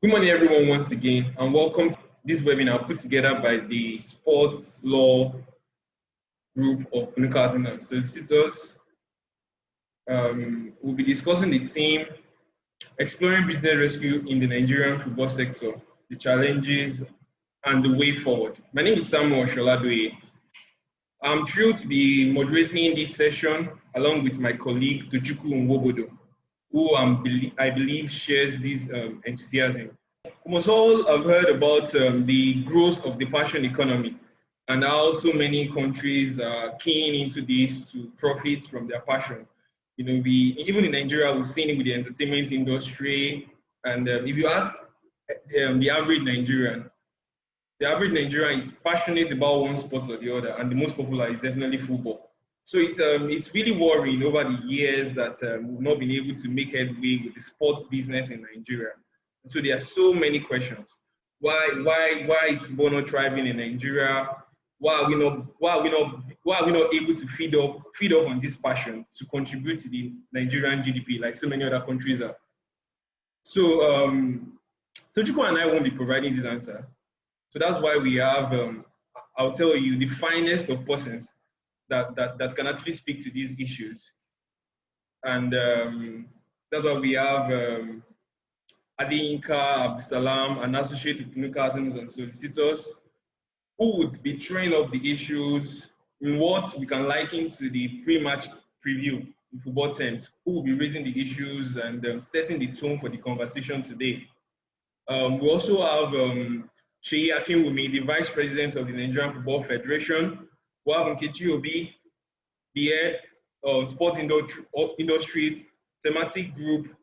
Good morning, everyone, once again, and welcome to this webinar put together by the Sports Law Group of Unuka and Solicitors. We'll be discussing the theme Exploring Business Rescue in the Nigerian Football Sector, the Challenges, and the Way Forward. My name is Samuel Sholadoye. I'm thrilled to be moderating this session along with my colleague, Tochukwu Nwobodo, who I believe shares this enthusiasm. We must all have heard about the growth of the passion economy and how so many countries are keying into this to profit from their passion. You know, even in Nigeria, we've seen it with the entertainment industry. And if you ask the average Nigerian is passionate about one sport or the other, and the most popular is definitely football. So it's really worrying over the years that we've not been able to make headway with the sports business in Nigeria. So there are so many questions. Why is football not thriving in Nigeria? Why are we not able to feed off on this passion to contribute to the Nigerian GDP like so many other countries are? So Tochukwu and I won't be providing this answer. So that's why we have I'll tell you the finest of persons that can actually speak to these issues. And that's why we have Adeyinka Abdulsalam, an associate with Unuka Attorneys and Solicitors, who would be throwing up the issues in what we can liken to the pre-match preview in football terms, who will be raising the issues and setting the tone for the conversation today. We also have Sheyi Akinwumi, the Vice President of the Nigerian Football Federation. We have Nkechi Obi, the head of Sport Industry Thematic Group.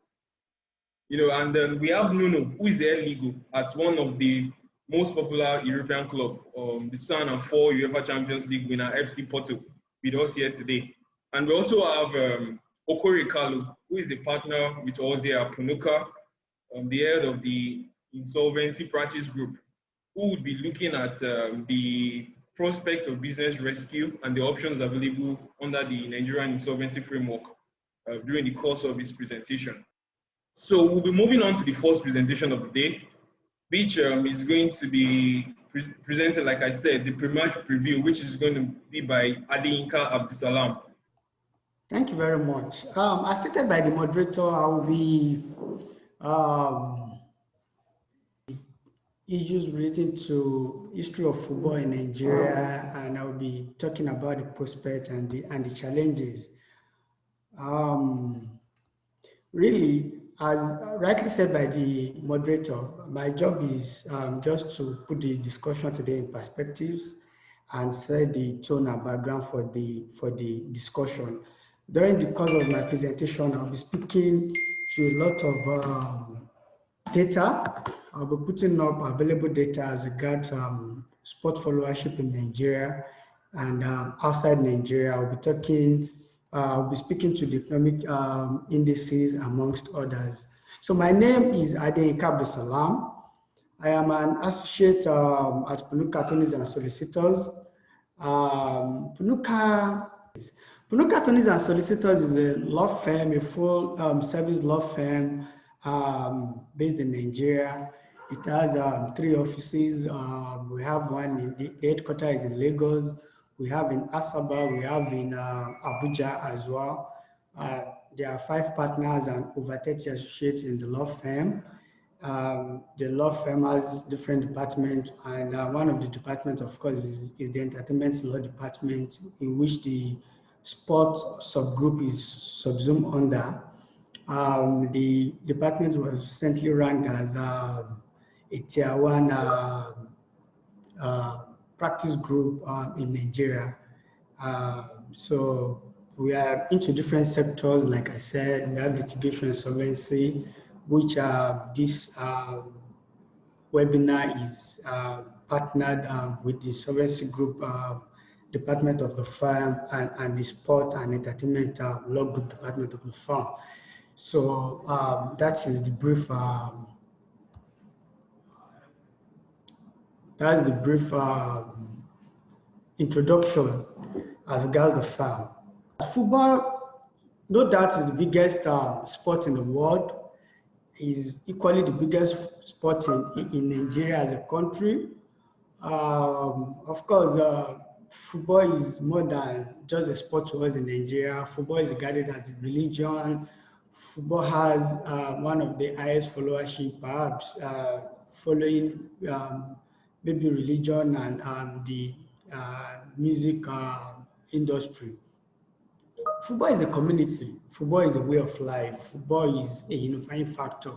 You know, and then we have Nuno, who is the head legal at one of the most popular European club, the 2004 UEFA Champions League winner, FC Porto, with us here today. And we also have Okori Kalu, who is a partner with us here at Punuka, the head of the Insolvency Practice Group, who would be looking at the prospects of business rescue and the options available under the Nigerian insolvency framework during the course of his presentation. So we'll be moving on to the first presentation of the day, which is going to be presented, like I said, the pre-match preview, which is going to be by Adeyinka Abdulsalam. Thank you very much. As stated by the moderator, I will be issues relating to history of football in Nigeria, and I will be talking about the prospect and the challenges. Really, as rightly said by the moderator, my job is just to put the discussion today in perspectives and set the tone and background for the discussion. During the course of my presentation, I'll be speaking to a lot of data. I'll be putting up available data as regards sport followership in Nigeria and outside Nigeria. I'll be speaking to the economic indices amongst others. So my name is Adeyinka Abdulsalam. I am an associate at Punuka Attorneys and Solicitors. Punuka Attorneys and Solicitors is a law firm, a full service law firm based in Nigeria. It has 3 offices. We have one in the headquarters is in Lagos. We have in Asaba, we have in Abuja as well. There are 5 partners and over 30 associates in the law firm. The law firm has different departments, and one of the departments, of course, is the entertainment law department, in which the sport subgroup is subsumed under. The department was recently ranked as a tier 1 practice group in Nigeria. So we are into different sectors. Like I said, we have litigation and solvency, which this webinar is partnered with the solvency group department of the firm and the sport and entertainment law group department of the firm. So that is the brief. That's the brief introduction as regards the firm. Football, no doubt, is the biggest sport in the world. is equally the biggest sport in Nigeria as a country. Of course, football is more than just a sport to us in Nigeria. Football is regarded as a religion. Football has one of the highest followership, perhaps following maybe religion and the music industry. Football is a community. Football is a way of life. Football is a unifying factor.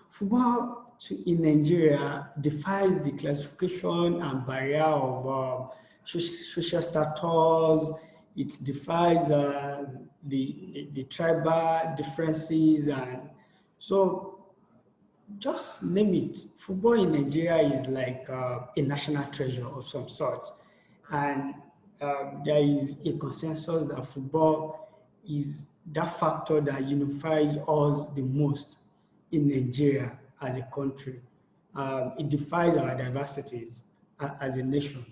Football in Nigeria defies the classification and barrier of social status. It defies the tribal differences, and so just name it. Football in Nigeria is like a national treasure of some sort, and there is a consensus that football is that factor that unifies us the most in Nigeria as a country. It defies our diversities as a nation.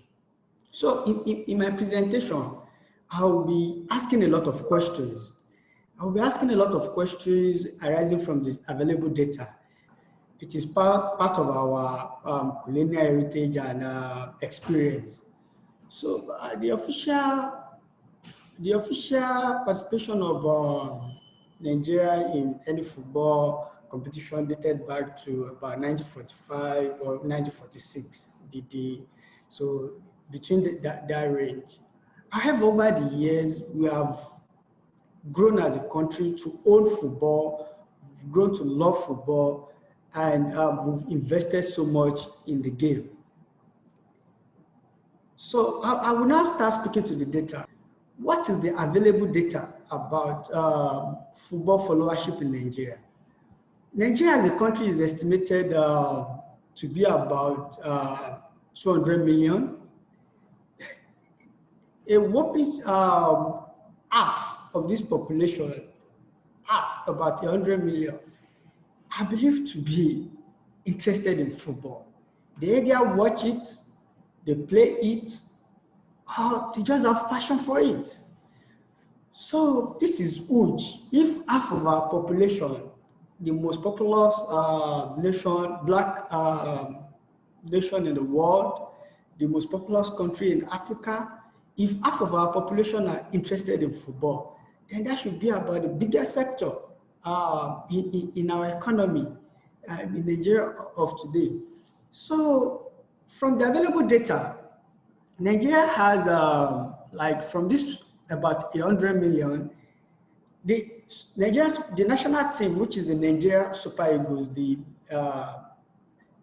So in my presentation, I'll be asking a lot of questions. I'll be asking a lot of questions arising from the available data. It is part of our colonial heritage and experience. So the official participation of Nigeria in any football competition dated back to about 1945 or 1946. So between that range. However, over the years, we have grown as a country to own football, we've grown to love football, and we've invested so much in the game. So I will now start speaking to the data. What is the available data about football followership in Nigeria? Nigeria as a country is estimated to be about 200 million. A whopping half of this population, about 100 million, are believed to be interested in football. They either watch it, they play it, or they just have passion for it. So this is huge. If half of our population, the most populous nation, black nation in the world, the most populous country in Africa, if half of our population are interested in football, then that should be about the biggest sector in our economy in Nigeria of today. So from the available data, Nigeria has, like from this about 100 million, the national team, which is the Nigeria Super Eagles, the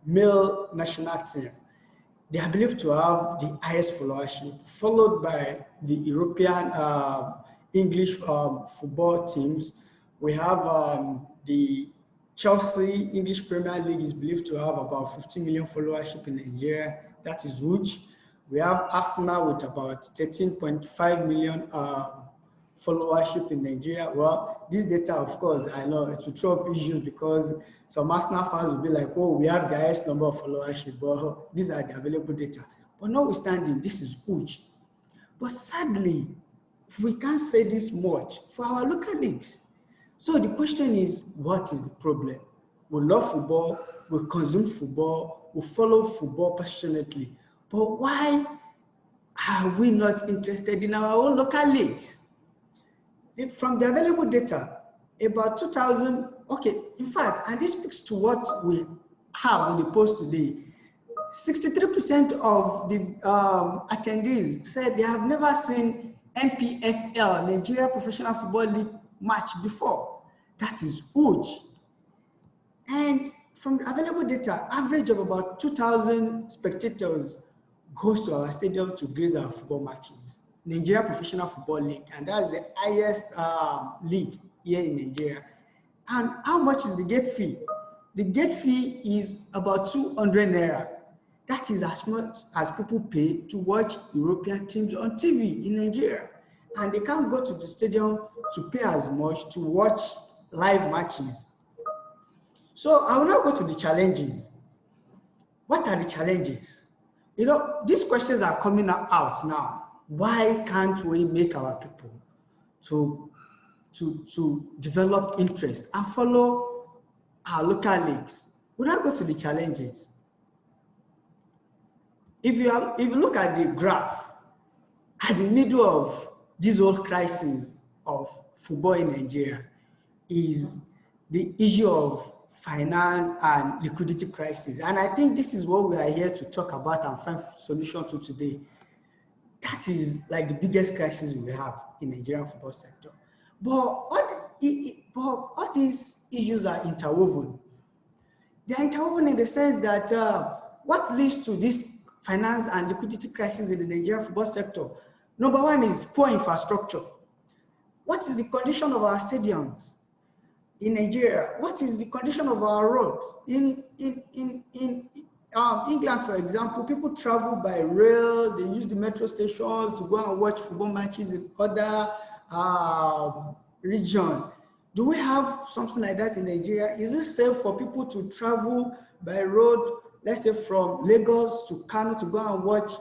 male national team, they are believed to have the highest followership, followed by the European English football teams. We have the Chelsea English Premier League is believed to have about 50 million followership in Nigeria. That is huge. We have Arsenal with about 13.5 million followership in Nigeria. Well, this data, of course, I know it will throw up issues because some Arsenal fans will be like, oh, we have the highest number of followership, but these are the available data. But notwithstanding, this is huge. But sadly, we can't say this much for our local leagues. So the question is, what is the problem? We love football, we consume football, we follow football passionately. But why are we not interested in our own local leagues? From the available data, about 2,000, okay, in fact, and this speaks to what we have in the post today, 63% of the attendees said they have never seen NPFL, Nigeria Professional Football League match before. That is huge. And from the available data, average of about 2,000 spectators goes to our stadium to graze our football matches. Nigeria Professional Football League, and that's the highest league here in Nigeria. And how much is the gate fee? The gate fee is about 200 naira. That is as much as people pay to watch European teams on TV in Nigeria. And they can't go to the stadium to pay as much to watch live matches. So I will now go to the challenges. What are the challenges? You know, these questions are coming out now. Why can't we make our people to develop interest and follow our local leagues. We now go to the challenges. If you look at the graph, at the middle of this whole crisis of football in Nigeria is the issue of finance and liquidity crisis. And I think this is what we are here to talk about and find solution to today. That is like the biggest crisis we have in the Nigerian football sector. But all these issues are interwoven. They are interwoven in the sense that what leads to this finance and liquidity crisis in the Nigerian football sector? Number one is poor infrastructure. What is the condition of our stadiums in Nigeria? What is the condition of our roads? In England, for example, people travel by rail, they use the metro stations to go and watch football matches in other regions. Do we have something like that in Nigeria? Is it safe for people to travel by road, let's say from Lagos to Kano to go and watch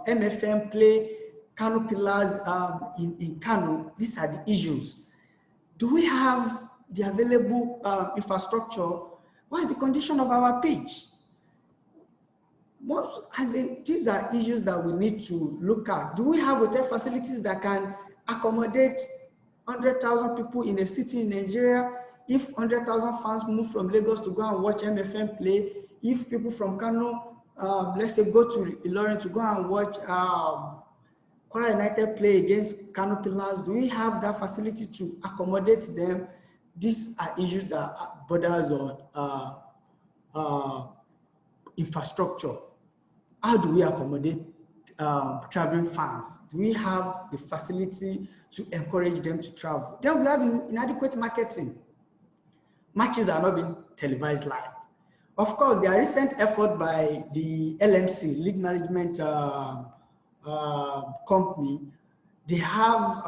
MFM play Kano Pillars in Kano? These are the issues. Do we have the available infrastructure? What is the condition of our pitch? These are issues that we need to look at. Do we have hotel facilities that can accommodate 100,000 people in a city in Nigeria? If 100,000 fans move from Lagos to go and watch MFM play, if people from Kano, let's say, go to Ilorin to go and watch Kwara United play against Kano Pillars, do we have that facility to accommodate them? These are issues that borders on infrastructure. How do we accommodate traveling fans? Do we have the facility to encourage them to travel? Then we have inadequate marketing. Matches are not being televised live. Of course, there are recent effort by the LMC, League Management Company. They have,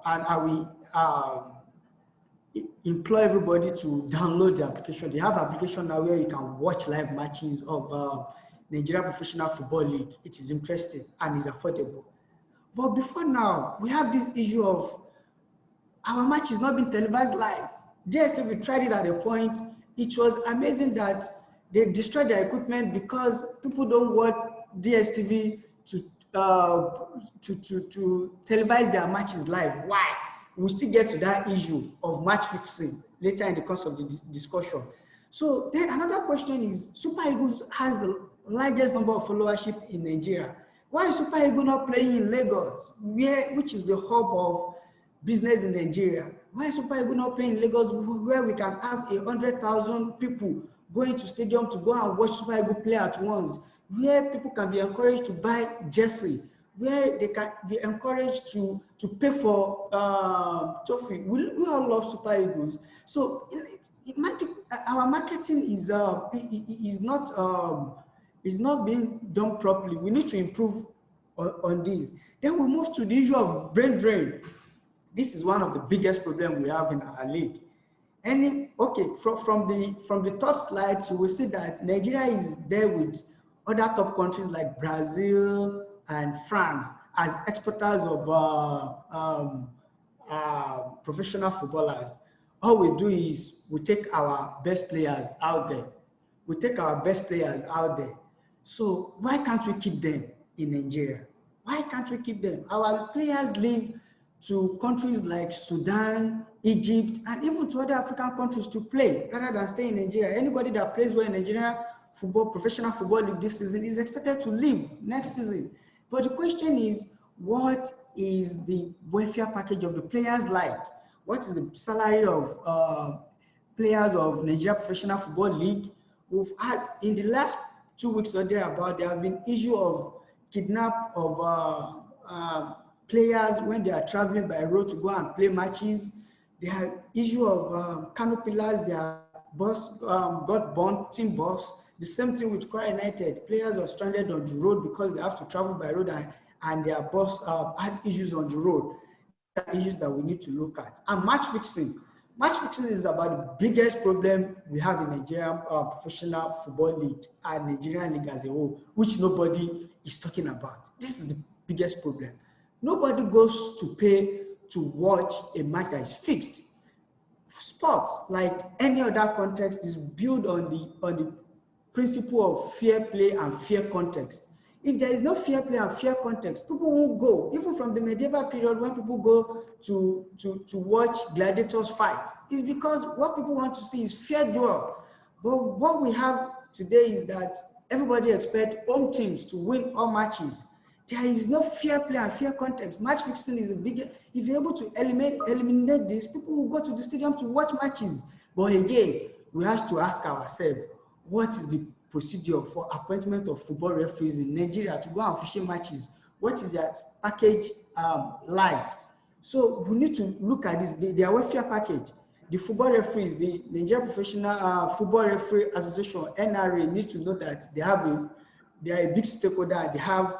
and we employ everybody to download the application. They have an application now where you can watch live matches of Nigerian Professional Football League. It is interesting and is affordable. But before now, we have this issue of our match is not being televised live. DSTV tried it at a point. It was amazing that they destroyed their equipment because people don't want DSTV to televise their matches live. Why? We'll still get to that issue of match fixing later in the course of the discussion. So then another question is, Super Eagles has the largest number of followership in Nigeria. Why is Super Eagles not playing in Lagos, which is the hub of business in Nigeria? Why is Super Eagles not playing in Lagos, where we can have 100,000 people going to stadium to go and watch Super Eagles play at once, where people can be encouraged to buy jersey, where they can be encouraged to pay for trophy? We all love Super Eagles. So our marketing is not being done properly. We need to improve on this. Then we move to the issue of brain drain. This is one of the biggest problems we have in our league. And from the third slide, you will see that Nigeria is there with other top countries like Brazil and France as exporters of professional footballers. All we do is we take our best players out there. So why can't we keep them in Nigeria? Why can't we keep them? Our players leave to countries like Sudan, Egypt, and even to other African countries to play rather than stay in Nigeria. Anybody that plays well in Nigeria professional football league this season is expected to leave next season. But the question is, what is the welfare package of the players like? What is the salary of players of Nigeria Professional Football League? We've had, in the last 2 weeks or thereabout, there have been issue of kidnap of players when they are traveling by road to go and play matches. There are issue of Kano Pillars, their bus got burnt, team bus. The same thing with Kwara United. Players are stranded on the road because they have to travel by road and their bus had issues on the road. These are issues that we need to look at. And match fixing. Match fixing is about the biggest problem we have in Nigerian Professional Football League and Nigerian League as a whole, which nobody is talking about. This is the biggest problem. Nobody goes to pay to watch a match that is fixed. Sports, like any other context, is built on the principle of fair play and fair context. If there is no fair play and fair context, people won't go. Even from the medieval period, when people go to watch gladiators fight, it's because what people want to see is fair duel. But what we have today is that everybody expects home teams to win all matches. There is no fair play and fair context. Match fixing is a big. If you're able to eliminate this, people will go to the stadium to watch matches. But again, we have to ask ourselves, what is the procedure for appointment of football referees in Nigeria to go and officiate matches? What is their package like? So we need to look at this, their welfare package. The football referees, the Nigerian Professional Football Referee Association, NRA, need to know that they are a big stakeholder and they have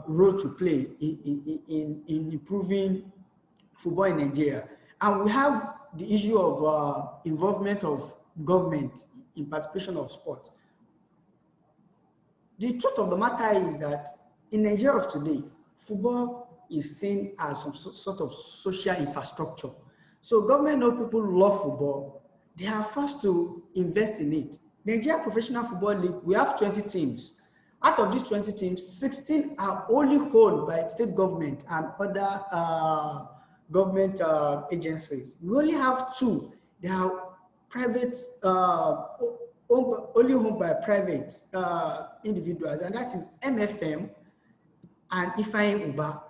role to play in improving football in Nigeria. And we have the issue of involvement of government in participation of sport. The truth of the matter is that in Nigeria of today, football is seen as some sort of social infrastructure. So government know people love football. They are forced to invest in it. Nigeria Professional Football League, we have 20 teams. Out of these 20 teams, 16 are only owned by state government and other government agencies. We only have 2. They are private, only owned by private individuals, and that is MFM and Ifeanyi Uba.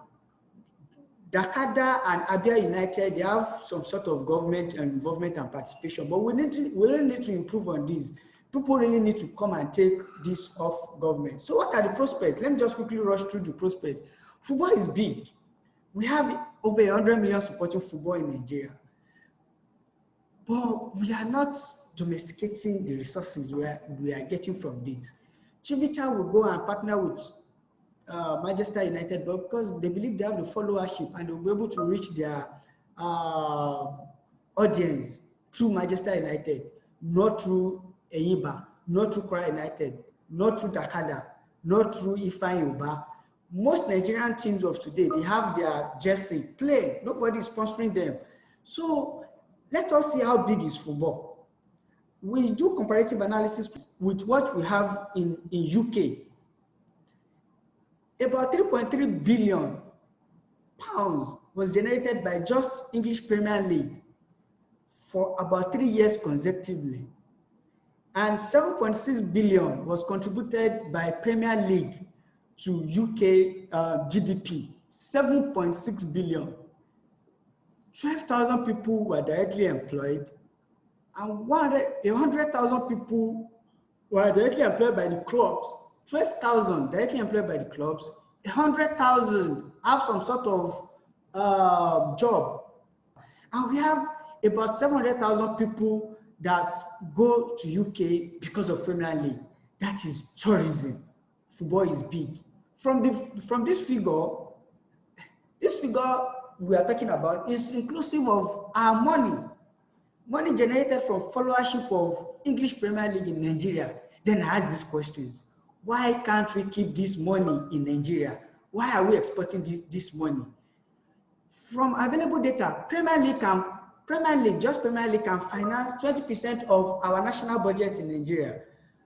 Dakada and Abia United, they have some sort of government and involvement and participation, but we really need to improve on this. People really need to come and take this off government. So what are the prospects? Let me just quickly rush through the prospects. Football is big. We have over 100 million supporting football in Nigeria, but we are not domesticating the resources we are getting from this. Chivita will go and partner with Manchester United, but because they believe they have the followership and they'll be able to reach their audience through Manchester United, not through Eyiba, not through Kwara United, not through Dakada, not through Ifeanyi Uba. Most Nigerian teams of today, they have their jersey plain. Nobody is sponsoring them. So let us see how big is football. We do comparative analysis with what we have in UK. About 3.3 billion pounds was generated by just English Premier League for about 3 years consecutively. And 7.6 billion was contributed by Premier League to UK GDP, 7.6 billion. 12,000 people were directly employed, and 100,000 people were directly employed by the clubs. 12,000 directly employed by the clubs, 100,000 have some sort of job. And we have about 700,000 people that go to UK because of Premier League. That is tourism. Football is big. From this figure we are talking about is inclusive of our money generated from followership of English Premier League in Nigeria. Then I ask these questions. Why can't we keep this money in Nigeria? Why are we exporting this money? From available data, Premier League can finance 20% of our national budget in Nigeria.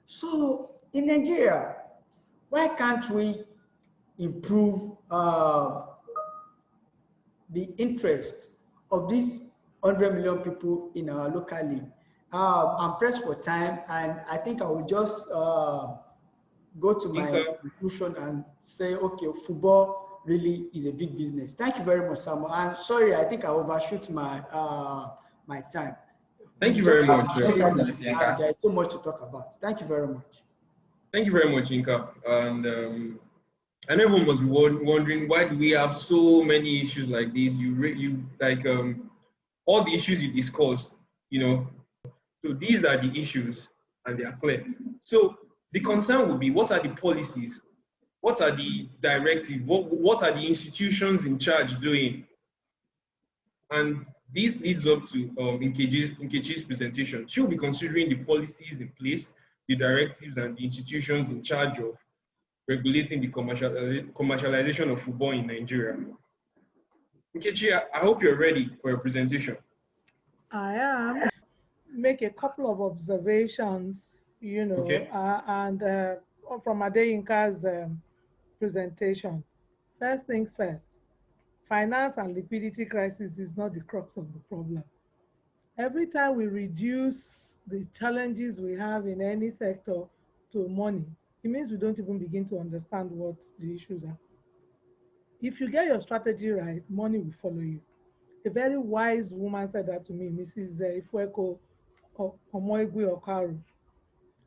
So in Nigeria, why can't we improve the interest of these 100 million people in our local league? I'm pressed for time, and I think I will just go to my conclusion and say, okay, football really is a big business. Thank you very much, Samuel. I'm sorry, I think I overshoot my my time. Thank you very much. There's so much to talk about. Thank you very much. Thank you very much, Inka. And everyone was wondering, why do we have so many issues like this? You like all the issues you discussed, you know. So these are the issues, and they are clear. So the concern would be, what are the policies? What are the directives? What are the institutions in charge doing? And this leads up to Nkechi's presentation. She will be considering the policies in place, the directives, and the institutions in charge of regulating the commercialization of football in Nigeria. Nkechi, I hope you're ready for your presentation. I am make a couple of observations, Okay. and from Adeyinka's presentation. First things first, finance and liquidity crisis is not the crux of the problem. Every time we reduce the challenges we have in any sector to money, it means we don't even begin to understand what the issues are. If you get your strategy right, money will follow you. A very wise woman said that to me, Mrs. Ifweko Omoigwe Okaru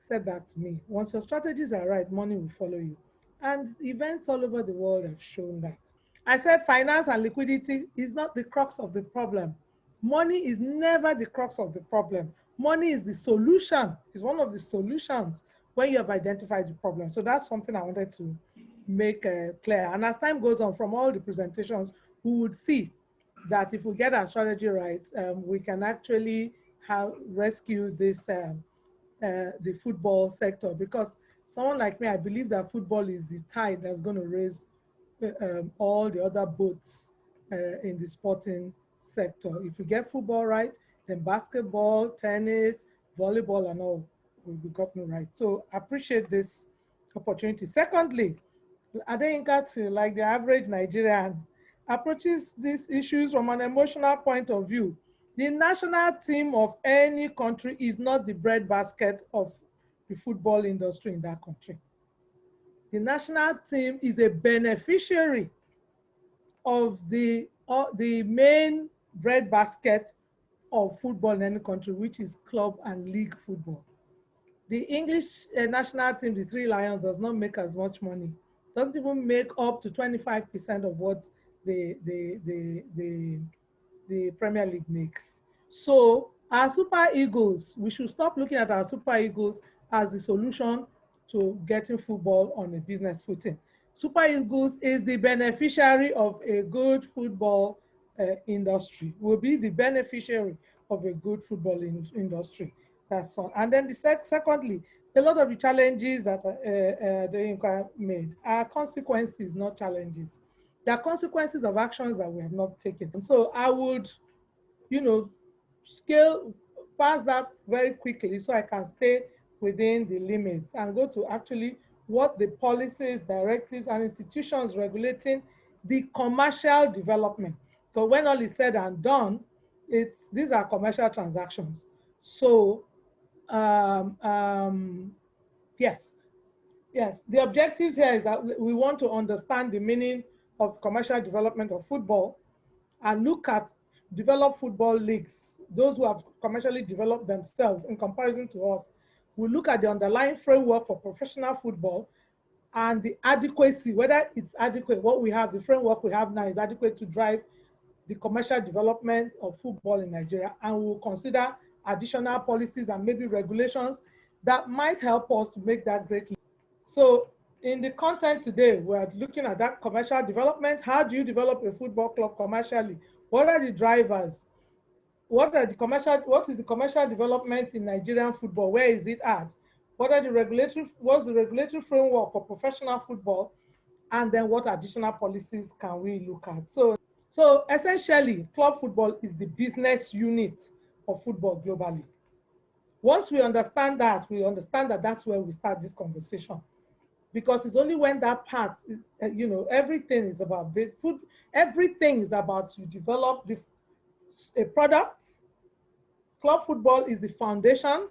said that to me. Once your strategies are right, money will follow you. And events all over the world have shown that. I said finance and liquidity is not the crux of the problem. Money is never the crux of the problem. Money is the solution, is one of the solutions when you have identified the problem. So that's something I wanted to make clear. And as time goes on, from all the presentations, we would see that if we get our strategy right, we can actually rescue this the football sector, because someone like me, I believe that football is the tide that's going to raise all the other boats in the sporting sector. If we get football right, then basketball, tennis, volleyball, and all will be gotten right. So I appreciate this opportunity. Secondly, Adeyinka, like the average Nigerian, approaches these issues from an emotional point of view. The national team of any country is not the breadbasket of the football industry in that country. The national team is a beneficiary of the main breadbasket of football in any country, which is club and league football. The English national team, the Three Lions, does not make as much money. Doesn't even make up to 25% of what the Premier League makes. So our Super Eagles, we should stop looking at our Super Eagles as the solution to getting football on a business footing. Super Eagles is the beneficiary of a good football industry, will be the beneficiary of a good football industry. That's all. And then secondly, a lot of the challenges that the inquiry made are consequences, not challenges. They are consequences of actions that we have not taken. And so I would, you know, scale past that very quickly so I can stay within the limits and go to actually what the policies, directives, and institutions regulating the commercial development. So when all is said and done, these are commercial transactions. So um, um, yes, yes, the objectives here is that we want to understand the meaning of commercial development of football and look at developed football leagues, those who have commercially developed themselves in comparison to us. We look at the underlying framework for professional football and the adequacy, whether it's adequate, what we have, the framework we have now is adequate to drive the commercial development of football in Nigeria, and we'll consider additional policies and maybe regulations that might help us to make that great leap. So in the content today, we're looking at that commercial development. How do you develop a football club commercially? What are the drivers? What is the commercial development in Nigerian football? Where is it at? What's the regulatory framework for professional football? And then what additional policies can we look at? So essentially, club football is the business unit of football globally. Once we understand that that's where we start this conversation. Because it's only when that part, everything is about food, everything is about you develop a product. Club football is the foundation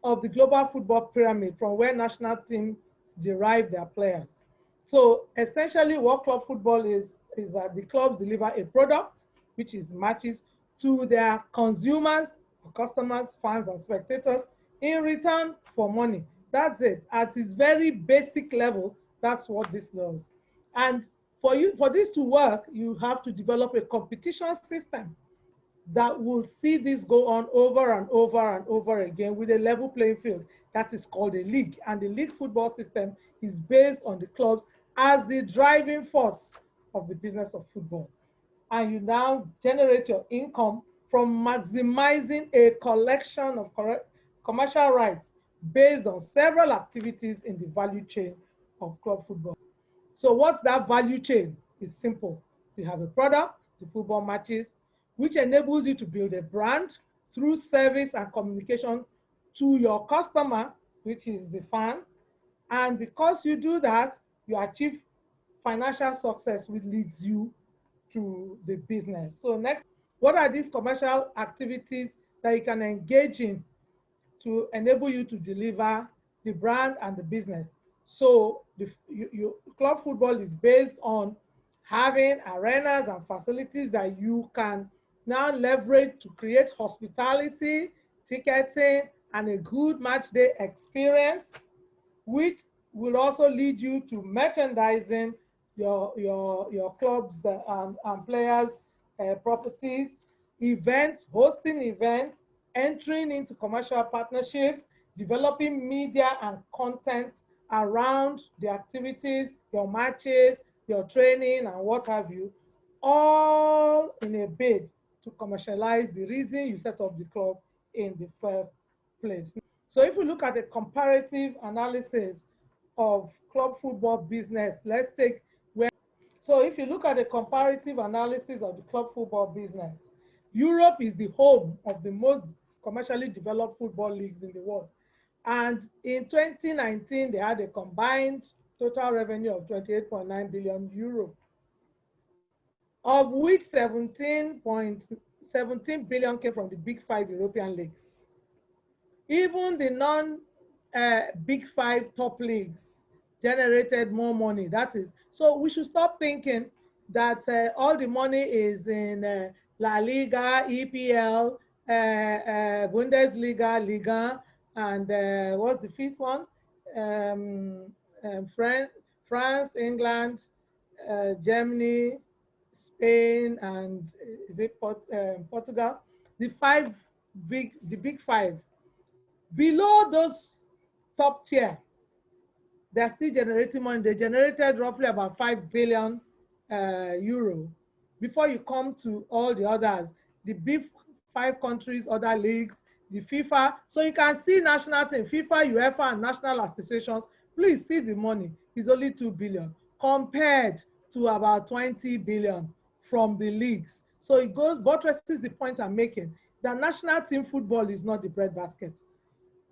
of the global football pyramid from where national teams derive their players. So essentially what club football is that the clubs deliver a product, which is matches, to their consumers, customers, fans, and spectators in return for money. That's it. At its very basic level, that's what this does. And for this to work, you have to develop a competition system that will see this go on over and over and over again with a level playing field. That is called a league. And the league football system is based on the clubs as the driving force of the business of football. And you now generate your income from maximizing a collection of commercial rights based on several activities in the value chain of club football. So what's that value chain? It's simple. You have a product, the football matches, which enables you to build a brand, through service and communication to your customer, which is the fan. And because you do that, you achieve financial success, which leads you to the business. So next, what are these commercial activities that you can engage in to enable you to deliver the brand and the business? So club football is based on having arenas and facilities that you can now leverage to create hospitality, ticketing, and a good match day experience, which will also lead you to merchandising your clubs and players' properties, events, hosting events, entering into commercial partnerships, developing media and content around the activities, your matches, your training, and what have you, all in a bid to commercialize the reason you set up the club in the first place. So if we look at a comparative analysis of club football business, let's take where. So if you look at a comparative analysis of the club football business, Europe is the home of the most commercially developed football leagues in the world. And in 2019, they had a combined total revenue of 28.9 billion euro, of which 17 billion came from the big five European leagues. Even the non-big five top leagues generated more money. That is, so we should stop thinking that all the money is in La Liga, EPL, Bundesliga, Liga, and what's the fifth one? France, England, Germany, Spain, and is it Portugal? The big five. Below those top tier, they're still generating money. They generated roughly about 5 billion euro before you come to all the others, the big five countries, other leagues, the FIFA. So you can see national team, FIFA, UEFA, and national associations. Please see the money. It's only 2 billion compared to about 20 billion from the leagues. So it buttresses the point I'm making. The national team football is not the breadbasket.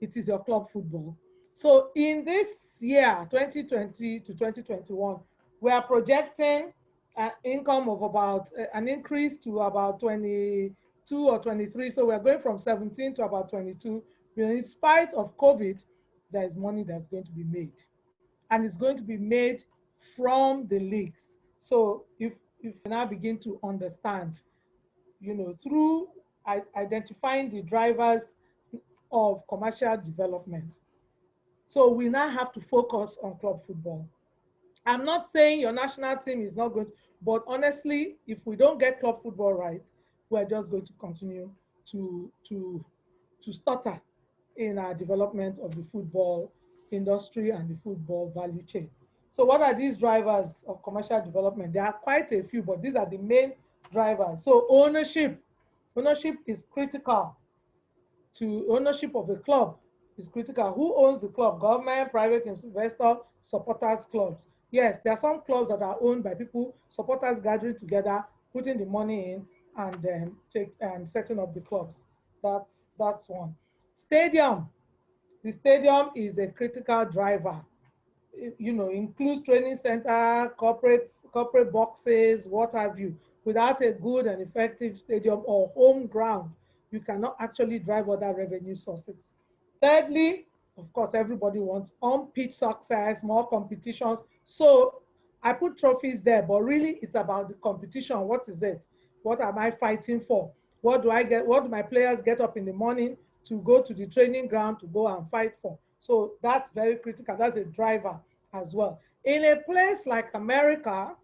It is your club football. So in this year, 2020 to 2021, we are projecting an income of about an increase to about 22 or 23. So we're going from 17 to about 22. But in spite of COVID, there is money that's going to be made. And it's going to be made from the leagues. So if you now begin to understand, through identifying the drivers of commercial development. So we now have to focus on club football. I'm not saying your national team is not good, but honestly, if we don't get club football right, we're just going to continue to stutter in our development of the football industry and the football value chain. So what are these drivers of commercial development? There are quite a few, but these are the main drivers. So ownership is critical. To ownership of a club is critical. Who owns the club? Government, private investor, supporters clubs. Yes, there are some clubs that are owned by people, supporters gathering together, putting the money in, and setting up the clubs. That's one. Stadium. The stadium is a critical driver. Includes training center, corporate boxes, what have you. Without a good and effective stadium or home ground, you cannot actually drive other revenue sources. Thirdly, of course, everybody wants on-pitch success, more competitions. So I put trophies there, but really it's about the competition. What is it? What am I fighting for? What do I get? What do my players get up in the morning to go to the training ground to go and fight for? So that's very critical. That's a driver as well. In a place like America,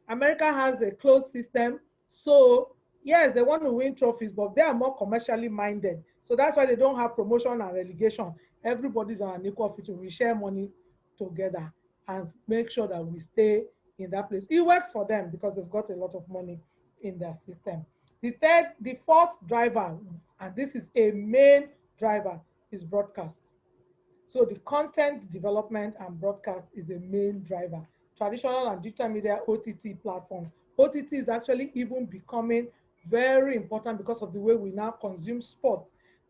America has a closed system. So yes, they want to win trophies, but they are more commercially minded. So that's why they don't have promotion and relegation. Everybody's on an equal footing. We share money together and make sure that we stay in that place. It works for them because they've got a lot of money in their system. The fourth driver, and this is a main driver, is broadcast. So the content development and broadcast is a main driver. Traditional and digital media OTT platforms. OTT is actually even becoming very important because of the way we now consume sport.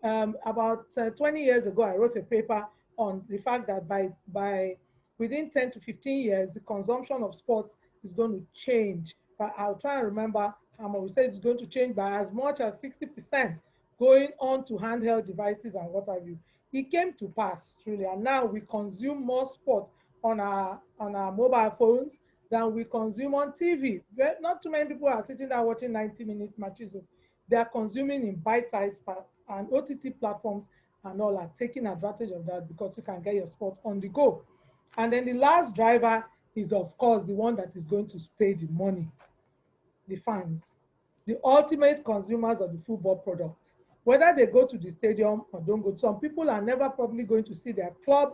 About 20 years ago, I wrote a paper on the fact that by within 10 to 15 years, the consumption of sports is going to change. But I'll try and remember how much. We said it's going to change by as much as 60%, going on to handheld devices and what have you. It came to pass truly, and now we consume more sport on our mobile phones than we consume on TV. Not too many people are sitting there watching 90-minute matches. They are consuming in bite-sized and OTT platforms and all are taking advantage of that because you can get your sport on the go. And then the last driver is, of course, the one that is going to pay the money, the fans, the ultimate consumers of the football product. Whether they go to the stadium or don't go, some people are never probably going to see their club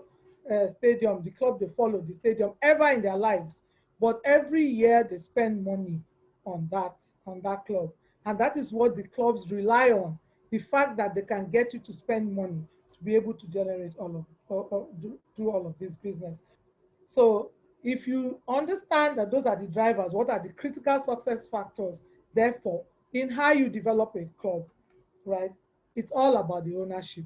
stadium, the club they follow, the stadium, ever in their lives. But every year they spend money on that club. And that is what the clubs rely on, the fact that they can get you to spend money to be able to generate all of, or do all of this business. So if you understand that those are the drivers, what are the critical success factors, therefore, in how you develop a club, right? It's all about the ownership.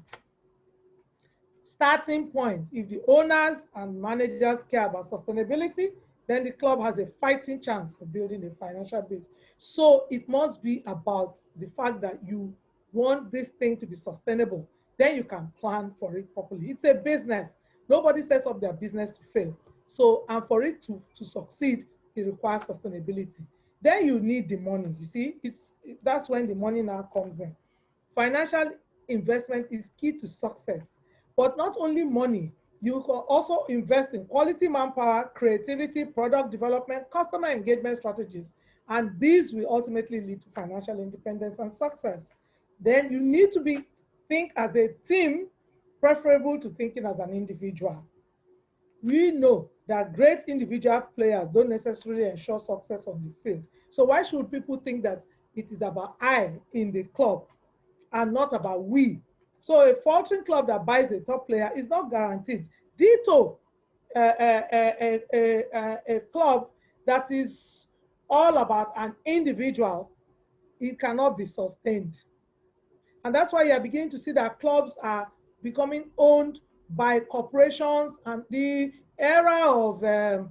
Starting point, if the owners and managers care about sustainability, then the club has a fighting chance of building a financial base. So it must be about the fact that you want this thing to be sustainable. Then you can plan for it properly. It's a business. Nobody sets up their business to fail. So, and for it to succeed, it requires sustainability. Then you need the money. You see, that's when the money now comes in. Financial investment is key to success, but not only money. You can also invest in quality manpower, creativity, product development, customer engagement strategies, and these will ultimately lead to financial independence and success. Then you need to think as a team, preferable to thinking as an individual. We know that great individual players don't necessarily ensure success on the field. So why should people think that it is about I in the club and not about we? So a faltering club that buys a top player is not guaranteed. Ditto, a club that is all about an individual, it cannot be sustained. And that's why you're beginning to see that clubs are becoming owned by corporations, and the era of not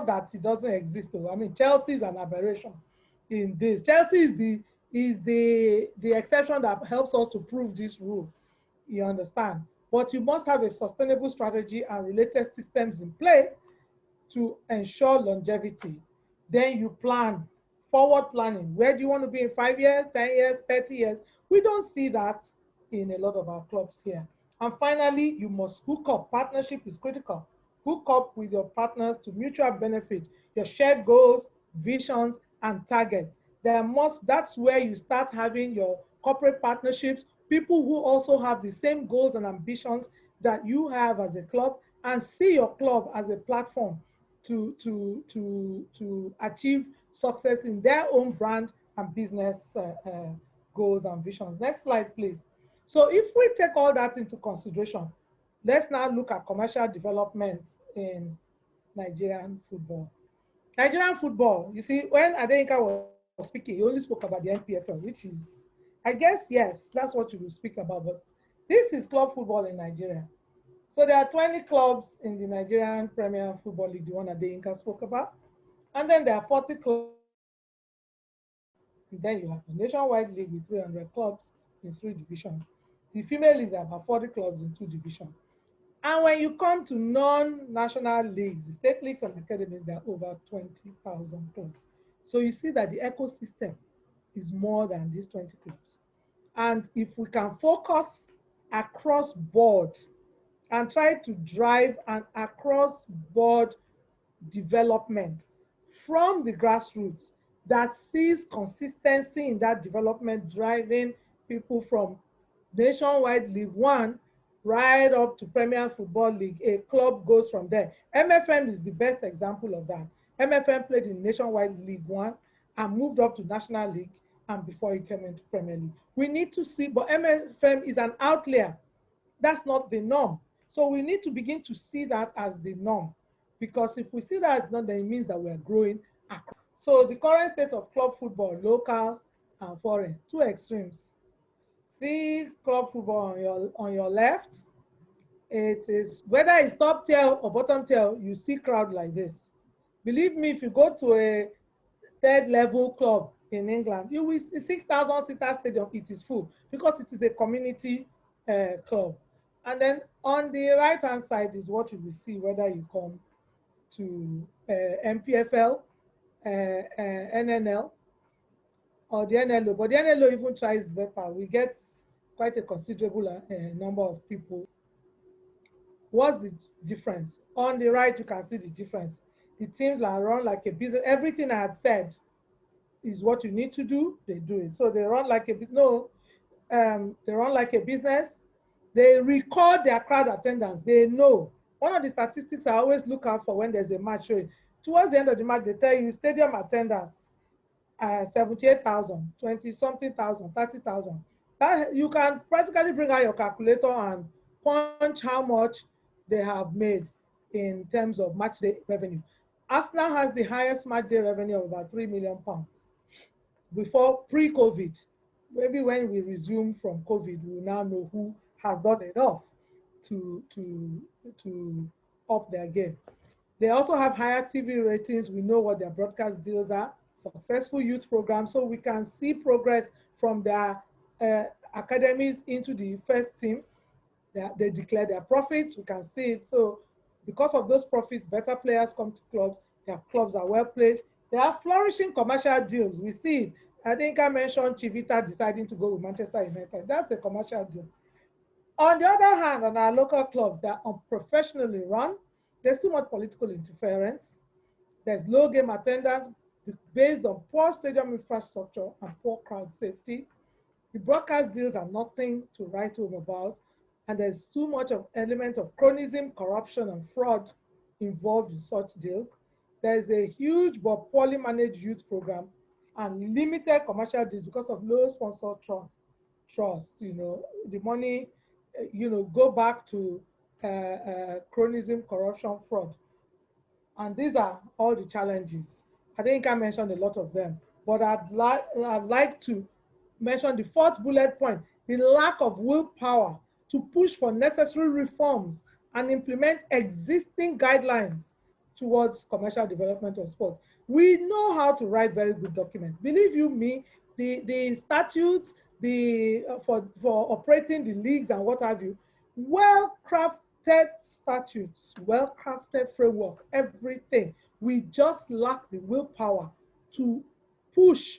that it doesn't exist though. I mean, Chelsea is an aberration in this. Chelsea is the exception that helps us to prove this rule. You understand? But you must have a sustainable strategy and related systems in play to ensure longevity. Then you plan, forward planning. Where do you want to be in 5 years, 10 years, 30 years? We don't see that in a lot of our clubs here. And finally, you must hook up. Partnership is critical. Hook up with your partners to mutual benefit, your shared goals, visions, and targets. That's where you start having your corporate partnerships, people who also have the same goals and ambitions that you have as a club, and see your club as a platform to achieve success in their own brand and business goals and visions. Next slide, please. So if we take all that into consideration, let's now look at commercial development in Nigerian football. Nigerian football, you see, when Adeyinka was speaking, he only spoke about the NPFL, which is, I guess, yes, that's what you will speak about, but this is club football in Nigeria. So there are 20 clubs in the Nigerian Premier Football League, the one that Adeyinka spoke about. And then there are 40 clubs. And then you have the nationwide league with 300 clubs in 3 divisions. The female leagues are about 40 clubs in 2 divisions. And when you come to non-national leagues, the state leagues and academies, there are over 20,000 clubs. So you see that the ecosystem is more than these 20 clubs. And if we can focus across board and try to drive an across-board development from the grassroots that sees consistency in that development, driving people from nationwide League One right up to Premier Football League. A club goes from there. MFM is the best example of that. MFM played in nationwide League One and moved up to National League, and before it came into Premier League. We need to see, but MFM is an outlier. That's not the norm. So we need to begin to see that as the norm, because if we see that as not, then it means that we're growing across. So the current state of club football, local and foreign, two extremes. See club football on your left. It is whether it's top tier or bottom tier, you see crowd like this. Believe me, if you go to a third level club in England, you will see 6,000 seater stadium. It is full because it is a community club. And then on the right hand side is what you will see whether you come to MPFL, NNL, or the NLO. But the NLO even tries better. We get quite a considerable number of people. What's the difference? On the right, you can see the difference. The teams are run like a business. Everything I had said is what you need to do, they do it. So they run like they run like a business. They record their crowd attendance. They know. One of the statistics I always look out for when there's a match showing, towards the end of the match, they tell you stadium attendance, 78,000, 20 something thousand, 30,000. That you can practically bring out your calculator and punch how much they have made in terms of match day revenue. Arsenal has the highest match day revenue of about £3 million before pre-COVID. Maybe when we resume from COVID, we now know who has done enough to up their game. They also have higher TV ratings. We know what their broadcast deals are, successful youth programs, so we can see progress from their academies into the first team. They declare their profits, we can see it. So because of those profits, better players come to clubs, their clubs are well played. They have flourishing commercial deals. We see it. I think I mentioned Chivita deciding to go with Manchester United. That's a commercial deal. On the other hand, on our local clubs that are unprofessionally run, there's too much political interference. There's low game attendance based on poor stadium infrastructure and poor crowd safety. The broadcast deals are nothing to write home about, and there's too much of element of cronyism, corruption, and fraud involved in such deals. There's a huge but poorly managed youth program and limited commercial deals because of low sponsor trust. The money, go back to cronyism, corruption, fraud. And these are all the challenges. I think I mentioned a lot of them, but I'd like to mention the fourth bullet point, the lack of willpower to push for necessary reforms and implement existing guidelines towards commercial development of sports. We know how to write very good documents. Believe you me, the statutes, for operating the leagues and what have you, well-crafted statutes, well-crafted framework, everything. We just lack the willpower to push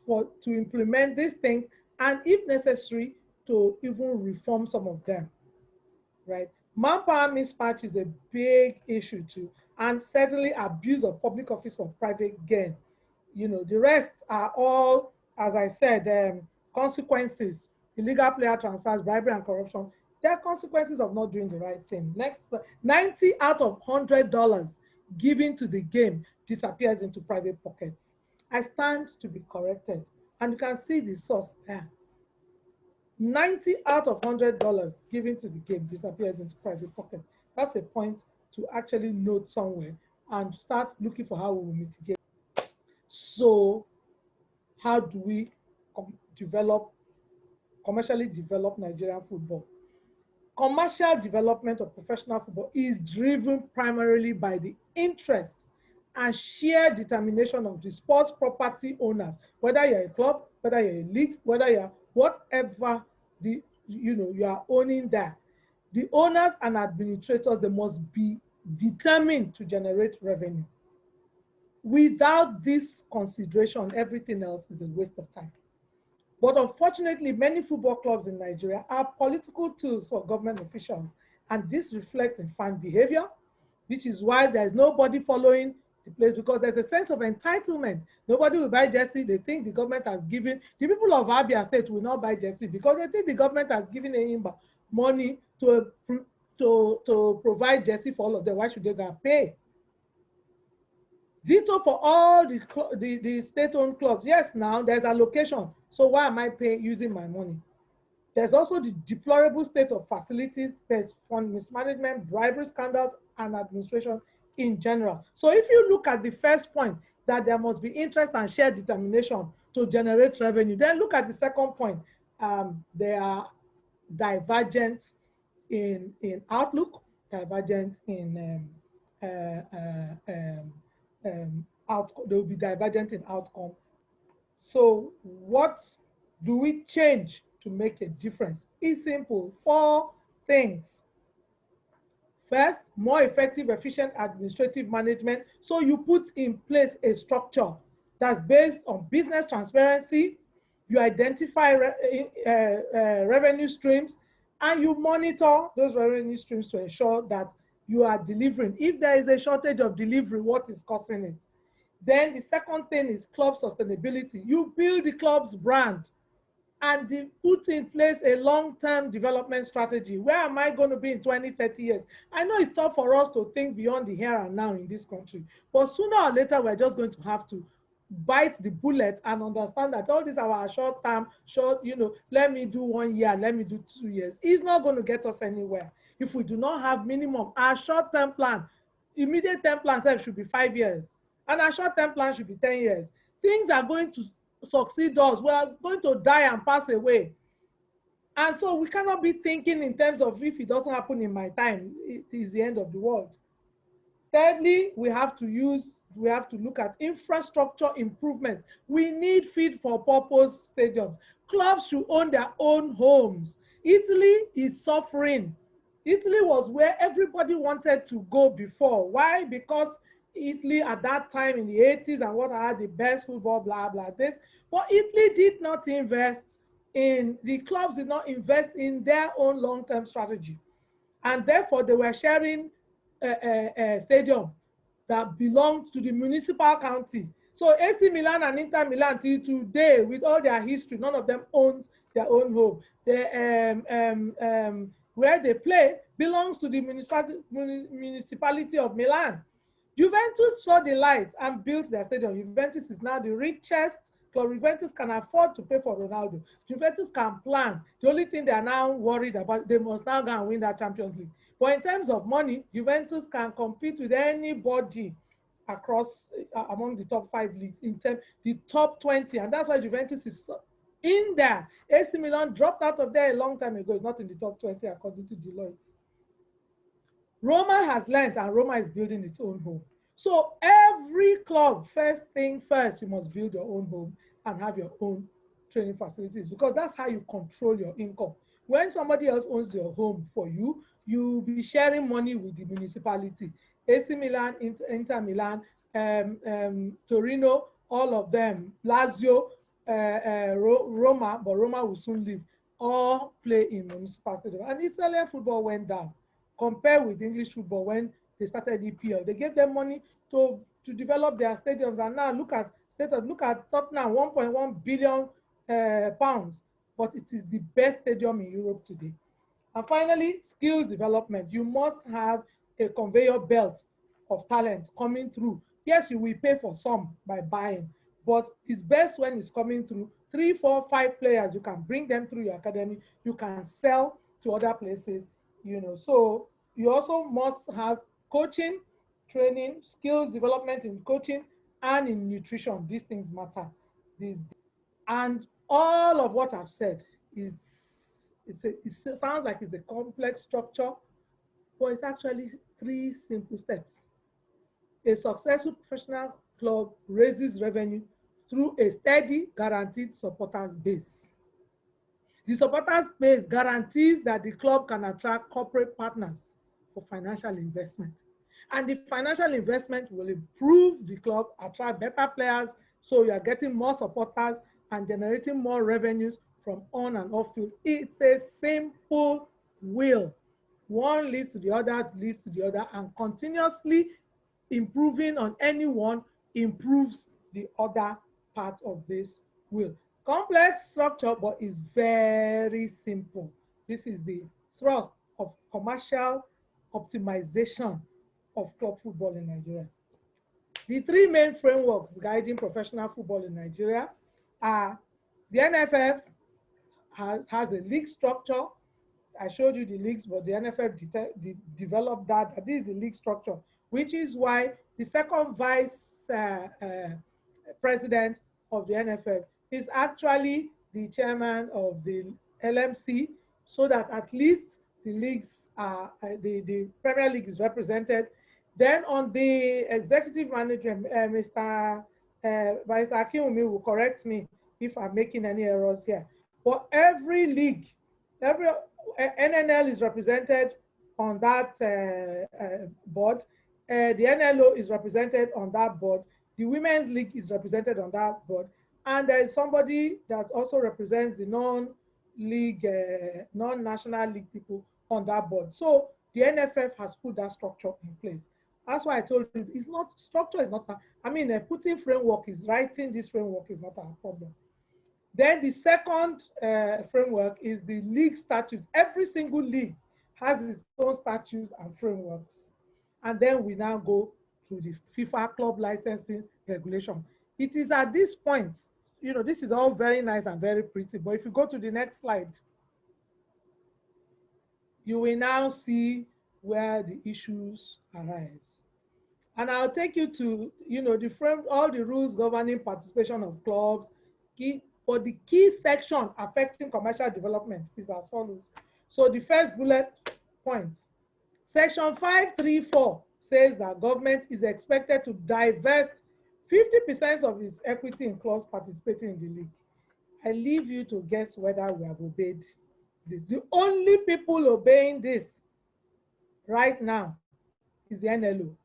to implement these things, and if necessary, to even reform some of them, right? Manpower mismatch is a big issue too, and certainly abuse of public office for private gain. The rest are all, as I said, consequences, illegal player transfers, bribery and corruption. There are consequences of not doing the right thing. Next, 90 out of $100 given to the game disappears into private pockets. I stand to be corrected, and you can see the source there. 90 out of $100 given to the game disappears into private pockets. That's a point to actually note somewhere and start looking for how we will mitigate. So how do we commercially develop Nigerian football? Commercial development of professional football is driven primarily by the interest and sheer determination of the sports property owners, whether you're a club, whether you're a league, whether you're whatever you are owning there. The owners and administrators, they must be determined to generate revenue. Without this consideration, everything else is a waste of time. But unfortunately, many football clubs in Nigeria are political tools for government officials, and this reflects in fan behavior, which is why there's nobody following the place, because there's a sense of entitlement. Nobody will buy jersey. They think the government has given, the people of Abia State will not buy jersey because they think the government has given Enyimba money to provide jersey for all of them. Why should they go pay? Ditto for all the state-owned clubs. Yes, now there's allocation. So why am I using my money? There's also the deplorable state of facilities. There's fund mismanagement, bribery scandals, and administration in general. So if you look at the first point, that there must be interest and shared determination to generate revenue, then look at the second point. They are divergent in outlook, divergent in they will be divergent in outcome. So what do we change to make a difference? It's simple. 4 things. First, more effective, efficient administrative management. So you put in place a structure that's based on business transparency, you identify revenue streams, and you monitor those revenue streams to ensure that you are delivering. If there is a shortage of delivery, what is causing it? Then the second thing is club sustainability. You build the club's brand and put in place a long-term development strategy. Where am I going to be in 20, 30 years? I know it's tough for us to think beyond the here and now in this country, but sooner or later, we're just going to have to bite the bullet and understand that all these are our short-term, let me do 1 year, let me do 2 years. It's not going to get us anywhere if we do not have minimum. Our short-term plan, immediate term plan should be 5 years, and our short-term plan should be 10 years. Things are going to succeed us. We are going to die and pass away. And so we cannot be thinking in terms of, if it doesn't happen in my time, it is the end of the world. Thirdly, we have to look at infrastructure improvement. We need fit for purpose stadiums. Clubs should own their own homes. Italy is suffering. Italy was where everybody wanted to go before. Why? Because Italy at that time in the 80s and what had the best football, blah, blah, this. But Italy did not invest in, the clubs did not invest in their own long-term strategy. And therefore, they were sharing a stadium that belonged to the municipal county. So AC Milan and Inter Milan till today, with all their history, none of them owns their own home. Where they play belongs to the municipality of Milan. Juventus saw the light and built their stadium. Juventus is now the richest club. Juventus can afford to pay for Ronaldo. Juventus can plan. The only thing they are now worried about, they must now go and win that Champions League. But in terms of money, Juventus can compete with anybody across among the top 5 leagues, in terms the top 20, and that's why Juventus is in there. AC Milan dropped out of there a long time ago. It's not in the top 20 according to Deloitte. Roma has learned, and Roma is building its own home. So every club, first thing first, you must build your own home and have your own training facilities, because that's how you control your income. When somebody else owns your home for you, you'll be sharing money with the municipality. AC Milan, Inter Milan, Torino, all of them, Lazio, Roma, but Roma will soon leave, all play in municipal stadium. And Italian football went down compared with English football when they started EPL. They gave them money to develop their stadiums, and now look at Tottenham, 1.1 billion pounds, but it is the best stadium in Europe today. And finally, skills development. You must have a conveyor belt of talent coming through. Yes, you will pay for some by buying, but it's best when it's coming through. 3, 4, 5 players, you can bring them through your academy. You can sell to other places, So you also must have coaching, training, skills development in coaching and in nutrition. These things matter. And all of what I've said it sounds like it's a complex structure, but it's actually 3 simple steps. A successful professional club raises revenue through a steady, guaranteed supporters base. The supporters base guarantees that the club can attract corporate partners for financial investment. And the financial investment will improve the club, attract better players, so you are getting more supporters and generating more revenues from on and off field. It's a simple wheel. One leads to the other, and continuously improving on any one improves the other part of this wheel. Complex structure, but it's very simple. This is the thrust of commercial optimization of club football in Nigeria. The 3 main frameworks guiding professional football in Nigeria are: the NFF has a league structure. I showed you the leagues, but the NFF developed that. This is the league structure which is why the second vice president of the NFF is actually the chairman of the LMC, so that at least the leagues are, the Premier League is represented. Then on the executive management, Mr. Akinwumi will correct me if I'm making any errors here. But every league, every NNL is represented on that board. The NLO is represented on that board. The Women's League is represented on that board. And there is somebody that also represents the non-league, non-national league people on that board. So the NFF has put that structure in place. That's why I told you, it's not, structure is not, putting framework is, writing this framework is not our problem. Then the second framework is the league statutes. Every single league has its own statutes and frameworks. And then we now go to the FIFA club licensing regulation. It is at this point, this is all very nice and very pretty, but if you go to the next slide, you will now see where the issues arise. And I'll take you to, all the rules governing participation of clubs. But the key section affecting commercial development is as follows. So the first bullet point, section 534 says that government is expected to divest 50% of its equity in clubs participating in the league. I leave you to guess whether we have obeyed this. The only people obeying this right now is the NLO.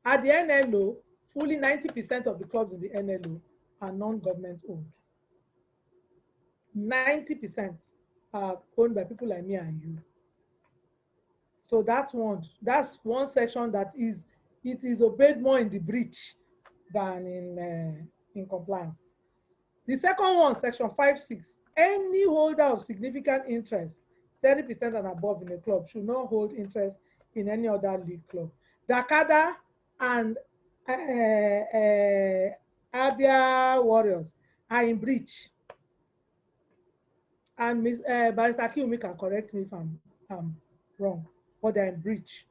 At the NLO, fully 90% of the clubs in the NLO are non-government owned. 90% are owned by people like me and you. So that's one section that is, it is obeyed more in the breach than in compliance. The second one, section 5.6, any holder of significant interest, 30% and above in a club, should not hold interest in any other league club. Dakada and Abia Warriors are in breach. And Barrister Akinwumi can correct me if I'm wrong, but they're in breach.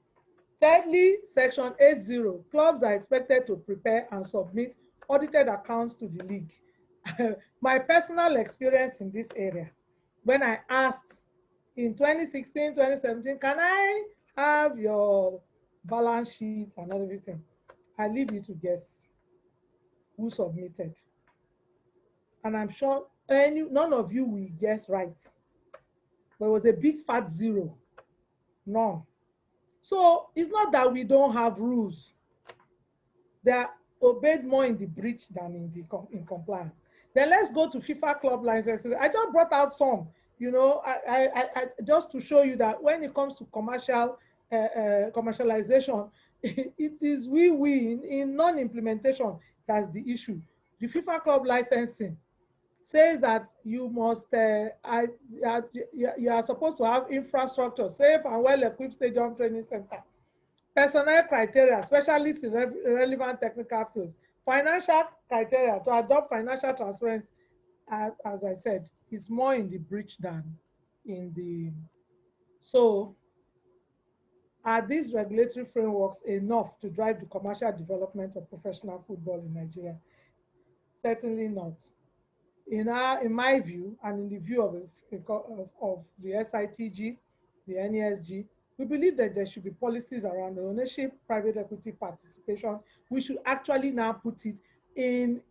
Thirdly, section 80, clubs are expected to prepare and submit audited accounts to the league. My personal experience in this area, when I asked in 2016, 2017, can I have your balance sheet and everything? I leave you to guess who submitted. And I'm sure none of you will guess right. There was a big fat zero. None. So it's not that we don't have rules. They are obeyed more in the breach than in compliance. Then let's go to FIFA club licenses. I just brought out some, I just to show you that when it comes to commercialization, it is we in non-implementation that's the issue. The FIFA club licensing says that you must, you are supposed to have infrastructure, safe and well-equipped stadium training center, personnel criteria, specialists in relevant technical fields, financial criteria to adopt financial transparency, as I said, is more in the breach than in the, so are these regulatory frameworks enough to drive the commercial development of professional football in Nigeria? Certainly not. In my view, and in the view of the SITG, the NESG, we believe that there should be policies around ownership, private equity participation. We should actually now put it in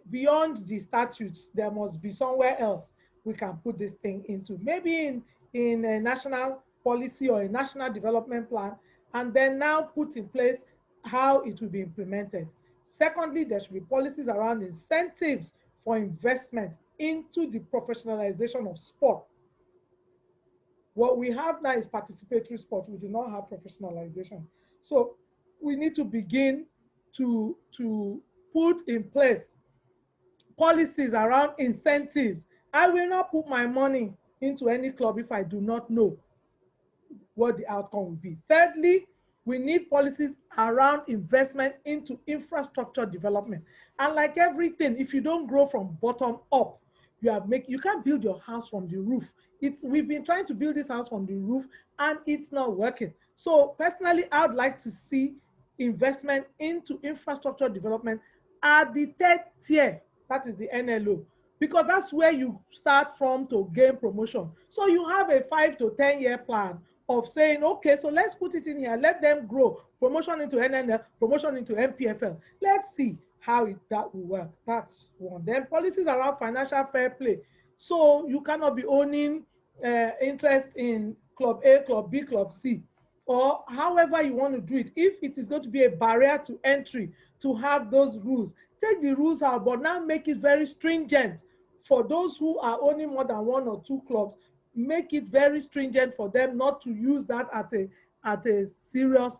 beyond the statutes. There must be somewhere else we can put this thing into. Maybe in a national policy or a national development plan, and then now put in place how it will be implemented. Secondly, there should be policies around incentives for investment into the professionalization of sport. What we have now is participatory sport. We do not have professionalization. So we need to begin to put in place policies around incentives. I will not put my money into any club if I do not know what the outcome will be. Thirdly, we need policies around investment into infrastructure development. And like everything, if you don't grow from bottom up, you can't build your house from the roof. We've been trying to build this house from the roof and it's not working. So personally, I would like to see investment into infrastructure development at the third tier, that is the NLO, because that's where you start from to gain promotion. So you have a 5 to 10 year plan of saying, okay, so let's put it in here, let them grow, promotion into NNL, promotion into MPFL. Let's see how that will work. That's one. Then policies around financial fair play. So you cannot be owning interest in Club A, Club B, Club C, or however you want to do it. If it is going to be a barrier to entry to have those rules, take the rules out, but now make it very stringent for those who are owning more than 1 or 2 clubs. Make it very stringent for them not to use that at a serious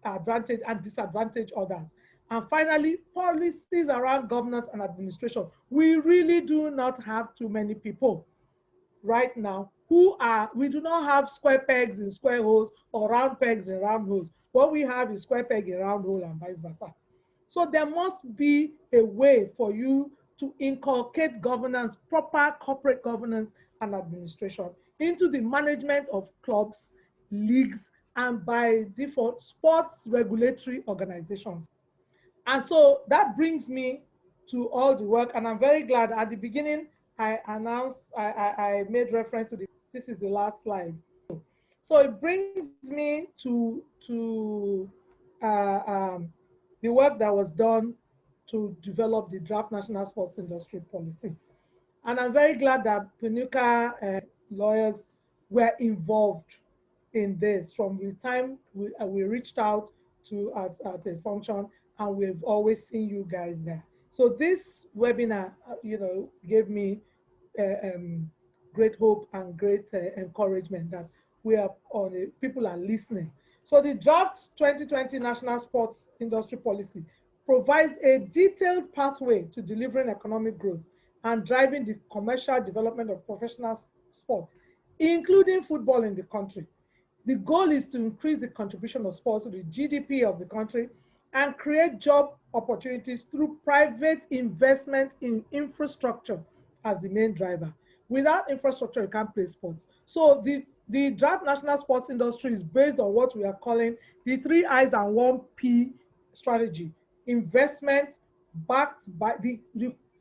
advantage and disadvantage others. And finally, policies around governance and administration. We really do not have too many people right now we do not have square pegs in square holes or round pegs in round holes. What we have is square peg in round hole and vice versa. So there must be a way for you to inculcate governance, proper corporate governance and administration into the management of clubs, leagues, and by default, sports regulatory organizations. And so that brings me to all the work, and I'm very glad at the beginning I announced, I made reference to this is the last slide. So it brings me to the work that was done to develop the draft national sports industry policy. And I'm very glad that Panuka lawyers were involved in this from the time we reached out to at a function, and we've always seen you guys there. So this webinar, gave me great hope and great encouragement that we are on it, people are listening. So the draft 2020 National Sports Industry Policy provides a detailed pathway to delivering economic growth and driving the commercial development of professional sports, including football in the country. The goal is to increase the contribution of sports to the GDP of the country and create job opportunities through private investment in infrastructure as the main driver. Without infrastructure, you can't play sports. So the draft national sports industry is based on what we are calling the 3 I's and 1 P strategy. Investment backed by the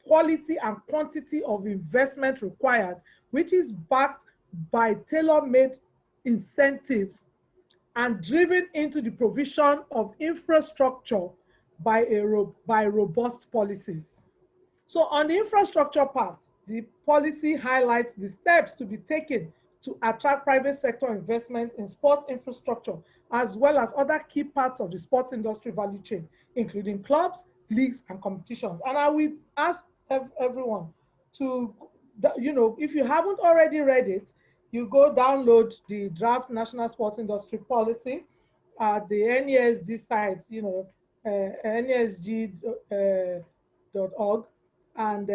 quality and quantity of investment required, which is backed by tailor-made incentives and driven into the provision of infrastructure by robust policies. So on the infrastructure part, the policy highlights the steps to be taken to attract private sector investment in sports infrastructure, as well as other key parts of the sports industry value chain, including clubs, leagues, and competitions. And I will ask everyone to, if you haven't already read it, you go download the draft National Sports Industry Policy at the NESG site, nesg.org and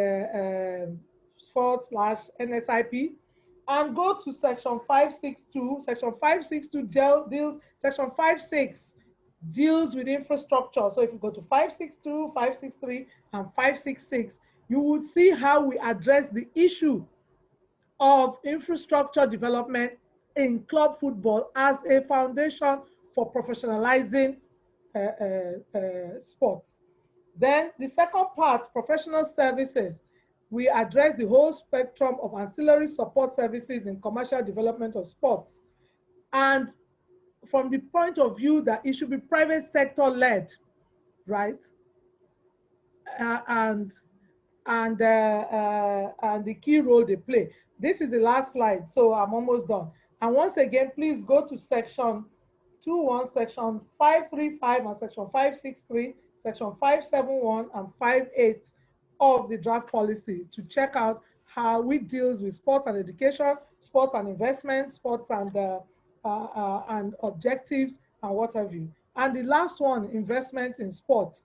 /NSIP, and go to section 562. Section 562 section 56 deals with infrastructure. So if you go to 562, 563, and 566, you would see how we address the issue of infrastructure development in club football as a foundation for professionalizing sports. Then the second part, professional services, we address the whole spectrum of ancillary support services in commercial development of sports. And from the point of view that it should be private sector led, right? And the key role they play. This is the last slide, so I'm almost done. And once again, please go to section 21, section 535, and section 563, section 571, and 58 of the draft policy to check out how it deals with sports and education, sports and investment, sports and objectives, and what have you. And the last one, investment in sports,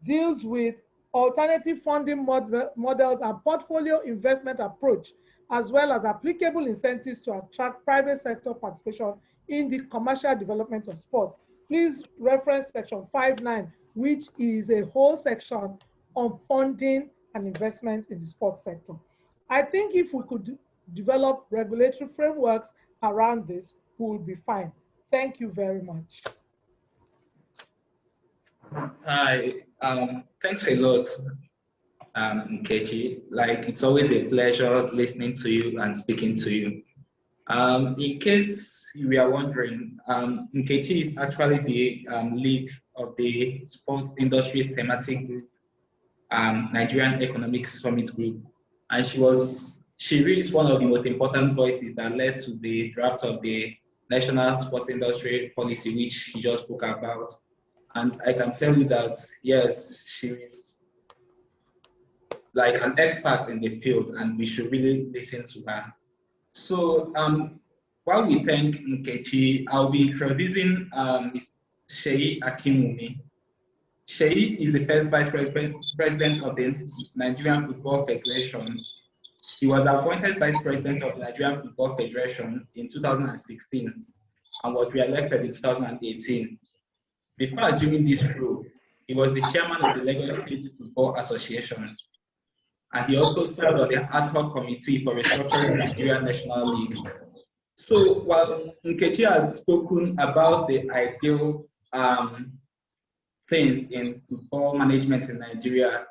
deals with alternative funding models and portfolio investment approach, as well as applicable incentives to attract private sector participation in the commercial development of sports. Please reference section 59, which is a whole section on funding and investment in the sports sector. I think if we could develop regulatory frameworks around this, we will be fine. Thank you very much. Hi, thanks a lot, Nkechi. Like, it's always a pleasure listening to you and speaking to you. In case you are wondering, Nkechi is actually the lead of the sports industry thematic group, Nigerian Economic Summit Group, and she really is one of the most important voices that led to the draft of the National Sports Industry Policy, which she just spoke about. And I can tell you that yes, she is like an expert in the field, and we should really listen to her. So while we thank Nkechi, I'll be introducing Ms. Sheyi Akimumi. Sheyi is the first president of the Nigerian Football Federation. He was appointed vice president of the Nigerian Football Federation in 2016 and was re-elected in 2018. Before assuming this role, he was the chairman of the Lagos State Football Association, and he also served on the ad hoc committee for restructuring the Nigerian National League. So while Nkechi has spoken about the ideal things in football management in Nigeria,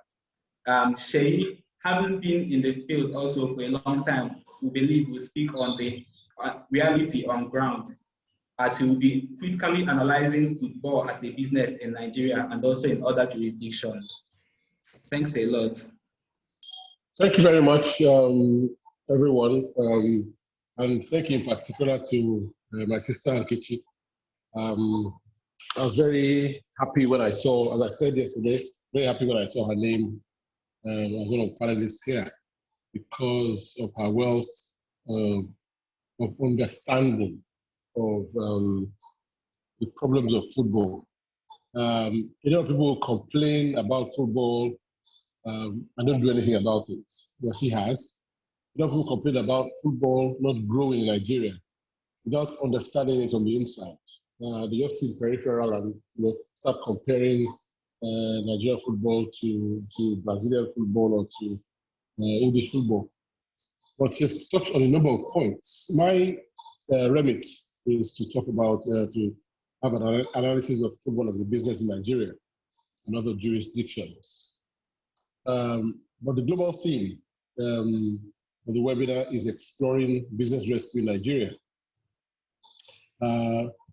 Sheyi, having been in the field also for a long time, we believe will speak on the reality on ground, as he will be critically analyzing football as a business in Nigeria and also in other jurisdictions. Thanks a lot. Thank you very much, everyone. And thank you in particular to my sister Nkechi. I was very happy when I saw, as I said yesterday, very happy when I saw her name as one of the panelists here because of her wealth of understanding of the problems of football. A lot of people complain about football and don't do anything about it. Well, she has. A lot of people complain about football not growing in Nigeria without understanding it on the inside. They just see the peripheral and start comparing Nigerian football to Brazilian football or to English football. But just touch on a number of points. My remit is to talk about, to have an analysis of football as a business in Nigeria and other jurisdictions. But the global theme of the webinar is exploring business rescue in Nigeria.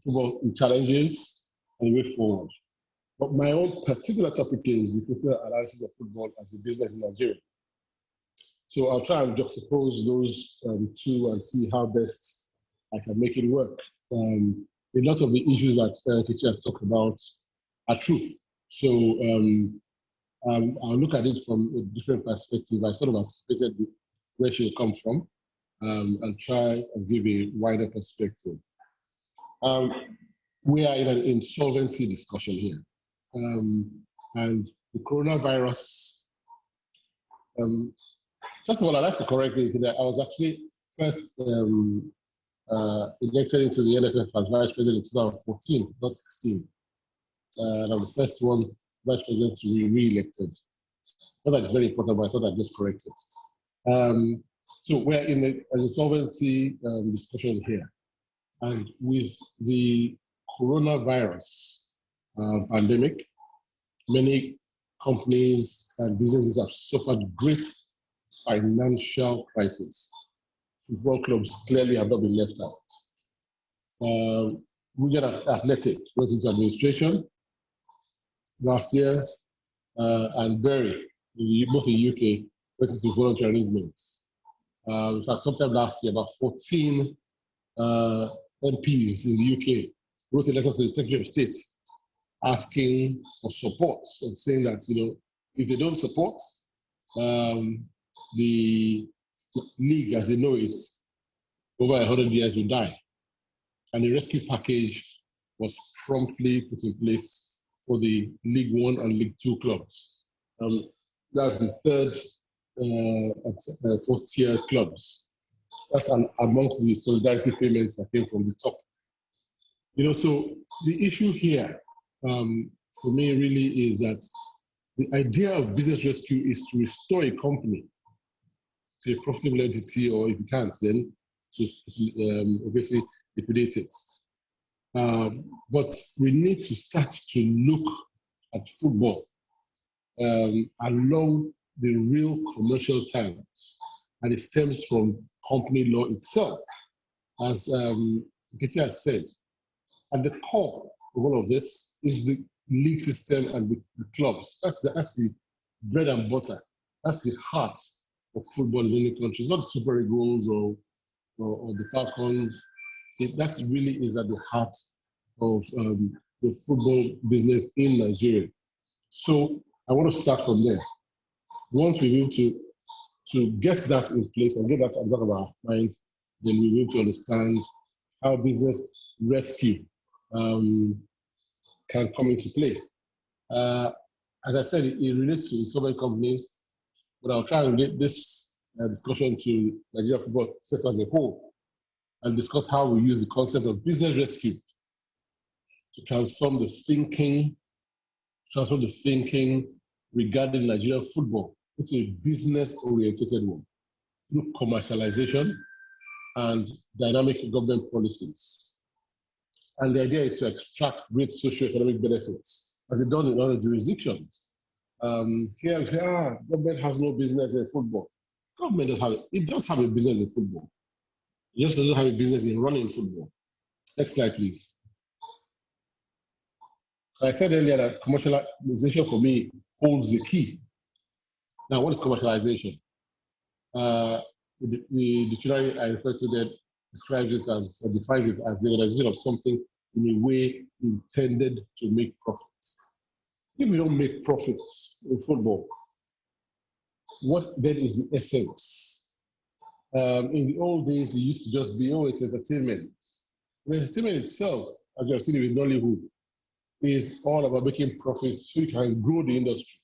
Football challenges and the way forward. But my own particular topic is the critical analysis of football as a business in Nigeria. So I'll try and juxtapose those two and see how best I can make it work. A lot of the issues that Nkechi has talked about are true. So I'll look at it from a different perspective. I sort of anticipated where she will come from and try and give a wider perspective. We are in an insolvency discussion here. And the coronavirus, first of all, I'd like to correct you that I was actually first elected into the NFF as vice president in 2014, not 16. And I'm the first one vice president to be re-elected. Not that it's very important, but I thought I'd just correct it. So we're in an insolvency discussion here. And with the coronavirus pandemic, many companies and businesses have suffered great financial crisis. Football clubs clearly have not been left out. Wigan Athletic went into administration last year, and Bury, both in the UK, went into voluntary arrangements. In fact, sometime last year, about 14 MPs in the UK wrote a letter to the Secretary of State asking for support and saying that, if they don't support the league as they know it, over 100 years will die. And a rescue package was promptly put in place for the League One and League Two clubs. That's the third and fourth tier clubs. That's amongst the solidarity payments that came from the top. So the issue here for me really is that the idea of business rescue is to restore a company to a profitable entity, or if you can't, then to obviously liquidate it. But we need to start to look at football along the real commercial terms, and it stems from company law itself. As Nkechi has said, at the core of all of this is the league system and the clubs. That's the bread and butter. That's the heart of football in any country. It's not the Super Eagles or the Falcons. That really is at the heart of the football business in Nigeria. So I want to start from there. Once we're able to get that in place and get that at the back of our minds, then we're able to understand how business rescue can come into play. As I said, it relates to so many companies, but I'll try and get this discussion to Nigeria football sector as a whole and discuss how we use the concept of business rescue to transform the thinking regarding Nigerian football into a business-oriented one through commercialization and dynamic government policies. And the idea is to extract great socio-economic benefits, as it's done in other jurisdictions. Here we say, government has no business in football. Government does have a business in football. It just doesn't have a business in running football. Next slide, please. I said earlier that commercialization for me holds the key. Now, what is commercialization? The dictionary I referred to there describes it as, or defines it as the organization of something in a way intended to make profits. If we don't make profits in football, what then is the essence? In the old days, it used to just be, it's entertainment. The entertainment itself, as you have seen with Nollywood, is all about making profits so you can grow the industry.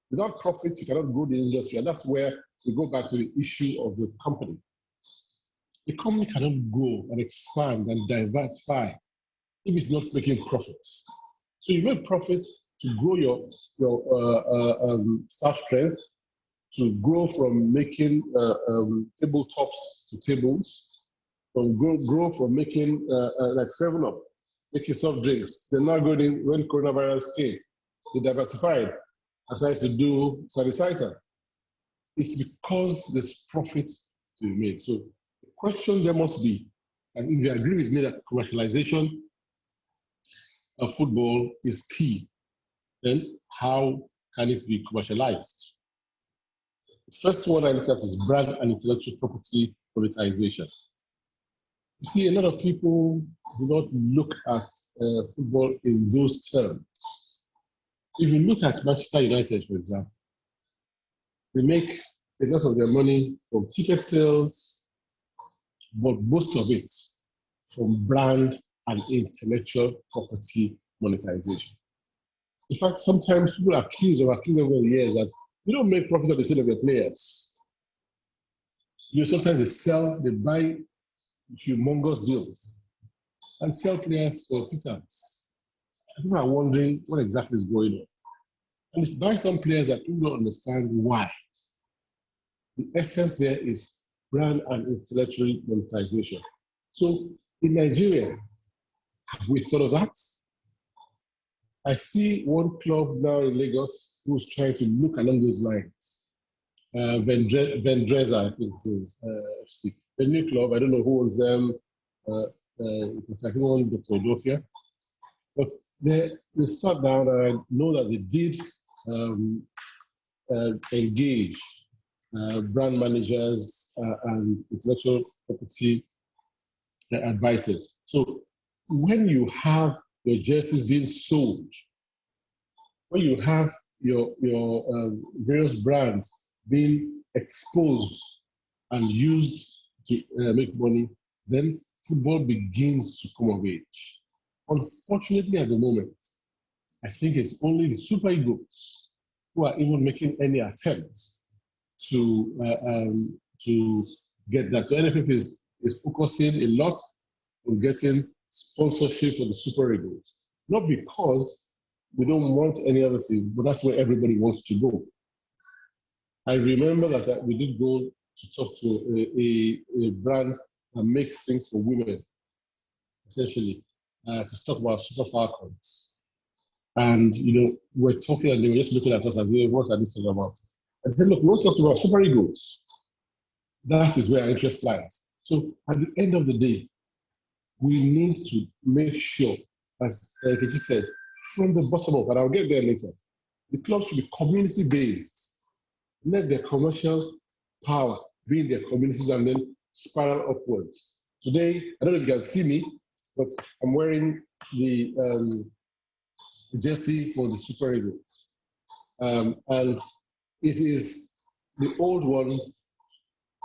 Without profits, you cannot grow the industry. And that's where we go back to the issue of the company. The company cannot grow and expand and diversify if it's not making profits. So you make profits to grow your staff strength, to grow from making tabletops to tables, grow from making like 7-Up, making soft drinks. They're now going in when coronavirus came. They diversified and started to do sanitizer. It's because there's profit to be made. So the question there must be, and if you agree with me that commercialization of football is key, then how can it be commercialized? The first one I look at is brand and intellectual property monetization. You see, a lot of people do not look at football in those terms. If you look at Manchester United, for example, they make a lot of their money from ticket sales, but most of it from brand and intellectual property monetization. In fact, sometimes people accuse over the years that you don't make profits on the sale of your players. Sometimes they buy humongous deals and sell players for pittance. People are wondering what exactly is going on. And it's by some players that people don't understand why. The essence there is brand and intellectual monetization. So in Nigeria, have we thought of that? I see one club now in Lagos who's trying to look along those lines. Vendreza, I think it is. The new club, I don't know who owns them. It's I think one Dr. Odofia. But they sat down and I know that they did engage brand managers and intellectual property advisors. So when you have your jerseys being sold, when you have your various brands being exposed and used to make money, then football begins to come of age. Unfortunately, at the moment, I think it's only the Super Eagles who are even making any attempts to get that. So NFF is focusing a lot on getting sponsorship for the Super Eagles. Not because we don't want any other thing, but that's where everybody wants to go. I remember that we did go to talk to a brand that makes things for women, essentially, to talk about Super Falcons. And, we're talking and they were just looking at us as if, what are this about? And I said, look, we'll talk about super egos. That is where our interest lies. So at the end of the day, we need to make sure, as Kechi said, from the bottom up, and I'll get there later, the club should be community-based. Let their commercial power be in their communities and then spiral upwards. Today, I don't know if you can see me, but I'm wearing the jersey for the Super Eagles. And it is the old one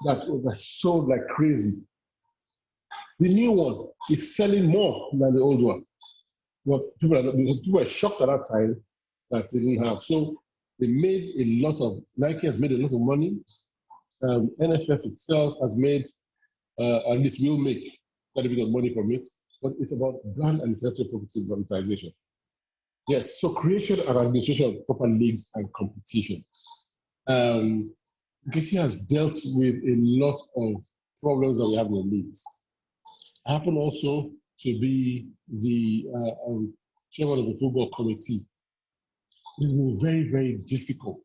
that sold like crazy. The new one is selling more than the old one. But people were shocked at that time that they didn't have. So they made Nike has made a lot of money. NFF itself has made, at least will make quite a bit of money from it, but it's about brand and intellectual property monetization. Yes, so creation and administration of proper leagues and competitions. Kechi has dealt with a lot of problems that we have in the leagues. I happen also to be the chairman of the football committee. It's been very, very difficult,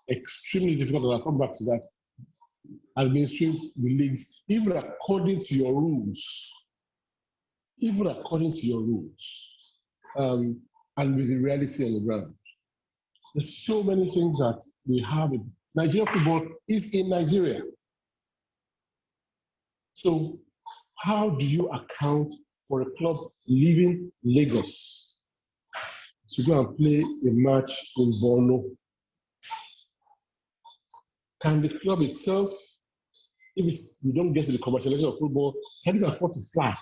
extremely difficult, and I'll come back to that. Administering the leagues, even according to your rules, and with the reality on the ground. There's so many things that we have. Nigerian football is in Nigeria. So how do you account for a club leaving Lagos to go and play a match in Borno? Can the club itself, if we don't get to the commercialization of football, can it afford to fly?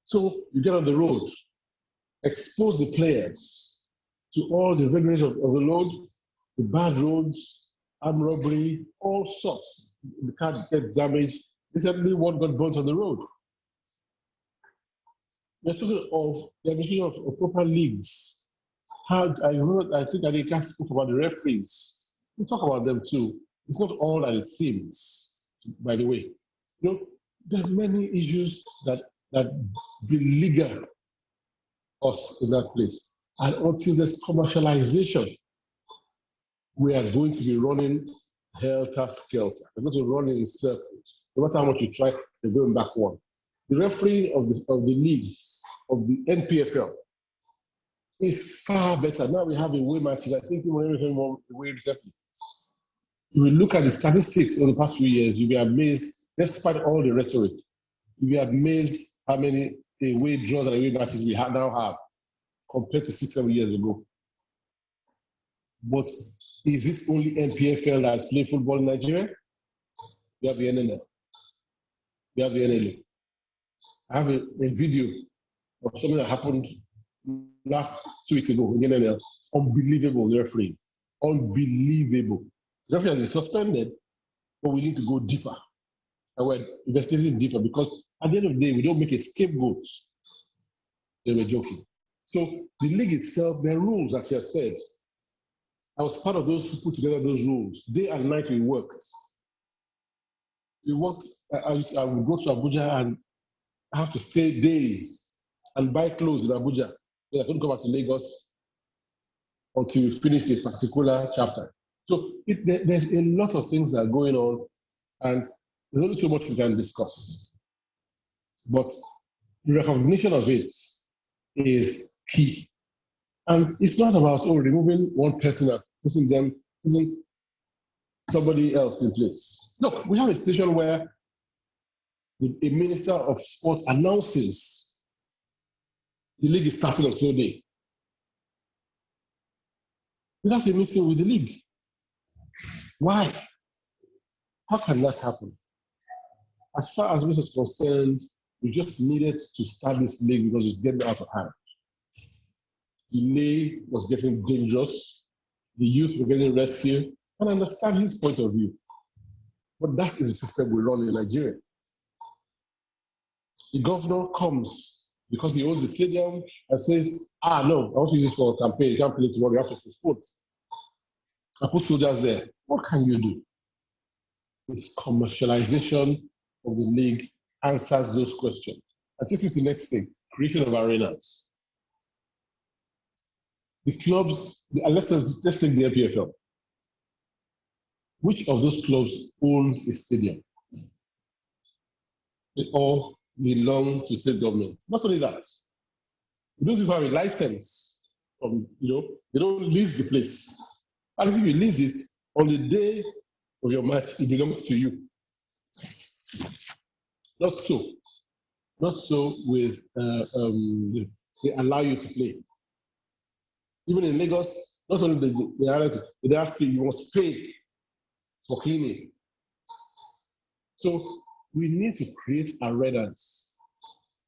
So you get on the road, expose the players to all the vagaries of the road, the bad roads, armed robbery, all sorts. The car gets damaged. Recently, one got burnt on the road. We're talking of the administration of proper leagues. I think Adeka spoke about the referees. We talk about them too. It's not all that it seems, by the way. There are many issues that beleaguer us in that place. And until there's commercialization, we are going to be running helter-skelter. We're going to run in circles. No matter how much you try, they're going back one. The refereeing of the leagues, of the NPFL, is far better. Now we have away matches. I think we're going away recently. If we look at the statistics over the past few years, you'll be amazed, despite all the rhetoric, you'll be amazed how many away draws and away matches we now have compared to 6-7 years ago. But is it only NPFL that's playing football in Nigeria? We have the NNL. We have the NLA. I have a video of something that happened last 2 weeks ago in the NNL. Unbelievable, the referee. Unbelievable. The referee has been suspended, but we need to go deeper. And we're investigating deeper because at the end of the day, we don't make a scapegoat. They were joking. So the league itself, there are rules, as you said. I was part of those who put together those rules. Day and night we worked. I would go to Abuja and I have to stay days and buy clothes in Abuja. I couldn't come back to Lagos until we finished a particular chapter. So there's a lot of things that are going on, and there's only so much we can discuss. But the recognition of it is key. And it's not about removing one person and putting somebody else in place. Look, we have a situation where a minister of sports announces the league is starting on Sunday. Without a meeting with the league. Why? How can that happen? As far as this is concerned, we just needed to start this league because it's getting out of hand. Delay was getting dangerous. The youth were getting restive. And I understand his point of view. But that is the system we run in Nigeria. The governor comes because he owns the stadium and says, no, I want to use this for a campaign. You can't play tomorrow, you have to play sports. I put soldiers there. What can you do? This commercialization of the league answers those questions. I take you to the next thing, creation of arenas. the clubs, let's take the NPFL. Which of those clubs owns a stadium? They all belong to state government. Not only that, you don't even have a license from, they don't lease the place. And if you lease it, on the day of your match, it belongs to you. Not so. Not so with, they allow you to play. Even in Lagos, not only they ask you must pay for cleaning. So we need to create arenas.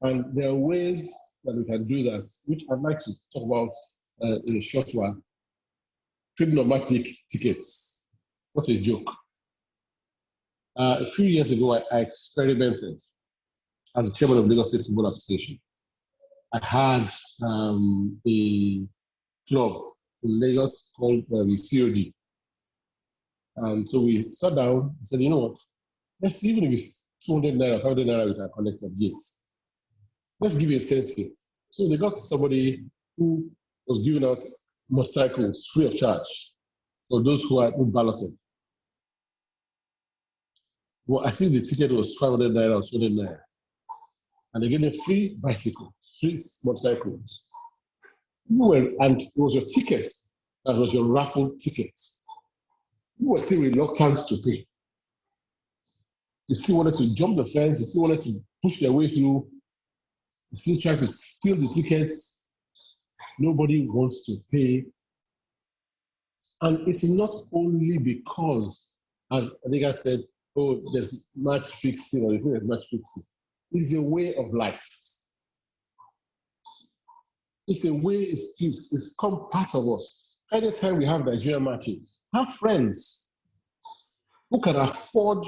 And there are ways that we can do that, which I'd like to talk about in a short while. Trading of match tickets. What a joke. A few years ago, I experimented as the chairman of Lagos State Football Association. I had a club in Lagos called COD. And so we sat down and said, you know what? Let's see, even if it's 200 naira, 500 naira, we can collect at gates. Let's give you a incentive. So they got somebody who was giving out motorcycles free of charge for those who balloted. Well, I think the ticket was 500 naira or 200 naira. And they gave them free bicycles, free motorcycles. And it was your ticket that was your raffle ticket. You were still reluctant to pay. They still wanted to jump the fence, they still wanted to push their way through, they still tried to steal the tickets. Nobody wants to pay. And it's not only because, as I think I said, oh, there's match fixing, or you think there's match fixing. It's a way of life. It's a way, it's become part of us. Anytime we have Nigerian matches, have friends who can afford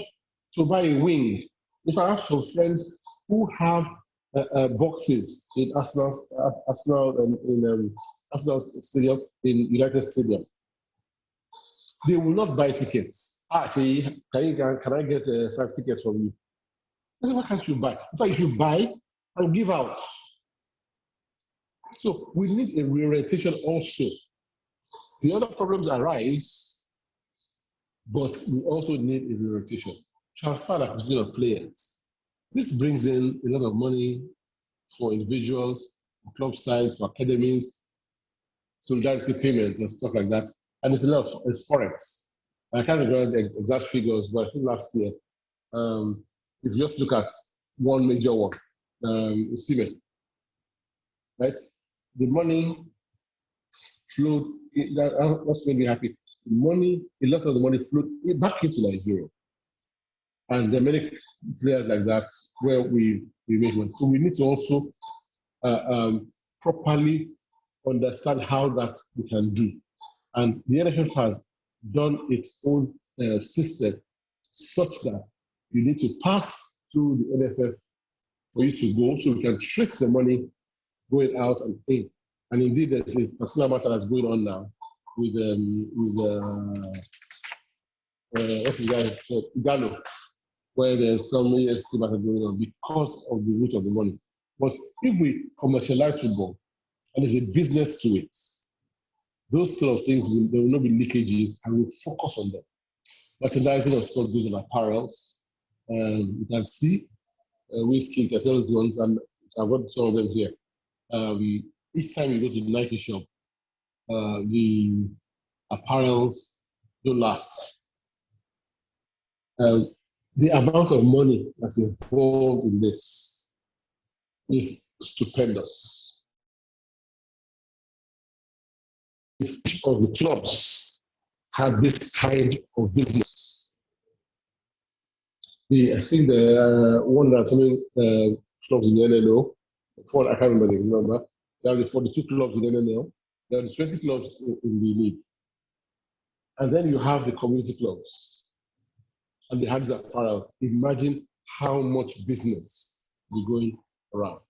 to buy a wing. If I have some friends who have boxes in Arsenal Stadium, in United Stadium, they will not buy tickets. Say, can I get 5 tickets from you? I said, why can't you buy? In fact, you should buy and give out. So we need a reorientation also. The other problems arise, but we also need a reorientation. Transfer and acquisition of players. This brings in a lot of money for individuals, for club sides, for academies, solidarity payments and stuff like that. And it's a lot of forex. I can't remember the exact figures, but I think last year, if you just look at one major one, cement, right? The money flowed, that's made me happy. The money, a lot of the money flowed back into Nigeria. And there are many players like that where we make money. So we need to also properly understand how that we can do. And the NFF has done its own system such that you need to pass through the NFF for you to go, so we can trace the money going out and in. And indeed, there's a particular matter that's going on now with what's the guy, Gallo, where there's some AFC matter going on because of the root of the money. But if we commercialize football and there's a business to it, those sort of things, there will not be leakages, and we'll focus on them. Merchandising of sport goods and apparels. You can see whiskey, those ones, and I've got some of them here. Each time you go to the Nike shop, the apparels don't last. The amount of money that's involved in this is stupendous. If each of the clubs had this kind of business, I think the one that's many clubs in the NNO, I can't remember the exact number, there are the 42 clubs in the NNL, there are the 20 clubs in the league. And then you have the community clubs and the hands apparels. Imagine how much business is going around.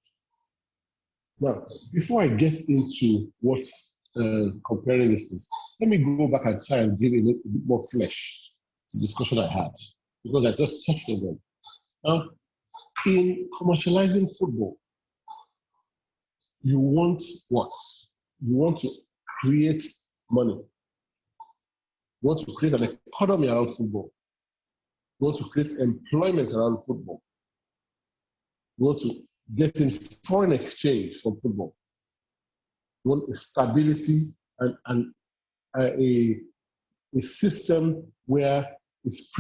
Now, before I get into what comparing this is, let me go back and try and give a bit more flesh to the discussion I had, because I just touched on them. Now, in commercializing football, you want what? You want to create money. We want to create an economy around football. We want to create employment around football. We want to get in foreign exchange from football. We want a stability and a system where it is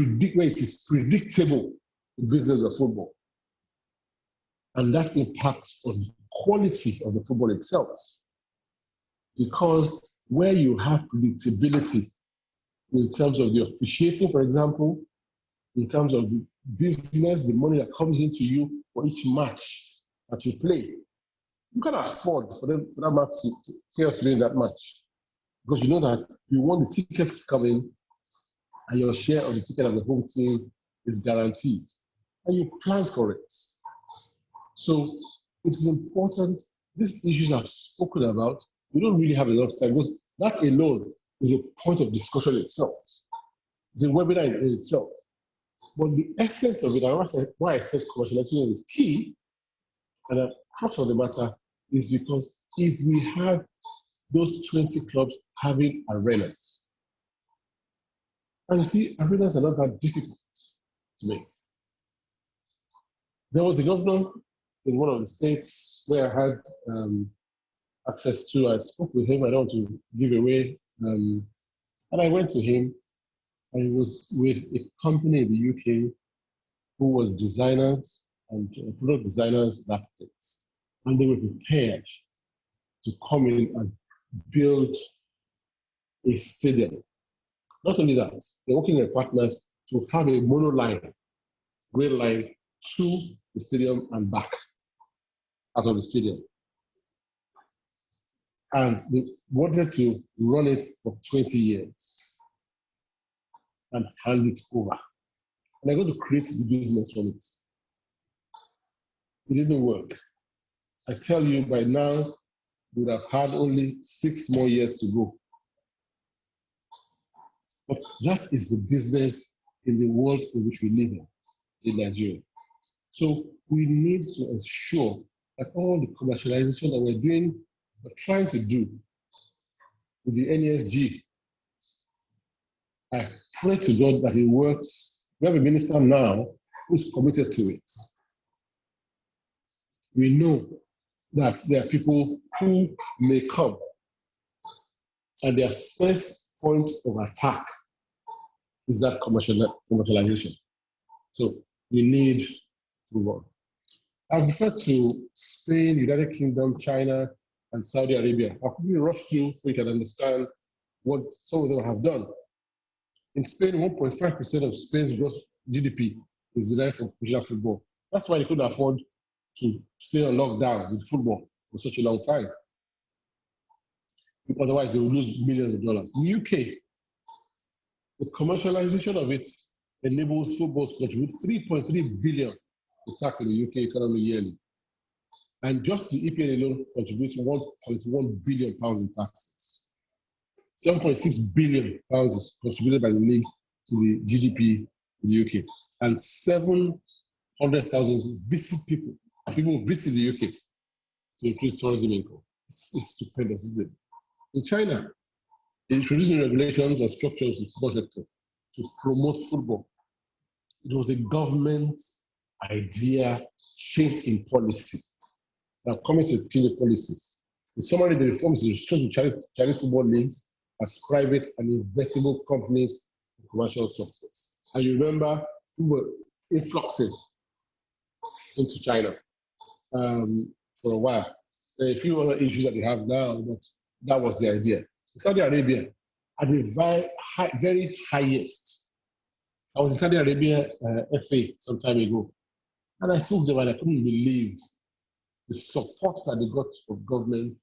predictable, the business of football. And that impacts on the quality of the football itself. Because where you have predictability in terms of the officiating, for example, in terms of the business, the money that comes into you for each match that you play, you can afford for that match to chaos during that match. Because you know that you want the tickets to come in and your share of the ticket of the home team is guaranteed. And you plan for it. So it is important. These issues I've spoken about, we don't really have enough time because that alone is a point of discussion itself. It's a webinar in itself. But the essence of it, and why I said commercialization is key, and the crux of the matter is because if we have those 20 clubs having arenas, and you see, arenas are not that difficult to make. There was a governor in one of the states where I had access to. I spoke with him. I don't want to give away. And I went to him. I was with a company in the UK who was designers and product designers and architects. And they were prepared to come in and build a stadium. Not only that, they're working with partners to have a monoline, rail line to the stadium and back out of the stadium. And they wanted to run it for 20 years and hand it over. And they're going to create the business from it. It didn't work. I tell you, by now, we would have had only 6 more years to go. But that is the business in the world in which we live in Nigeria. So we need to ensure that all the commercialization that we're trying to do with the NESG, I pray to God that it works. We have a minister now who's committed to it. We know that there are people who may come and their first point of attack is that commercialization. So we need to move on. I refer to Spain, United Kingdom, China, and Saudi Arabia. I'll quickly rush through so you can understand what some of them have done. In Spain, 1.5% of Spain's gross GDP is derived from professional football. That's why they couldn't afford to stay on lockdown with football for such a long time. Otherwise, they would lose millions of dollars. In the UK, the commercialization of it enables football to contribute 3.3 billion to tax in the UK economy yearly. And just the EPL alone contributes 1.1 billion pounds in taxes. 7.6 billion pounds is contributed by the league to the GDP in the UK. And 700,000 people visit the UK to increase tourism income. It's stupendous, isn't it? In China, introducing regulations and structures in the football sector to promote football. It was a government idea change in policy. Now, coming to change the policy. In summary, the reforms restrict Chinese football leagues as private and investable companies for commercial success. And you remember who were influxing into China for a while. There are a few other issues that they have now, but that was the idea. In Saudi Arabia, at the very highest, I was in Saudi Arabia FA some time ago, and I spoke to them and I couldn't believe the support that they got from government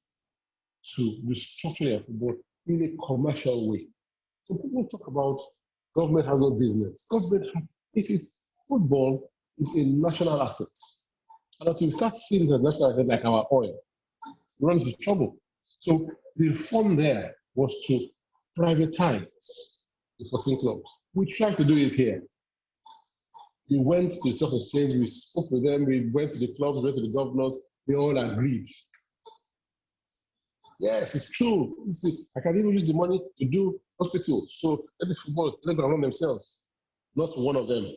to restructure their football in a commercial way. So people talk about government has no business. Football is a national asset. And until we start seeing it as national asset like our oil, we run into trouble. So the reform there was to privatize the 14 clubs. We tried to do it here. We went to the stock exchange, we spoke with them, we went to the clubs, we went to the governors, they all agreed. Yes, it's true. I can even use the money to do hospitals. So let this football, let them run themselves. Not one of them,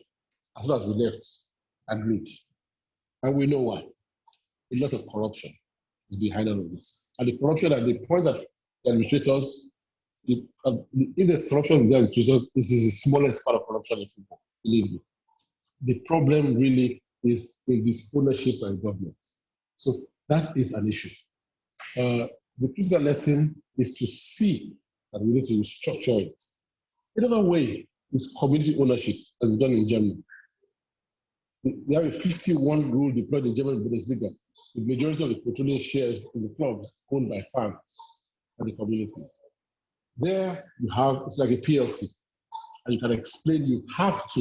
as soon as we left, agreed. And we know why. A lot of corruption is behind all of this. And the corruption at the point that the administrators, if there's corruption with the administrators, this is the smallest part of corruption in football, believe me. The problem really is in this ownership and government. So that is an issue. The critical lesson is to see that we need to restructure it. Another way is community ownership, as done in Germany. We have a 51 rule deployed in German Bundesliga. The majority of the petroleum shares in the club owned by fans and the communities. There you have, it's like a PLC, and you can explain, you have to.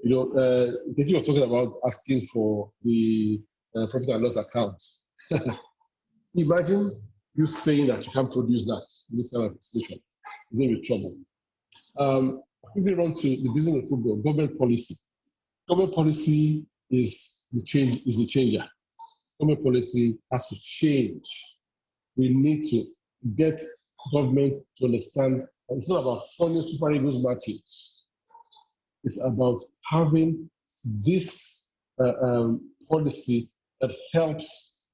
You know, Katie was talking about asking for the profit and loss account. Imagine you saying that you can't produce that in this kind of situation. You're going to be trouble. Quickly run to the business of football, government policy. Government policy is the changer. Government policy has to change. We need to get government to understand that it's not about funding Super Eagles matches. It's about having this policy that helps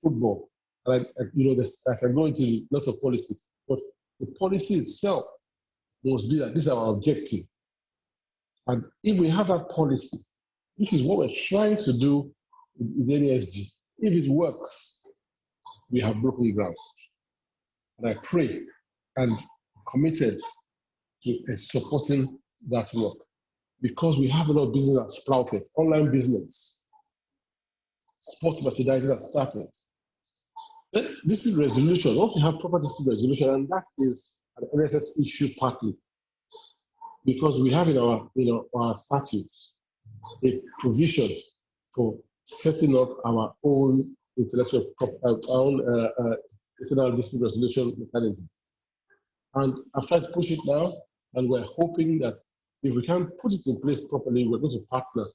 football. And I can go into lots of policy, but the policy itself must be that this is our objective. And if we have that policy, which is what we're trying to do with NESG, if it works, we have broken ground. And I pray and committed to supporting that work, because we have a lot of business that sprouted, online business, sports merchandising that started. Dispute resolution, once you have proper dispute resolution, and that is an NFF issue partly, because we have in our statutes a provision for setting up our own internal dispute resolution mechanism. And I've tried to push it now, and we're hoping that if we can put it in place properly, we're going to partner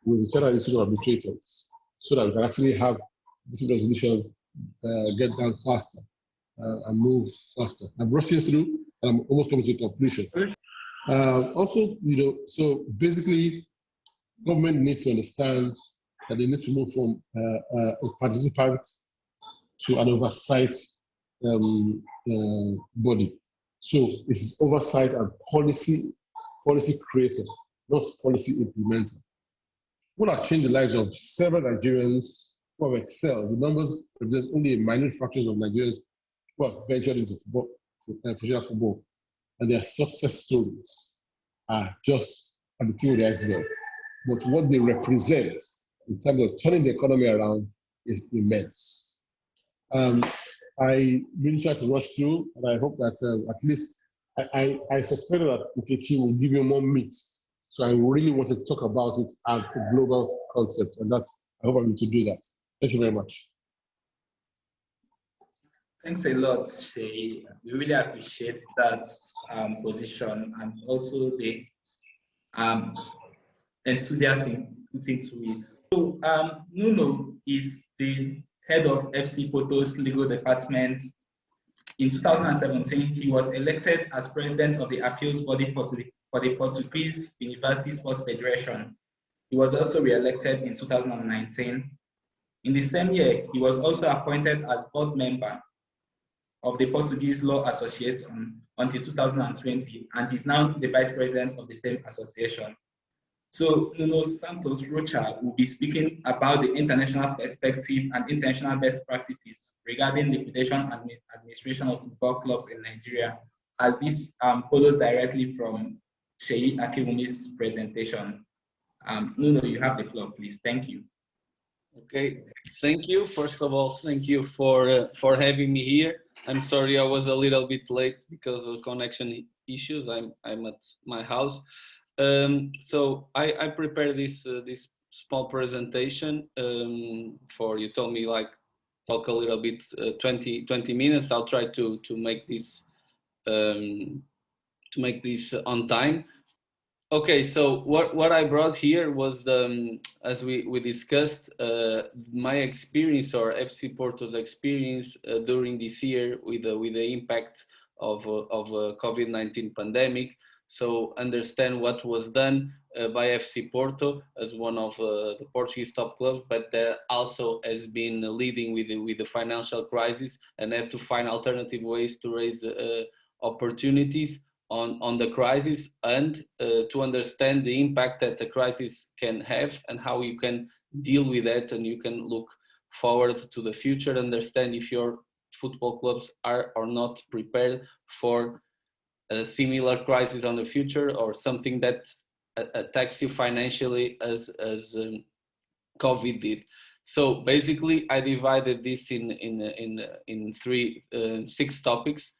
with the China Institute of Arbitrators so that we can actually have dispute resolution get done faster and move faster. I'm rushing through, and I'm almost coming to conclusion. Also, so basically, government needs to understand that they need to move from a participant to an oversight body. So it's oversight and policy creator, not policy implementer. What has changed the lives of several Nigerians who have excelled? The numbers, there's only a minute fraction of Nigerians who have ventured into football, professional football, and their success stories are just at the tip of the iceberg. But what they represent in terms of turning the economy around is immense. I really try to rush through, and I hope that at least I suspect that Nkechi will give you more meat. So I really want to talk about it as a global concept, and that I hope I'm able to do that. Thank you very much. Thanks a lot, Shay. We really appreciate that position and also the enthusiasm put into it. So Nuno is the head of FC Porto's legal department. In 2017, he was elected as president of the appeals body for the Portuguese University Sports Federation. He was also re-elected in 2019. In the same year, he was also appointed as board member of the Portuguese Law Association until 2020, and is now the vice president of the same association. So Nuno Santos Rocha will be speaking about the international perspective and international best practices regarding liquidation and administration of football clubs in Nigeria, as this follows directly from Seyi Akiwumi's presentation. Nuno, you have the floor, please. Thank you. Okay, thank you. First of all, thank you for having me here. I'm sorry I was a little bit late because of connection issues. I'm at my house. So I prepared this small presentation for, you told me, like, talk a little bit, 20 minutes. I'll try to make this on time. Okay, so what I brought here was the as we discussed my experience or FC Porto's experience during this year with the impact of COVID-19 pandemic. So understand what was done by FC Porto as one of the Portuguese top clubs, but also has been leading with the financial crisis and have to find alternative ways to raise opportunities on the crisis and to understand the impact that the crisis can have and how you can deal with that, and you can look forward to the future, understand if your football clubs are or not prepared for a similar crisis on the future or something that attacks you financially as COVID did. So basically, I divided this in three, six topics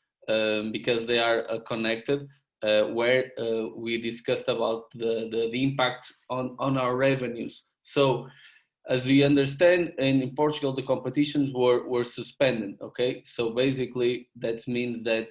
because they are connected. Where we discussed about the impact on our revenues. So as we understand, in Portugal, the competitions were suspended. Okay, so basically that means that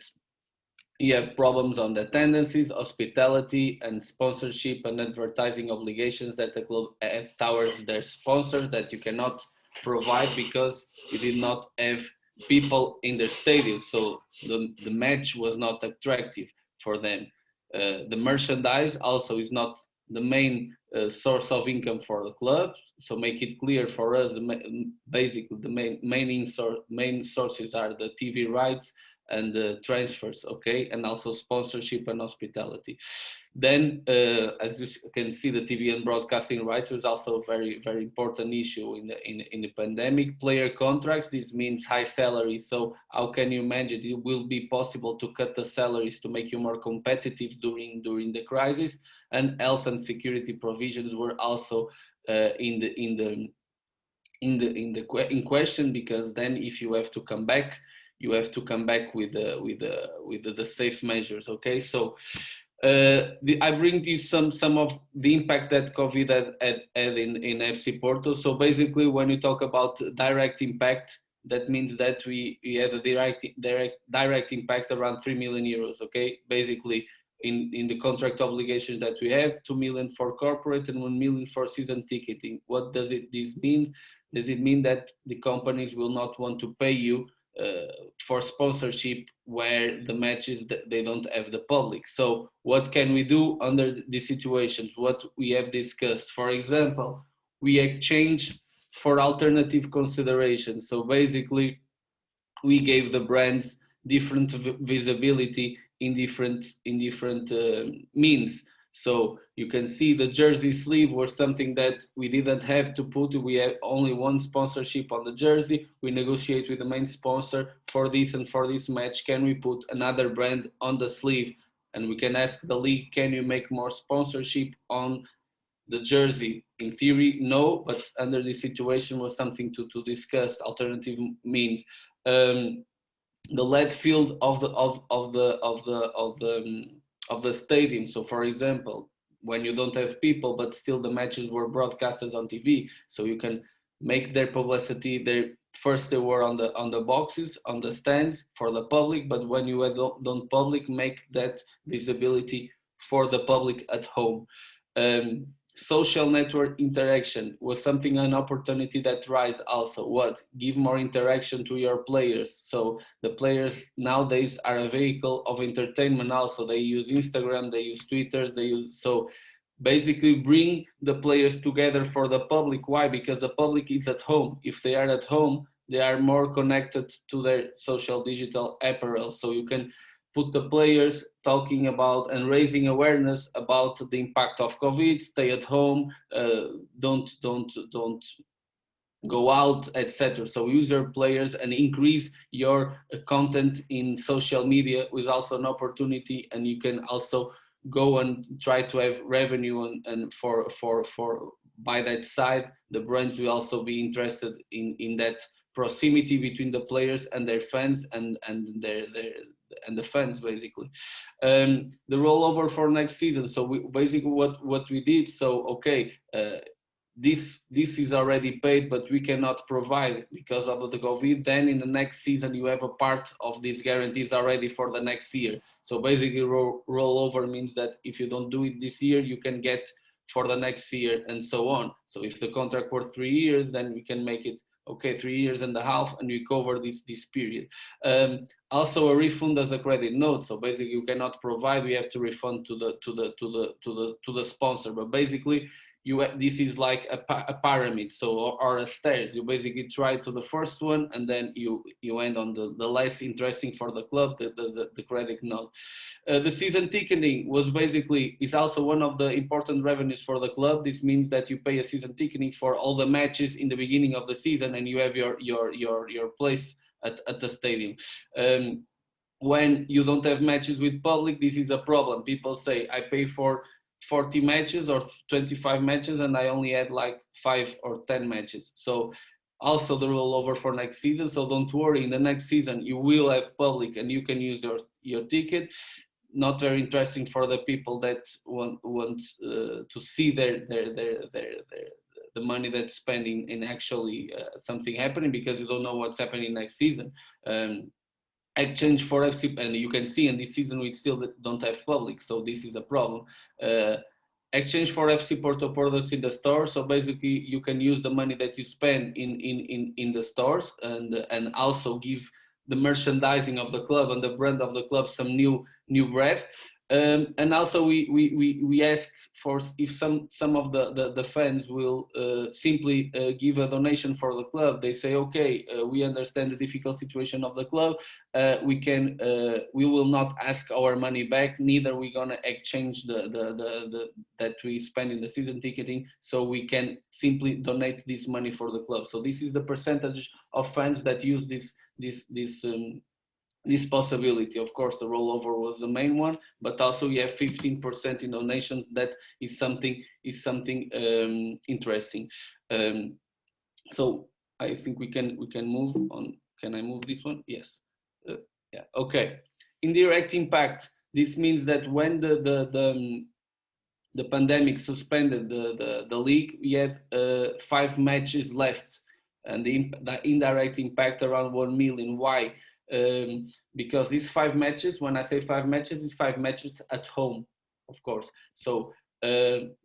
you have problems on the tendencies, hospitality, and sponsorship and advertising obligations that the club have towards their sponsors that you cannot provide because you did not have people in their stadium. So the match was not attractive for them. The merchandise also is not the main source of income for the club. So make it clear for us, basically the main sources are the TV rights and the transfers, okay, and also sponsorship and hospitality. Then, as you can see, the TV and broadcasting rights was also a very, very important issue in the pandemic. Player contracts, this means high salaries. So how can you imagine it will be possible to cut the salaries to make you more competitive during the crisis? And health and security provisions were also in question, because then if you have to come back, you have to come back with the safe measures. Okay, so I bring you some of the impact that COVID had in FC Porto. So basically, when you talk about direct impact, that means that we had a direct impact around 3 million euros. Okay, basically in the contract obligations that we have, 2 million for corporate and 1 million for season ticketing. What does this mean? Does it mean that the companies will not want to pay you for sponsorship where the matches they don't have the public? So what can we do under these situations? What we have discussed, for example, we exchange for alternative considerations. So basically, we gave the brands different visibility in different means. So you can see the jersey sleeve was something that we didn't have to put. We have only one sponsorship on the jersey. We negotiate with the main sponsor for this and for this match. Can we put another brand on the sleeve? And we can ask the league, can you make more sponsorship on the jersey? In theory, no, but under this situation was something to discuss alternative means. The lead field of the stadium. So, for example, when you don't have people, but still the matches were broadcasted on TV, so you can make their publicity. First they were on the boxes, on the stands for the public, but when you don't public, make that visibility for the public at home. Social network interaction was something, an opportunity that rise also. What? Give more interaction to your players. So the players nowadays are a vehicle of entertainment also. They use Instagram, they use Twitter, so basically bring the players together for the public. Why? Because the public is at home. If they are at home, they are more connected to their social digital apparel. So you can put the players talking about and raising awareness about the impact of COVID, stay at home, don't go out, etc. So use your players and increase your content in social media is also an opportunity, and you can also go and try to have revenue and for by that side, the brands will also be interested in that proximity between the players and their fans and the fans basically. The rollover for next season. So we basically what we did. So okay, this is already paid, but we cannot provide because of the COVID, then in the next season you have a part of these guarantees already for the next year. So basically rollover means that if you don't do it this year, you can get for the next year and so on. So if the contract were 3 years, then we can make it, okay, 3 years and a half, and we cover this period. Also a refund as a credit note. So basically you cannot provide, we have to refund to the sponsor. But basically this is like a pyramid, so or a stairs. You basically try to the first one, and then you end on the less interesting for the club, the credit note. The season ticketing is also one of the important revenues for the club. This means that you pay a season ticketing for all the matches in the beginning of the season, and you have your place at the stadium. When you don't have matches with public, this is a problem. People say, I pay for 40 matches or 25 matches and I only had like 5 or 10 matches. So also the rollover for next season. So don't worry, in the next season you will have public and you can use your ticket. Not very interesting for the people that want to see the money that's spending in actually something happening, because you don't know what's happening next season. Exchange for FC, and you can see in this season we still don't have public, so this is a problem. Exchange for FC Porto products in the store, so basically you can use the money that you spend in the stores and also give the merchandising of the club and the brand of the club some new breath. And also we ask for if some of the fans will simply give a donation for the club. They say, okay, we understand the difficult situation of the club. We will not ask our money back. Neither we gonna exchange the that we spend in the season ticketing. So we can simply donate this money for the club. So this is the percentage of fans that use this possibility. Of course, the rollover was the main one, but also we have 15% in donations. That is something interesting. So I think we can move on. Can I move this one? Yes. Yeah. Okay. Indirect impact. This means that when the pandemic suspended the league, we had 5 matches left, and the indirect impact around 1 million. Why? Because these 5 matches, when I say 5 matches, it's 5 matches at home, of course. So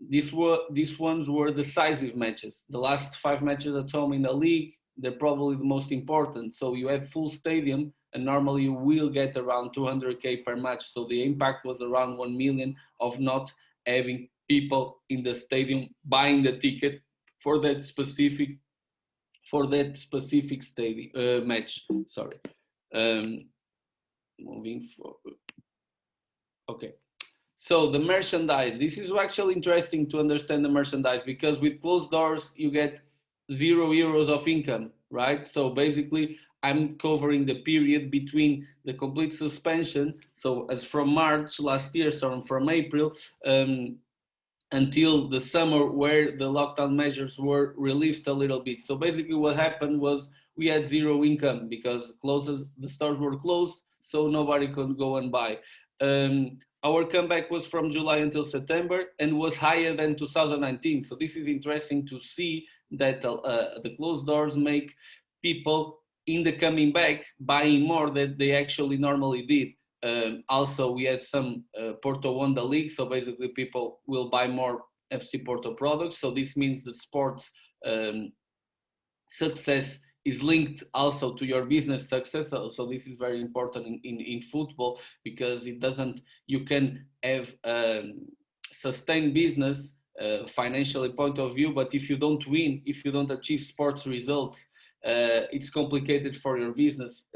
these ones were decisive matches. The last 5 matches at home in the league, they're probably the most important. So you have full stadium, and normally you will get around 200K per match. So the impact was around 1 million of not having people in the stadium buying the ticket for that specific stadium match. Sorry. Moving forward. Okay. So the merchandise, this is actually interesting to understand the merchandise, because with closed doors, you get €0 of income, right? So basically I'm covering the period between the complete suspension. So as from March last year, so from April, until the summer, where the lockdown measures were relieved a little bit. So basically what happened was we had 0 income because the stores were closed, so nobody could go and buy. Our comeback was from July until September and was higher than 2019. So this is interesting to see that the closed doors make people in the coming back buying more than they actually normally did. Also, we had some Porto won the league, so basically people will buy more FC Porto products. So this means the sports success is linked also to your business success. So this is very important in football, because you can have sustained business financially point of view, but if you don't win, if you don't achieve sports results, it's complicated for your business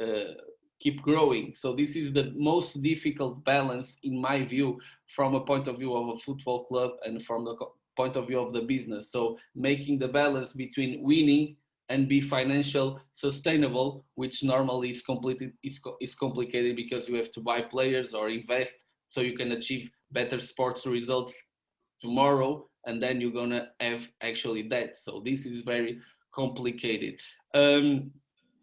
keep growing. So this is the most difficult balance, in my view, from a point of view of a football club and from the point of view of the business. So making the balance between winning and be financial sustainable, which normally is complicated because you have to buy players or invest so you can achieve better sports results tomorrow, and then you're gonna have actually that. So this is very complicated.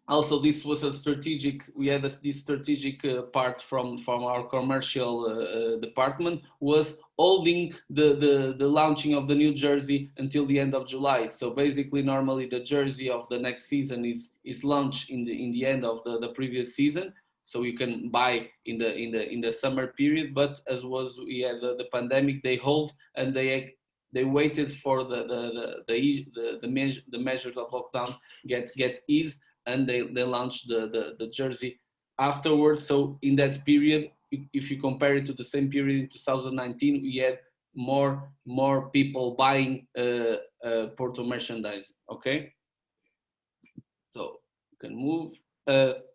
Also, this was a strategic, we had this strategic part from our commercial department, was holding the launching of the new jersey until the end of July. So basically, normally the jersey of the next season is launched in the end of the previous season, so you can buy in the summer period. But as was, we had the pandemic, they hold, and they waited for the measures of lockdown get eased, and they launched the jersey afterwards. So in that period, if you compare it to the same period in 2019, we had more people buying Porto merchandise. Okay, so you can move.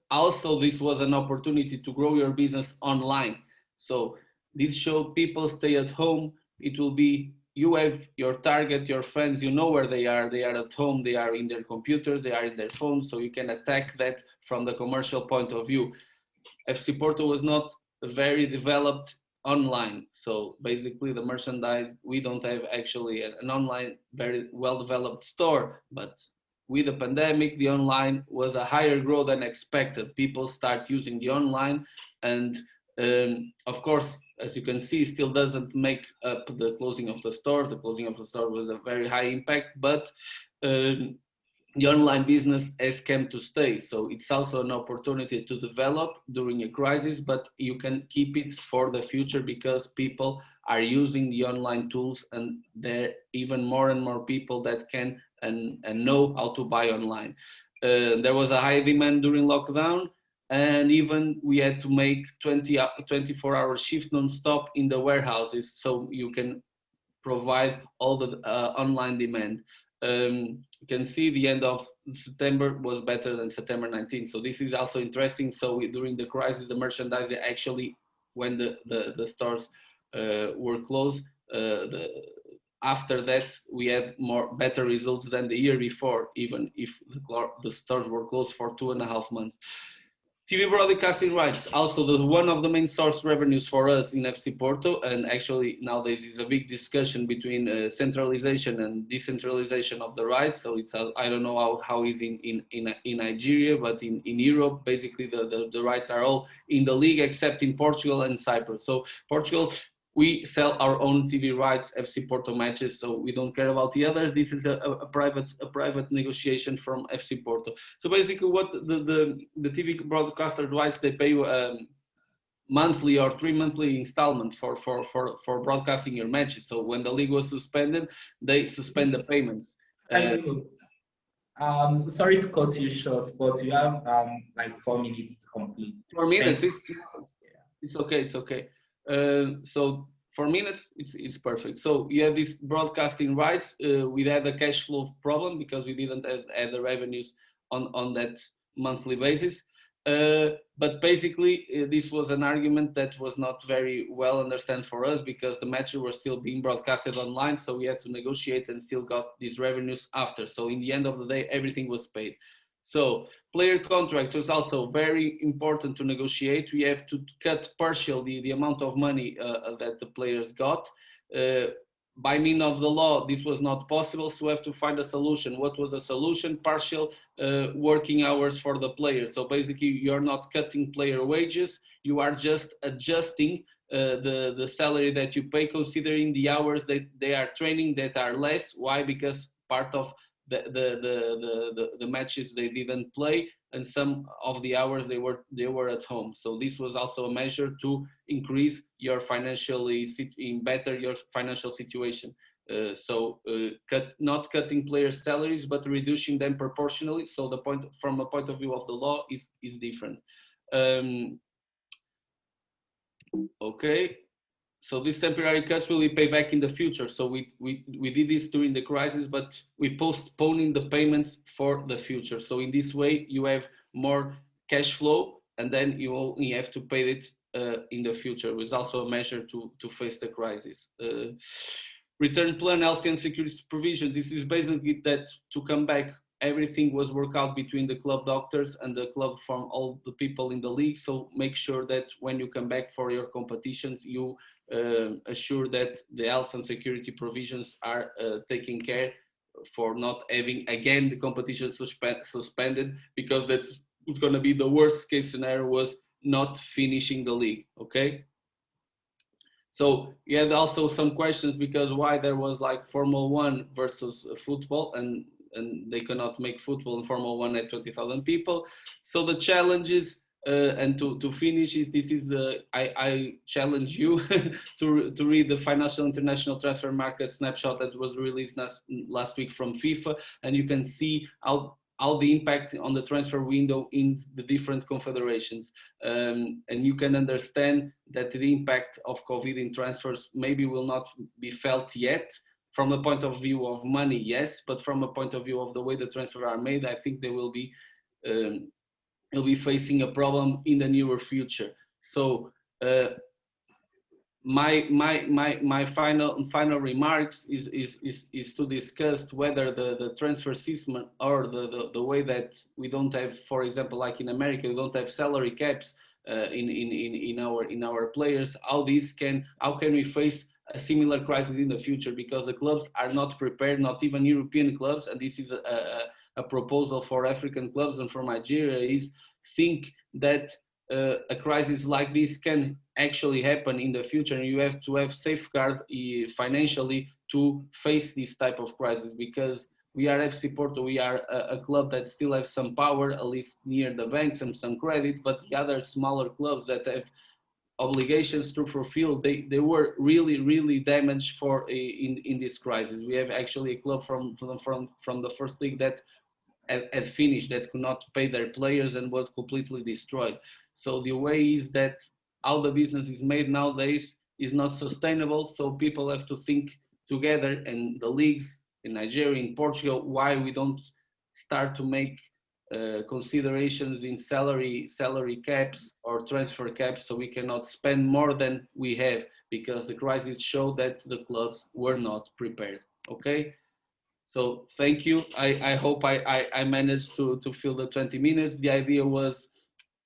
Also, this was an opportunity to grow your business online. So this showed people stay at home. It will be, you have your target, your friends, you know where they are at home, they are in their computers, they are in their phones, so you can attack that from the commercial point of view. FC Porto was not very developed online, so basically the merchandise, we don't have actually an online very well developed store, but with the pandemic, the online was a higher growth than expected. People start using the online, and of course, as you can see, still doesn't make up the closing of the store. The closing of the store was a very high impact, but the online business has come to stay. So it's also an opportunity to develop during a crisis, but you can keep it for the future because people are using the online tools, and there are even more and more people that can and know how to buy online. There was a high demand during lockdown, and even we had to make 24-hour shift non-stop in the warehouses, so you can provide all the online demand. You can see the end of September was better than September 19. So this is also interesting. So during the crisis, the merchandise actually, when the stores were closed, after that we had better results than the year before, even if the stores were closed for 2.5 months. TV broadcasting rights, also one of the main source revenues for us in FC Porto, and actually nowadays is a big discussion between centralization and decentralization of the rights. So it's I don't know how is in Nigeria, but in Europe, basically the rights are all in the league except in Portugal and Cyprus. So Portugal, we sell our own TV rights, FC Porto matches, so we don't care about the others. This is a private negotiation from FC Porto. So basically, what the TV broadcaster rights, they pay you monthly or 3 monthly installment for broadcasting your matches. So when the league was suspended, they suspend the payments. Sorry to cut you short, but you have like 4 minutes to complete. 4 minutes, it's okay, it's okay. So 4 minutes, it's perfect. So you have these broadcasting rights. We had a cash flow problem because we didn't have the revenues on that monthly basis. But basically, this was an argument that was not very well understood for us because the matches were still being broadcasted online. So we had to negotiate and still got these revenues after. So in the end of the day, everything was paid. So player contracts was also very important to negotiate. We have to cut partially the amount of money that the players got. By means of the law, this was not possible, so we have to find a solution. What was the solution? Partial working hours for the players. So basically, you're not cutting player wages, you are just adjusting the salary that you pay, considering the hours that they are training that are less. Why? Because part of the matches they didn't play, and some of the hours they were at home. So this was also a measure to increase your better your financial situation. Not cutting players' salaries, but reducing them proportionally. So the point, from a point of view of the law, is different. Okay. So these temporary cuts will be paid back in the future. So we did this during the crisis, but we postponing the payments for the future. So in this way, you have more cash flow, and then you only have to pay it in the future. It's also a measure to face the crisis. Return plan, health and security provisions. This is basically that to come back, everything was worked out between the club doctors and the club from all the people in the league. So make sure that when you come back for your competitions, you assure that the health and security provisions are taken care not having again the competition suspended, because that was going to be the worst case scenario, was not finishing the league. Okay. So you had also some questions because why there was like Formula 1 versus football, and they cannot make football and Formula 1 at 20,000 people. So the challenges, and to finish is, this is I challenge you to read the Financial International Transfer Market snapshot that was released last week from FIFA, and you can see how the impact on the transfer window in the different confederations. And you can understand that the impact of COVID in transfers maybe will not be felt yet. From a point of view of money, yes, but from a point of view of the way the transfers are made, I think they will be facing a problem in the near future. So my final remarks is to discuss whether the transfer system, or the way that we don't have, for example, like in America, we don't have salary caps in our players. How can we face a similar crisis in the future, because the clubs are not prepared, not even European clubs, and this is a proposal for African clubs and for Nigeria, is think that a crisis like this can actually happen in the future, and you have to have safeguard financially to face this type of crisis, because we are FC Porto, we are a club that still has some power, at least near the banks, and some credit, but the other smaller clubs that have obligations to fulfill, they were really damaged in this crisis. We have actually a club from the first league that had finished, that could not pay their players and was completely destroyed. So the way is that how the business is made nowadays is not sustainable. So people have to think together, and the leagues in Nigeria, in Portugal, why we don't start to make considerations in salary caps or transfer caps, so we cannot spend more than we have, because the crisis showed that the clubs were not prepared. Okay. So thank you. I hope I managed to fill the 20 minutes. The idea was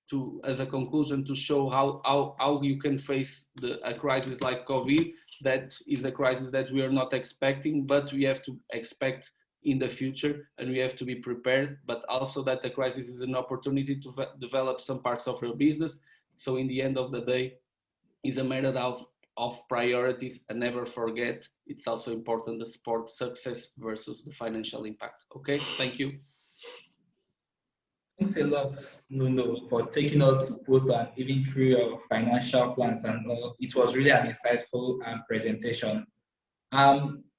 to, as a conclusion, to show how you can face a crisis like COVID. That is a crisis that we are not expecting, but we have to expect in the future, and we have to be prepared, but also that the crisis is an opportunity to develop some parts of your business. So in the end of the day, it's a matter of priorities, and never forget, it's also important, the sport success versus the financial impact. Okay, thank you. Thanks a lot, Nuno, for taking us to put and even through your financial plans and all. It was really an insightful presentation.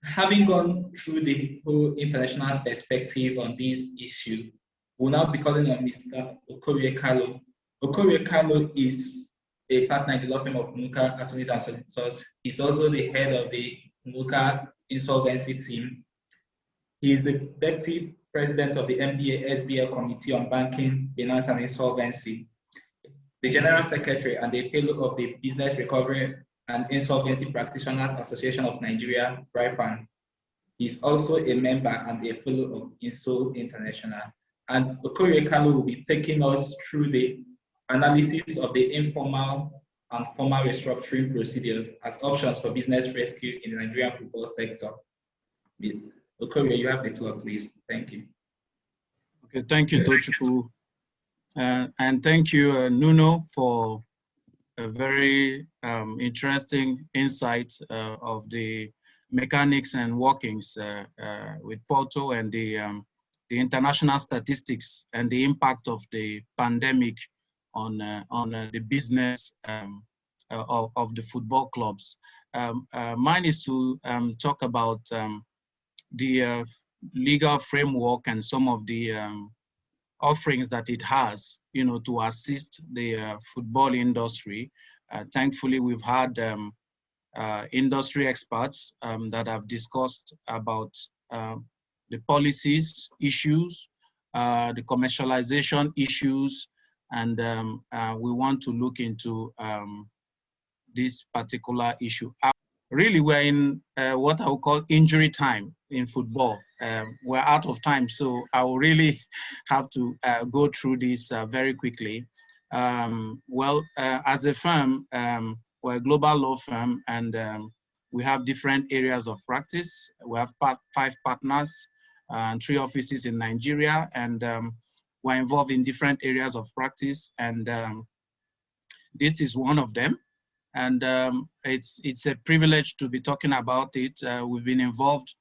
Having gone through the whole international perspective on this issue, we'll now be calling on Mr. Okorie-Kalu. Okorie-Kalu is a partner in the law firm of Nuka, Attorneys and Solicitors. He's also the head of the Nuka insolvency team. He is the deputy president of the MBA SBL Committee on Banking, Finance and Insolvency, the general secretary and the fellow of the Business Recovery and Insolvency Practitioners Association of Nigeria, BRIPAN. He's also a member and a fellow of INSO International. And Okorie-Kalu will be taking us through the analysis of the informal and formal restructuring procedures as options for business rescue in the Nigerian football sector. Okorie, you have the floor, please. Thank you. Okay, thank you, Tochukwu. And thank you, Nuno, for a very interesting insight of the mechanics and workings with Porto, and the international statistics and the impact of the pandemic on the business of the football clubs. Mine is to talk about the legal framework and some of the offerings that it has, to assist the football industry. Thankfully, we've had industry experts that have discussed about the policies issues, the commercialization issues, and we want to look into this particular issue. Really, we're in what I would call injury time in football. We're out of time, so I will really have to go through this very quickly. As a firm, we're a global law firm, and we have different areas of practice. We have 5 partners. and 3 offices in Nigeria, and we're involved in different areas of practice, and this is one of them. And it's a privilege to be talking about it. We've been involved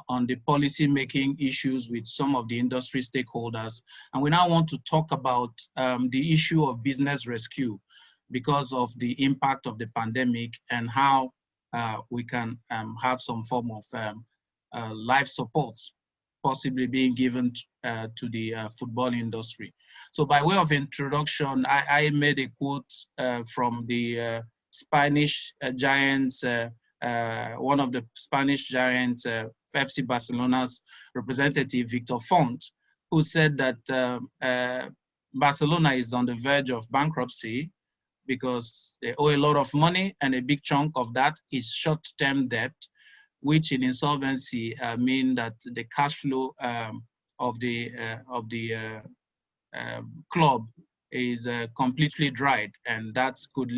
on the policy making issues with some of the industry stakeholders. And we now want to talk about the issue of business rescue because of the impact of the pandemic and how we can have some form of life support possibly being given to the football industry. So by way of introduction, I made a quote from the Spanish giants, one of the Spanish giants, FC Barcelona's representative, Victor Font, who said that Barcelona is on the verge of bankruptcy because they owe a lot of money, and a big chunk of that is short-term debt, which in insolvency mean that the cash flow of the club is completely dried, and that could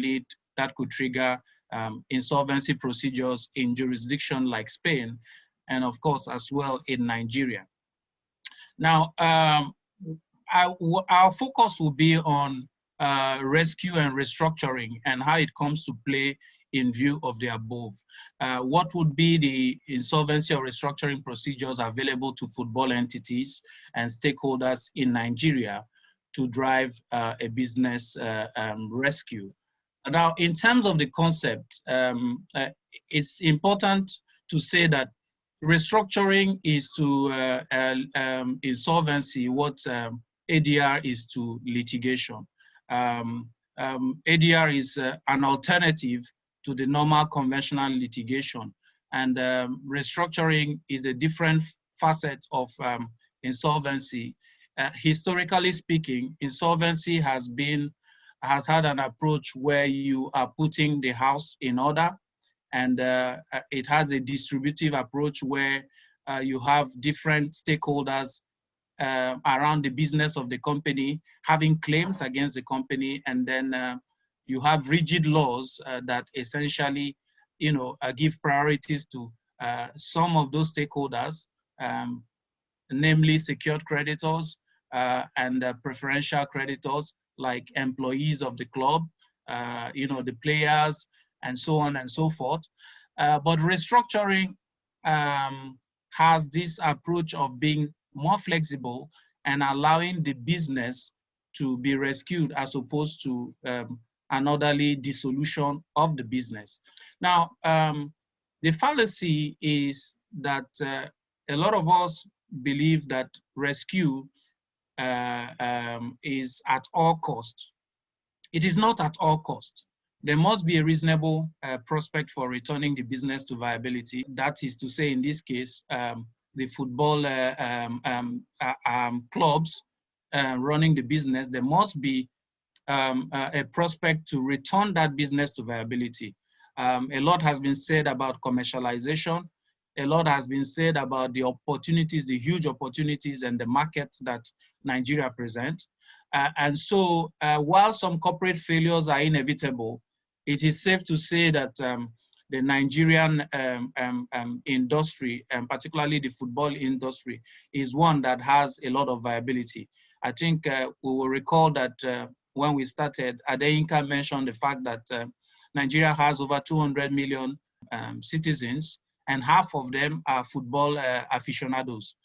trigger insolvency procedures in jurisdiction like Spain, and of course as well in Nigeria. Now, our focus will be on rescue and restructuring and how it comes to play in view of the above. What would be the insolvency or restructuring procedures available to football entities and stakeholders in Nigeria to drive a business rescue? Now, in terms of the concept, it's important to say that restructuring is to insolvency what ADR is to litigation. ADR is an alternative to the normal conventional litigation, and restructuring is a different facet of insolvency. Historically speaking, insolvency has had an approach where you are putting the house in order, and it has a distributive approach where you have different stakeholders around the business of the company having claims against the company, and then you have rigid laws that essentially, give priorities to some of those stakeholders, namely secured creditors and preferential creditors like employees of the club, the players, and so on and so forth. But restructuring has this approach of being more flexible and allowing the business to be rescued as opposed to an orderly dissolution of the business. Now, the fallacy is that a lot of us believe that rescue is at all cost. It is not at all cost. There must be a reasonable prospect for returning the business to viability. That is to say, in this case, the football clubs running the business, there must be a prospect to return that business to viability. A lot has been said about commercialization. A lot has been said about the opportunities, the huge opportunities and the markets that Nigeria presents. And so while some corporate failures are inevitable, it is safe to say that the Nigerian industry, and particularly the football industry, is one that has a lot of viability. I think we will recall that when we started, Adeyinka mentioned the fact that Nigeria has over 200 million citizens, and half of them are football aficionados.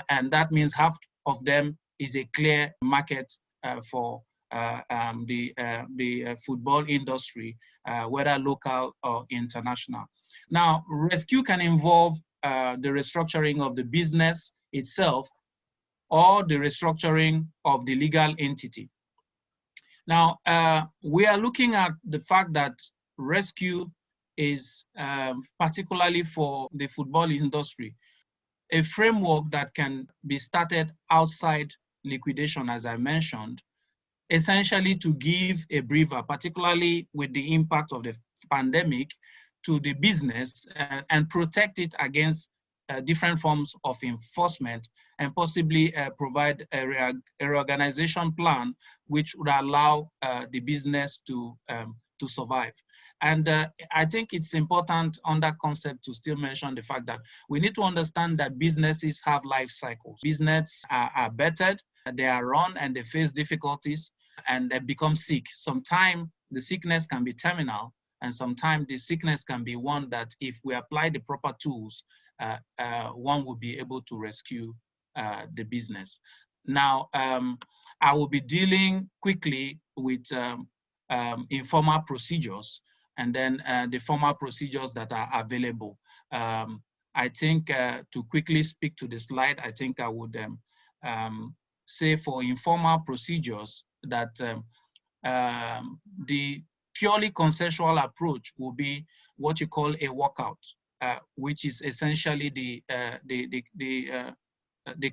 And that means half of them is a clear market for the football industry, whether local or international. Now, rescue can involve the restructuring of the business itself or the restructuring of the legal entity. Now, we are looking at the fact that rescue is particularly for the football industry, a framework that can be started outside liquidation, as I mentioned, essentially to give a breather, particularly with the impact of the pandemic, to the business and protect it against different forms of enforcement, and possibly provide a reorganization plan which would allow the business to to survive. And I think it's important on that concept to still mention the fact that we need to understand that businesses have life cycles. Businesses are bettered, they are run, and they face difficulties, and they become sick. Sometimes the sickness can be terminal, and sometimes the sickness can be one that if we apply the proper tools, one will be able to rescue the business. Now, I will be dealing quickly with informal procedures, and then the formal procedures that are available. I think to quickly speak to the slide, I think I would say for informal procedures that the purely consensual approach will be what you call a walkout, which is essentially the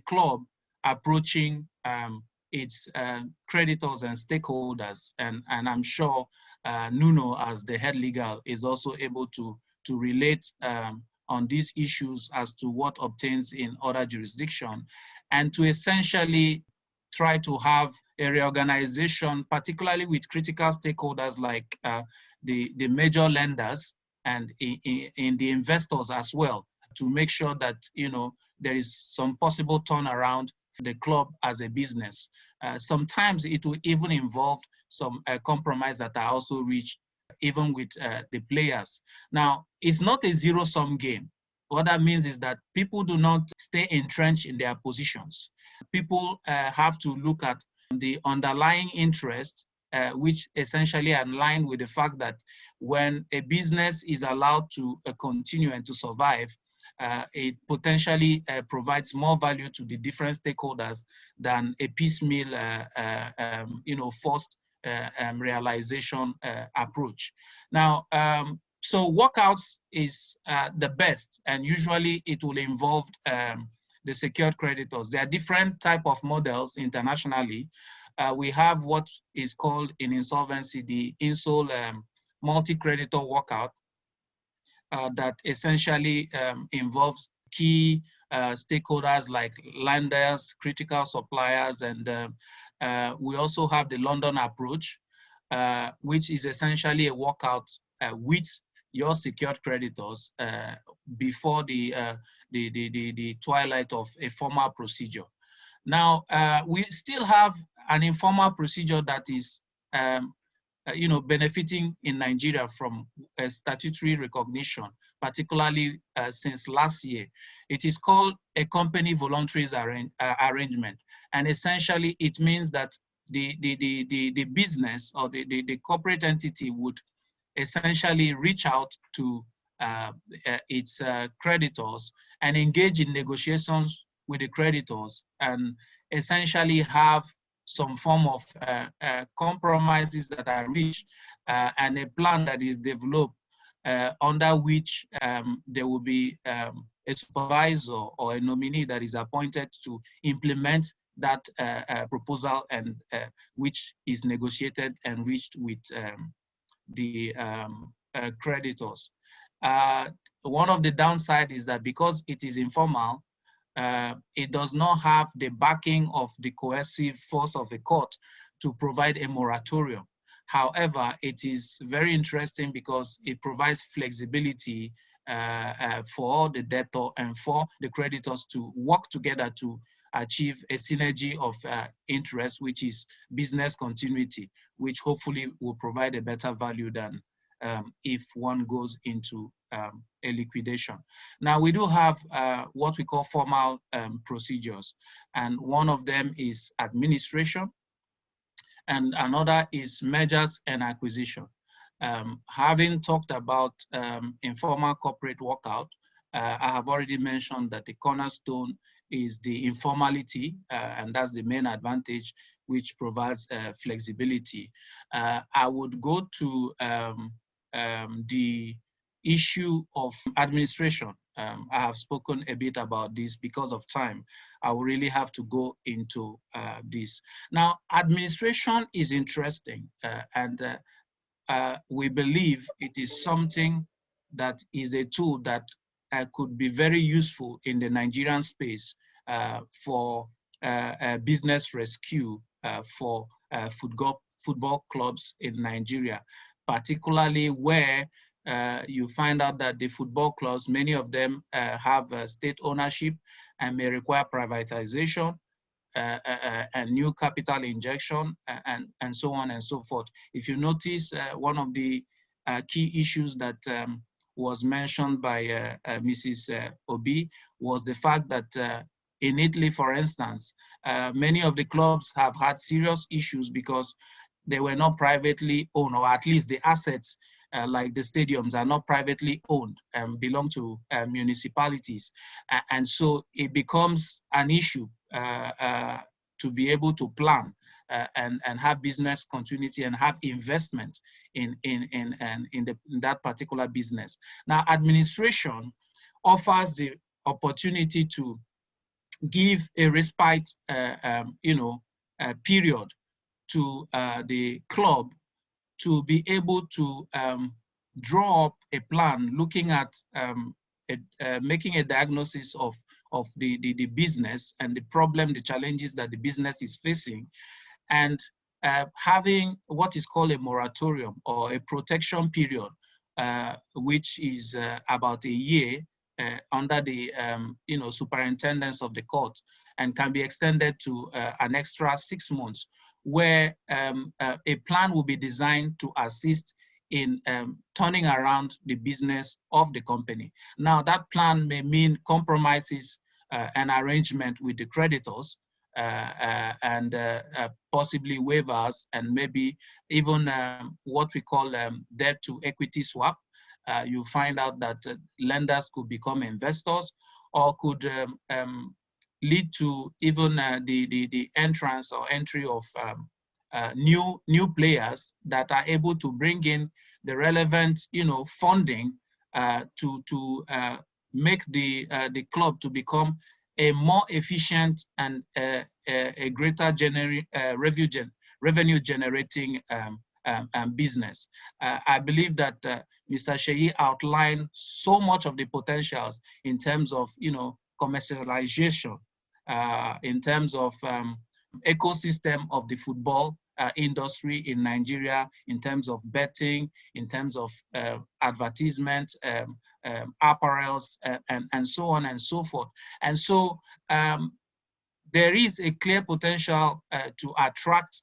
club approaching its creditors and stakeholders, and I'm sure Nuno, as the head legal, is also able to relate on these issues as to what obtains in other jurisdiction, and to essentially try to have a reorganization, particularly with critical stakeholders like the major lenders and in the investors as well, to make sure that there is some possible turnaround for the club as a business. Sometimes it will even involve some compromise that are also reached even with the players. Now, it's not a zero-sum game. What that means is that people do not stay entrenched in their positions. People have to look at the underlying interest, which essentially align with the fact that when a business is allowed to continue and to survive, it potentially provides more value to the different stakeholders than a piecemeal, forced realization approach. Now, so workouts is the best, and usually it will involve the secured creditors. There are different type of models internationally. We have what is called in insolvency the INSOL multi-creditor workout that essentially involves key stakeholders like lenders, critical suppliers, and we also have the London approach, which is essentially a workout with your secured creditors before the twilight of a formal procedure. Now, we still have an informal procedure that is benefiting in Nigeria from statutory recognition, particularly since last year. It is called a company voluntary arrangement. And essentially it means that the business or the corporate entity would essentially reach out to its creditors and engage in negotiations with the creditors and essentially have some form of compromises that are reached and a plan that is developed under which there will be a supervisor or a nominee that is appointed to implement that proposal and which is negotiated and reached with the creditors. One of the downsides is that because it is informal, it does not have the backing of the coercive force of the court to provide a moratorium. However, it is very interesting because it provides flexibility for the debtor and for the creditors to work together to achieve a synergy of interest, which is business continuity, which hopefully will provide a better value than if one goes into a liquidation. Now, we do have what we call formal procedures, and one of them is administration, and another is mergers and acquisition. Having talked about informal corporate workout, I have already mentioned that the cornerstone is the informality, and that's the main advantage, which provides flexibility. I would go to the issue of administration. I have spoken a bit about this because of time. I will really have to go into this. Now, administration is interesting, and we believe it is something that is a tool that could be very useful in the Nigerian space for business rescue for football clubs in Nigeria. particularly where you find out that the football clubs, many of them have state ownership and may require privatization and new capital injection and so on and so forth. If you notice, one of the key issues that was mentioned by Mrs. Obi was the fact that in Italy, for instance, many of the clubs have had serious issues because they were not privately owned, or at least the assets like the stadiums are not privately owned and belong to municipalities. And so it becomes an issue to be able to plan and have business continuity and have investment in that particular business. Now, administration offers the opportunity to give a respite, period to the club to be able to draw up a plan, looking at making a diagnosis of the business and the problem, the challenges that the business is facing, and having what is called a moratorium or a protection period, which is about a year under the superintendence of the court, and can be extended to an extra 6 months, where a plan will be designed to assist in turning around the business of the company. Now, that plan may mean compromises and arrangement with the creditors, and possibly waivers, and maybe even what we call debt to equity swap. You find out that lenders could become investors, or could lead to even the entrance or entry of new players that are able to bring in the relevant funding to make the club to become a more efficient and a greater revenue generating business. I believe that Mr. Sheyi outlined so much of the potentials in terms of commercialization, in terms of ecosystem of the football industry in Nigeria, in terms of betting, in terms of advertisement, apparels, and so on and so forth. And so there is a clear potential to attract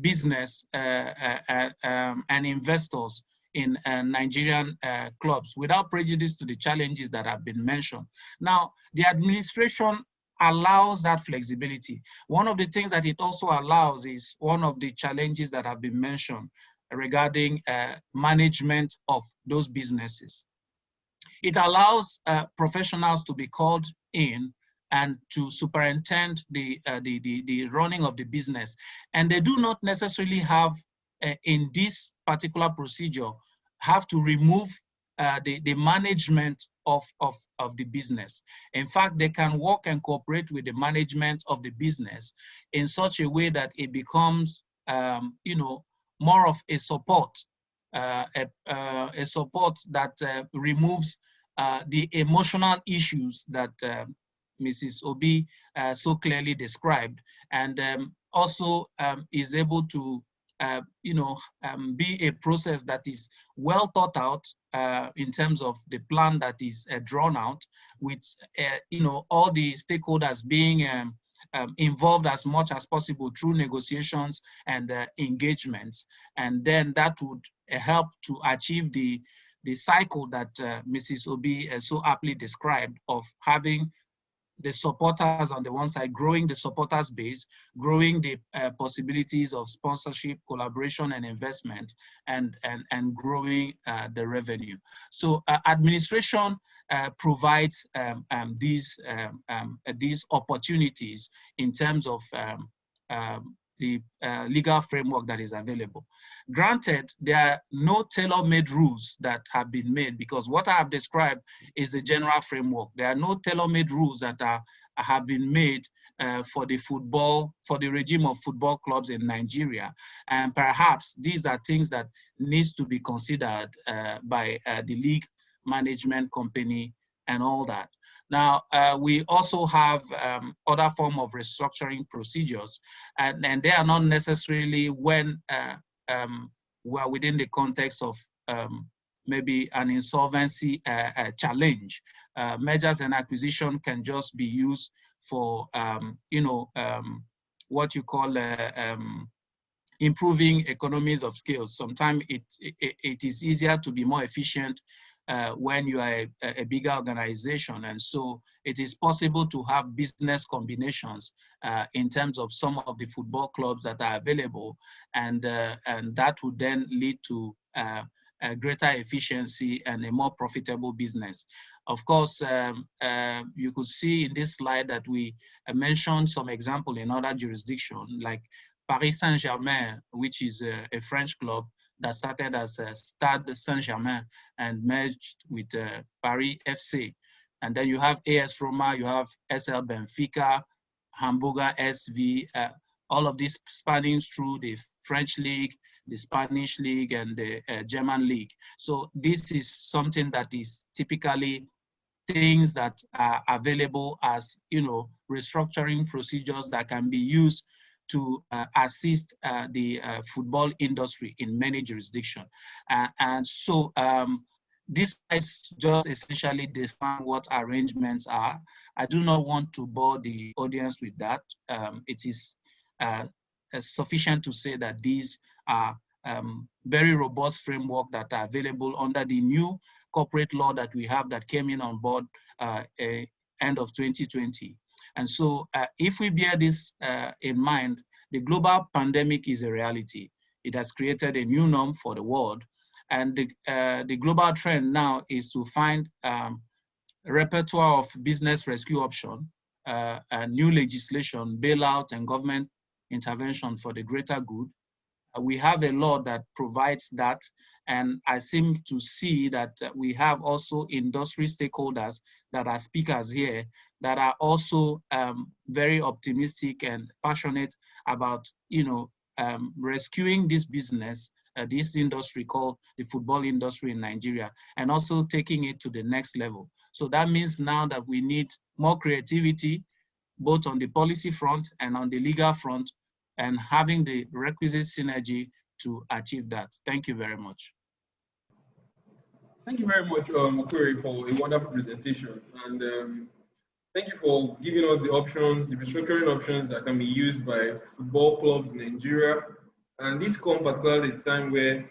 business and investors in Nigerian clubs without prejudice to the challenges that have been mentioned. Now, the administration allows that flexibility. One of the things that it also allows is one of the challenges that have been mentioned regarding management of those businesses. It allows professionals to be called in and to superintend the running of the business. And they do not necessarily have, in this particular procedure, have to remove the management of the business. In fact, they can work and cooperate with the management of the business in such a way that it becomes, more of a support, a support that removes the emotional issues that Mrs. Obi so clearly described, and also is able to be a process that is well thought out in terms of the plan that is drawn out, with all the stakeholders being involved as much as possible through negotiations and engagements, and then that would help to achieve the cycle that Mrs. Obi so aptly described, of having the supporters on the one side, growing the supporters base, growing the possibilities of sponsorship, collaboration, and investment, and growing the revenue. So administration provides these opportunities in terms of the legal framework that is available. Granted, there are no tailor-made rules that have been made, because what I have described is a general framework. There are no tailor-made rules that have been made for the regime of football clubs in Nigeria. And perhaps these are things that needs to be considered by the league management company and all that. Now, we also have other form of restructuring procedures, and they are not necessarily when we are within the context of maybe an insolvency challenge. Mergers and acquisition can just be used for, what you call improving economies of scale. Sometimes it is easier to be more efficient when you are a bigger organization. And so it is possible to have business combinations in terms of some of the football clubs that are available. And that would then lead to a greater efficiency and a more profitable business. Of course, you could see in this slide that we mentioned some example in other jurisdictions, like Paris Saint-Germain, which is a French club that started as Stade Saint-Germain and merged with Paris FC. And then you have AS Roma, you have SL Benfica, Hamburger SV, all of these spanning through the French league, the Spanish league, and the German league. So this is something that is typically things that are available as, restructuring procedures that can be used to assist the football industry in many jurisdictions. And so this is just essentially define what arrangements are. I do not want to bore the audience with that. It is sufficient to say that these are very robust framework that are available under the new corporate law that we have that came in on board end of 2020. And so if we bear this in mind, the global pandemic is a reality. It has created a new norm for the world. And the global trend now is to find a repertoire of business rescue option, and new legislation, bailout, and government intervention for the greater good. We have a law that provides that, and I seem to see that we have also industry stakeholders that are speakers here that are also very optimistic and passionate about, rescuing this business, this industry called the football industry in Nigeria, and also taking it to the next level. So that means now that we need more creativity, both on the policy front and on the legal front, and having the requisite synergy to achieve that. Thank you very much. Thank you very much, Okuri, for a wonderful presentation. And thank you for giving us the options, the restructuring options that can be used by football clubs in Nigeria. And this comes particularly at a time where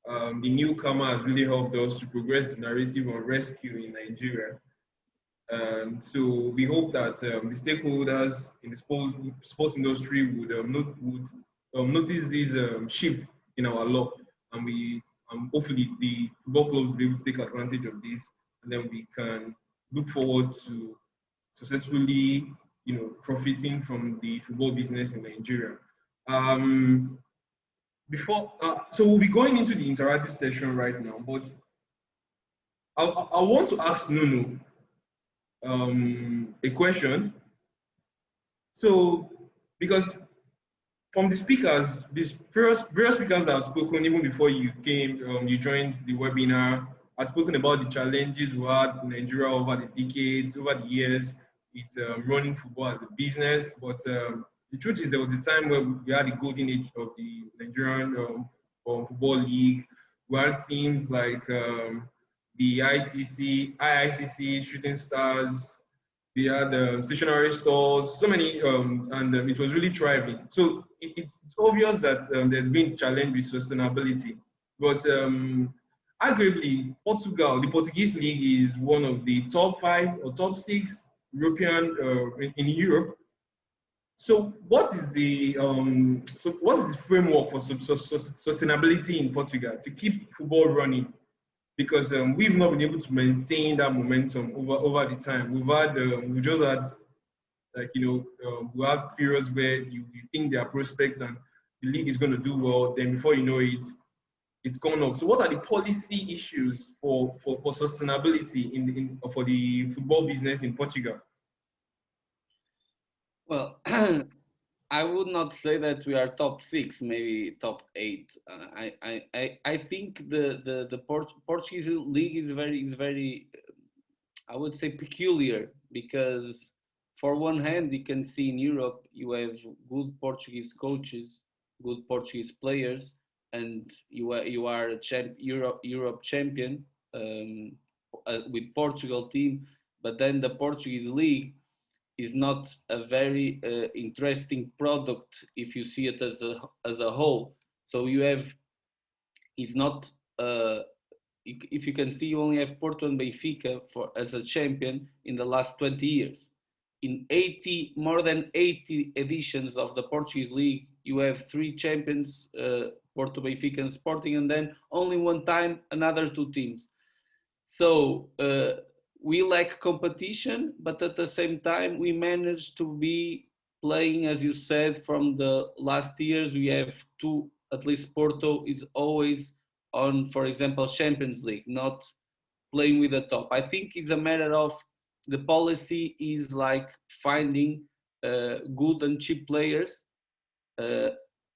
the newcomer has really helped us to progress the narrative on rescue in Nigeria. So we hope that the stakeholders in the sports industry would notice this shift in our law, and we hopefully the football clubs will be able to take advantage of this, and then we can look forward to successfully, profiting from the football business in Nigeria. So we'll be going into the interactive session right now, but I want to ask Nuno a question. So, because from the speakers, these various speakers that have spoken even before you came, you joined the webinar, have spoken about the challenges we had in Nigeria over the decades, over the years, with running football as a business. But the truth is, there was a time where we had the golden age of the Nigerian football league. We had teams like the IICC, Shooting Stars. We had stationary stores, so many, and it was really thriving. So it's obvious that there's been challenge with sustainability. But arguably, Portugal, the Portuguese league is one of the top 5 or top 6 European in Europe. So what is the framework for sustainability in Portugal to keep football running? Because we've not been able to maintain that momentum over the time. We just had, like, we had periods where you think there are prospects and the league is going to do well, then before you know it, it's gone up. So what are the policy issues for sustainability for the football business in Portugal? Well, I would not say that we are top 6, maybe top 8. I think the Portuguese league is very, I would say, peculiar, because for one hand, you can see in Europe you have good Portuguese coaches, good Portuguese players, and you are a Europe champion with Portugal team, but then the Portuguese league is not a very interesting product if you see it as a whole. So you have, it's not if you can see, you only have Porto and Benfica for as a champion in the last 20 years. In more than 80 editions of the Portuguese league, you have three champions, Porto, Benfica, and Sporting, and then only one time another two teams. So we lack competition, but at the same time, we managed to be playing, as you said, from the last years. We have two, at least Porto is always on, for example, Champions League, not playing with the top. I think it's a matter of the policy is like finding good and cheap players, uh,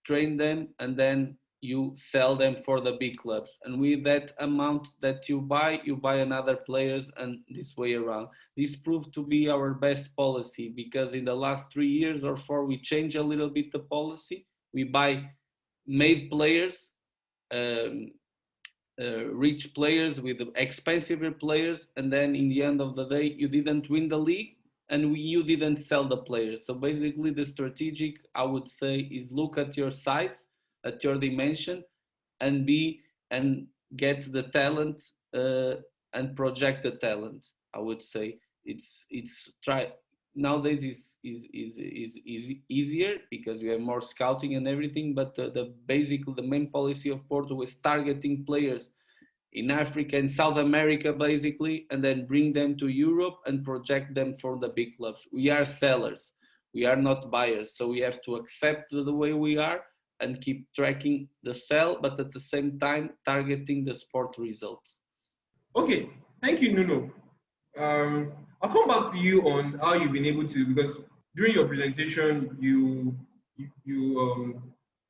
train them, and then you sell them for the big clubs. And with that amount that you buy another players, and this way around. This proved to be our best policy because in the last 3 years or 4, we changed a little bit the policy. We buy made players, um, rich players with expensive players, and then in the end of the day, you didn't win the league and you didn't sell the players. So basically, the strategic, I would say, is look at your size, at your dimension, and and get the talent and project the talent. I would say it's try nowadays is easier because we have more scouting and everything. But the main policy of Porto is targeting players in Africa and South America, basically, and then bring them to Europe and project them for the big clubs. We are sellers, we are not buyers, so we have to accept the way we are and keep tracking the sell, but at the same time targeting the sport results. Okay, thank you, Nuno. Um, I'll come back to you on how you've been able to, because during your presentation, you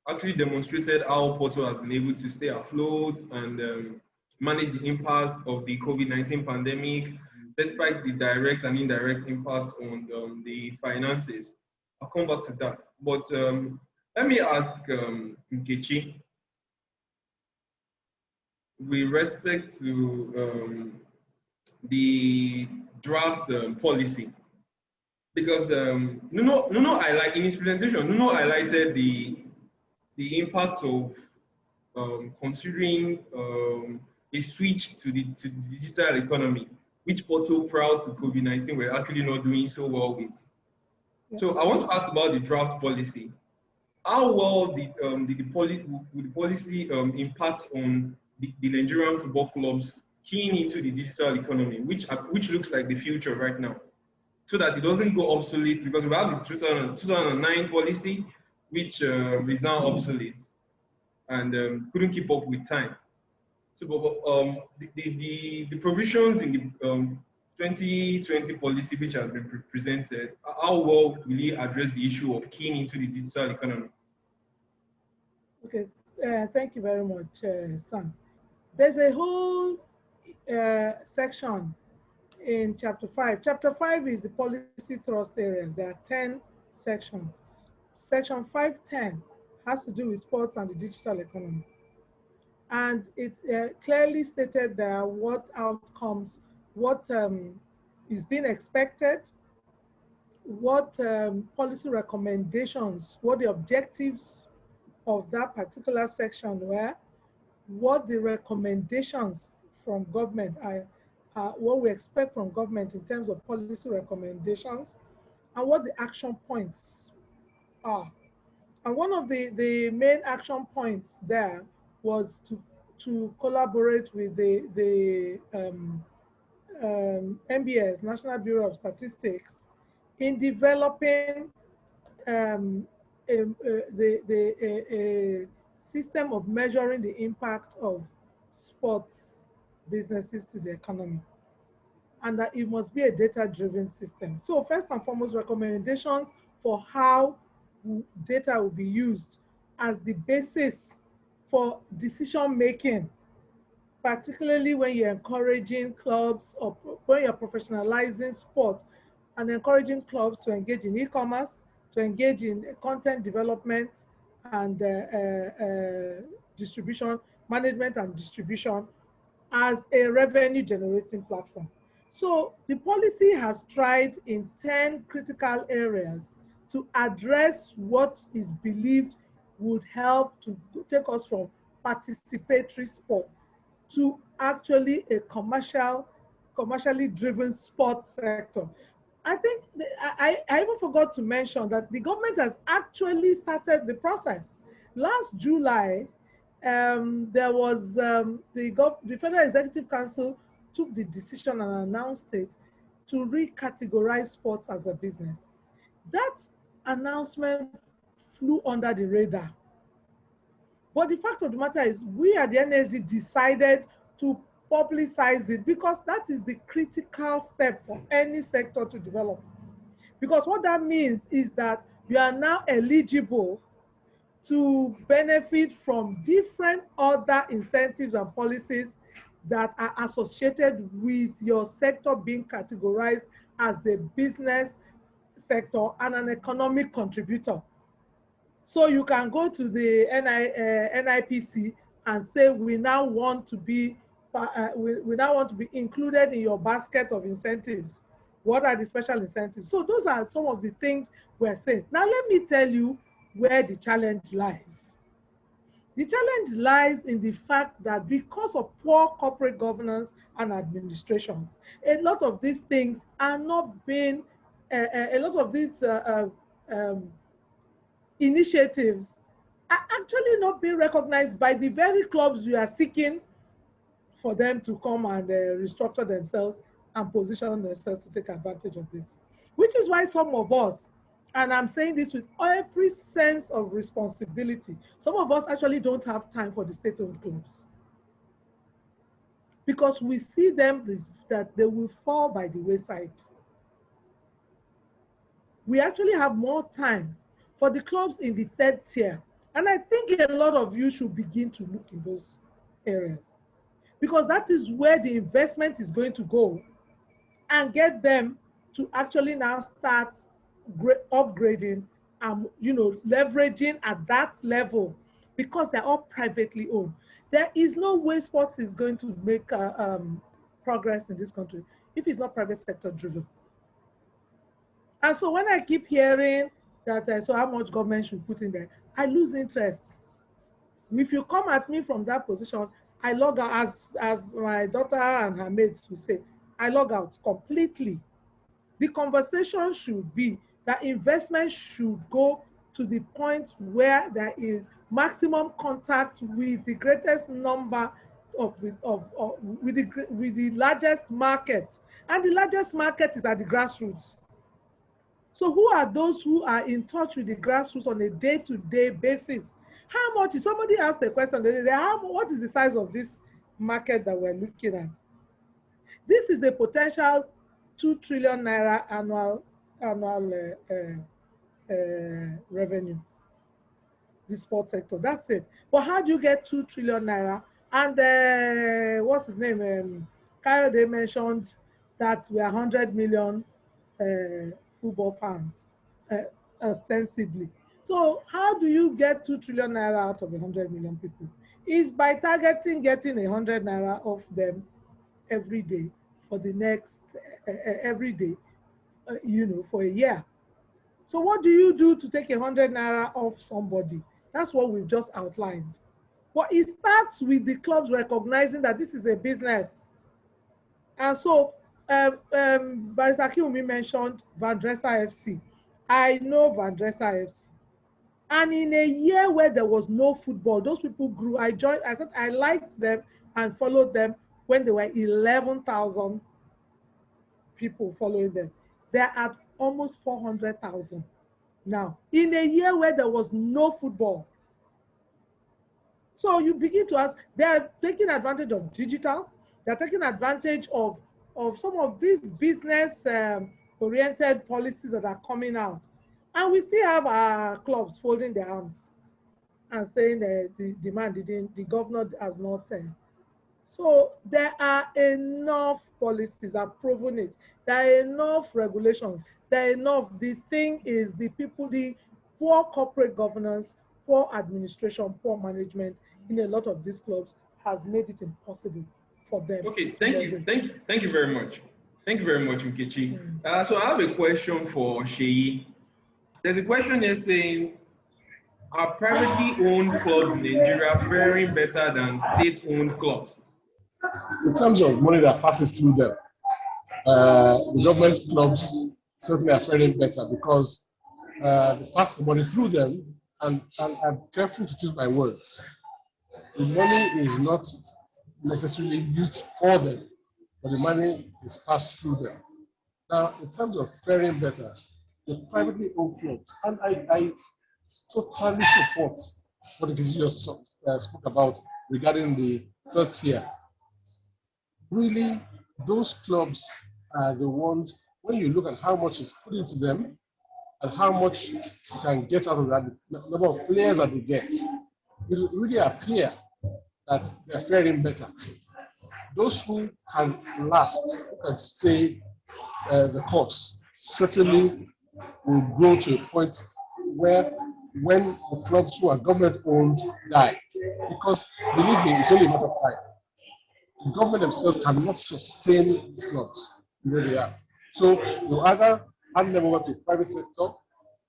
actually demonstrated how Porto has been able to stay afloat and manage the impact of the COVID-19 pandemic, despite the direct and indirect impact on the finances. I'll come back to that. But let me ask Nkechi, with respect to the draft policy, because Nuno highlighted in his presentation, Nuno highlighted the impact of considering a switch to the digital economy, which Porto, proud to COVID-19, were actually not doing so well with. Yeah. So I want to ask about the draft policy. How well would the policy impact on the Nigerian football clubs keying into the digital economy, which looks like the future right now, so that it doesn't go obsolete? Because we have the 2009 policy, which is now obsolete and couldn't keep up with time. So, the provisions in the 2020 policy, which has been presented, how well will it address the issue of keying into the digital economy? Okay, thank you very much, Sam. There's a whole section in Chapter 5. Chapter 5 is the policy thrust areas. There are 10 sections. Section 510 has to do with sports and the digital economy. And it clearly stated there what outcomes, what is being expected, what policy recommendations, what the objectives of that particular section were, what the recommendations from government are, what we expect from government in terms of policy recommendations, and what the action points are. And one of the main action points there was to collaborate with the NBS, National Bureau of Statistics, in developing a system of measuring the impact of sports businesses to the economy, and that it must be a data-driven system. So first and foremost, recommendations for how data will be used as the basis for decision-making, particularly when you're encouraging clubs or when you're professionalizing sport and encouraging clubs to engage in e-commerce, to engage in content development and distribution, management and distribution as a revenue generating platform. So the policy has tried in 10 critical areas to address what is believed would help to take us from participatory sport to actually a commercially driven sports sector. I think I even forgot to mention that the government has actually started the process. Last July, there was the Federal Executive Council took the decision and announced it to recategorize sports as a business. That announcement flew under the radar. But the fact of the matter is, we at the NSG decided to publicize it because that is the critical step for any sector to develop. Because what that means is that you are now eligible to benefit from different other incentives and policies that are associated with your sector being categorized as a business sector and an economic contributor. So you can go to the NIPC and say, we now want to be included in your basket of incentives. What are the special incentives? So those are some of the things we're saying. Now let me tell you where the challenge lies. The challenge lies in the fact that because of poor corporate governance and administration, a lot of these things are not being, a lot of these initiatives are actually not being recognized by the very clubs you are seeking for them to come and restructure themselves and position themselves to take advantage of this. Which is why some of us, and I'm saying this with every sense of responsibility, some of us actually don't have time for the state-owned clubs. Because we see them that they will fall by the wayside. We actually have more time for the clubs in the third tier. And I think a lot of you should begin to look in those areas. Because that is where the investment is going to go and get them to actually now start upgrading and leveraging at that level, because they're all privately owned. There is no way sports is going to make progress in this country if it's not private sector driven. And so when I keep hearing that, so how much government should put in there, I lose interest. If you come at me from that position, I log out, as my daughter and her mates will say, I log out completely. The conversation should be that investment should go to the point where there is maximum contact with the greatest number with the largest market. And the largest market is at the grassroots. So who are those who are in touch with the grassroots on a day-to-day basis? How much, somebody asked a question the other day, what is the size of this market that we're looking at? This is a potential 2 trillion naira annual revenue, the sports sector, that's it. But how do you get 2 trillion naira? And what's his name? Kayode mentioned that we are 100 million football fans, ostensibly. So how do you get 2 trillion naira out of 100 million people? Is by targeting getting 100 naira off them every day for the next, every day, for a year. So what do you do to take 100 naira off somebody? That's what we've just outlined. But it starts with the clubs recognizing that this is a business. And so Barrister Kiwumi mentioned Vandresa FC. I know Vandresa FC. And in a year where there was no football, those people grew. I said I liked them and followed them when there were 11,000 people following them. They're at almost 400,000 now, in a year where there was no football. So you begin to ask, they're taking advantage of digital, they're taking advantage of some of these business-oriented policies that are coming out. And we still have our clubs folding their arms and saying that the governor has not. So there are enough policies, I've proven it. There are enough regulations, there are enough. The thing is the poor corporate governance, poor administration, poor management in a lot of these clubs has made it impossible for them Okay, to leverage. thank you very much. Thank you very much, Nkechi. Mm. So I have a question for Sheyi. There's a question here saying, are privately owned clubs in Nigeria faring better than state-owned clubs? In terms of money that passes through them, the government clubs certainly are faring better because they pass the money through them, and I'm careful to choose my words. The money is not necessarily used for them, but the money is passed through them. Now, in terms of faring better, the privately owned clubs, and I totally support what it is you just spoke about regarding the third tier. Really, those clubs are the ones, when you look at how much is put into them and how much you can get out of that, the number of players that they get, it really appear that they're faring better. Those who can last, who can stay the course, certainly will grow to a point where when the clubs who are government owned die, because believe me, it's only a matter of time. The government themselves cannot sustain these clubs the way they are. So they'll either hand them over to the private sector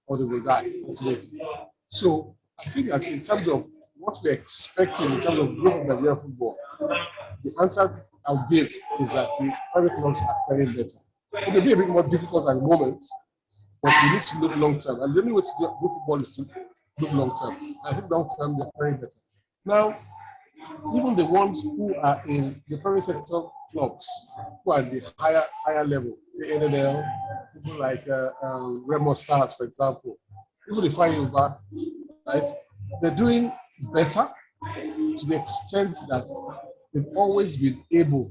or they will die ultimately. So I think that in terms of what we're expecting in terms of growth of Nigerian football, the answer I'll give is that the private clubs are faring better. It may be a bit more difficult at the moment, but we need to look long term. And the only way to do football is to look long term. I think long term they're faring better. Now, even the ones who are in the private sector clubs, who are at the higher level, the NNL, people like Remo Stars, for example, even the Fire, right? They're doing better to the extent that they've always been able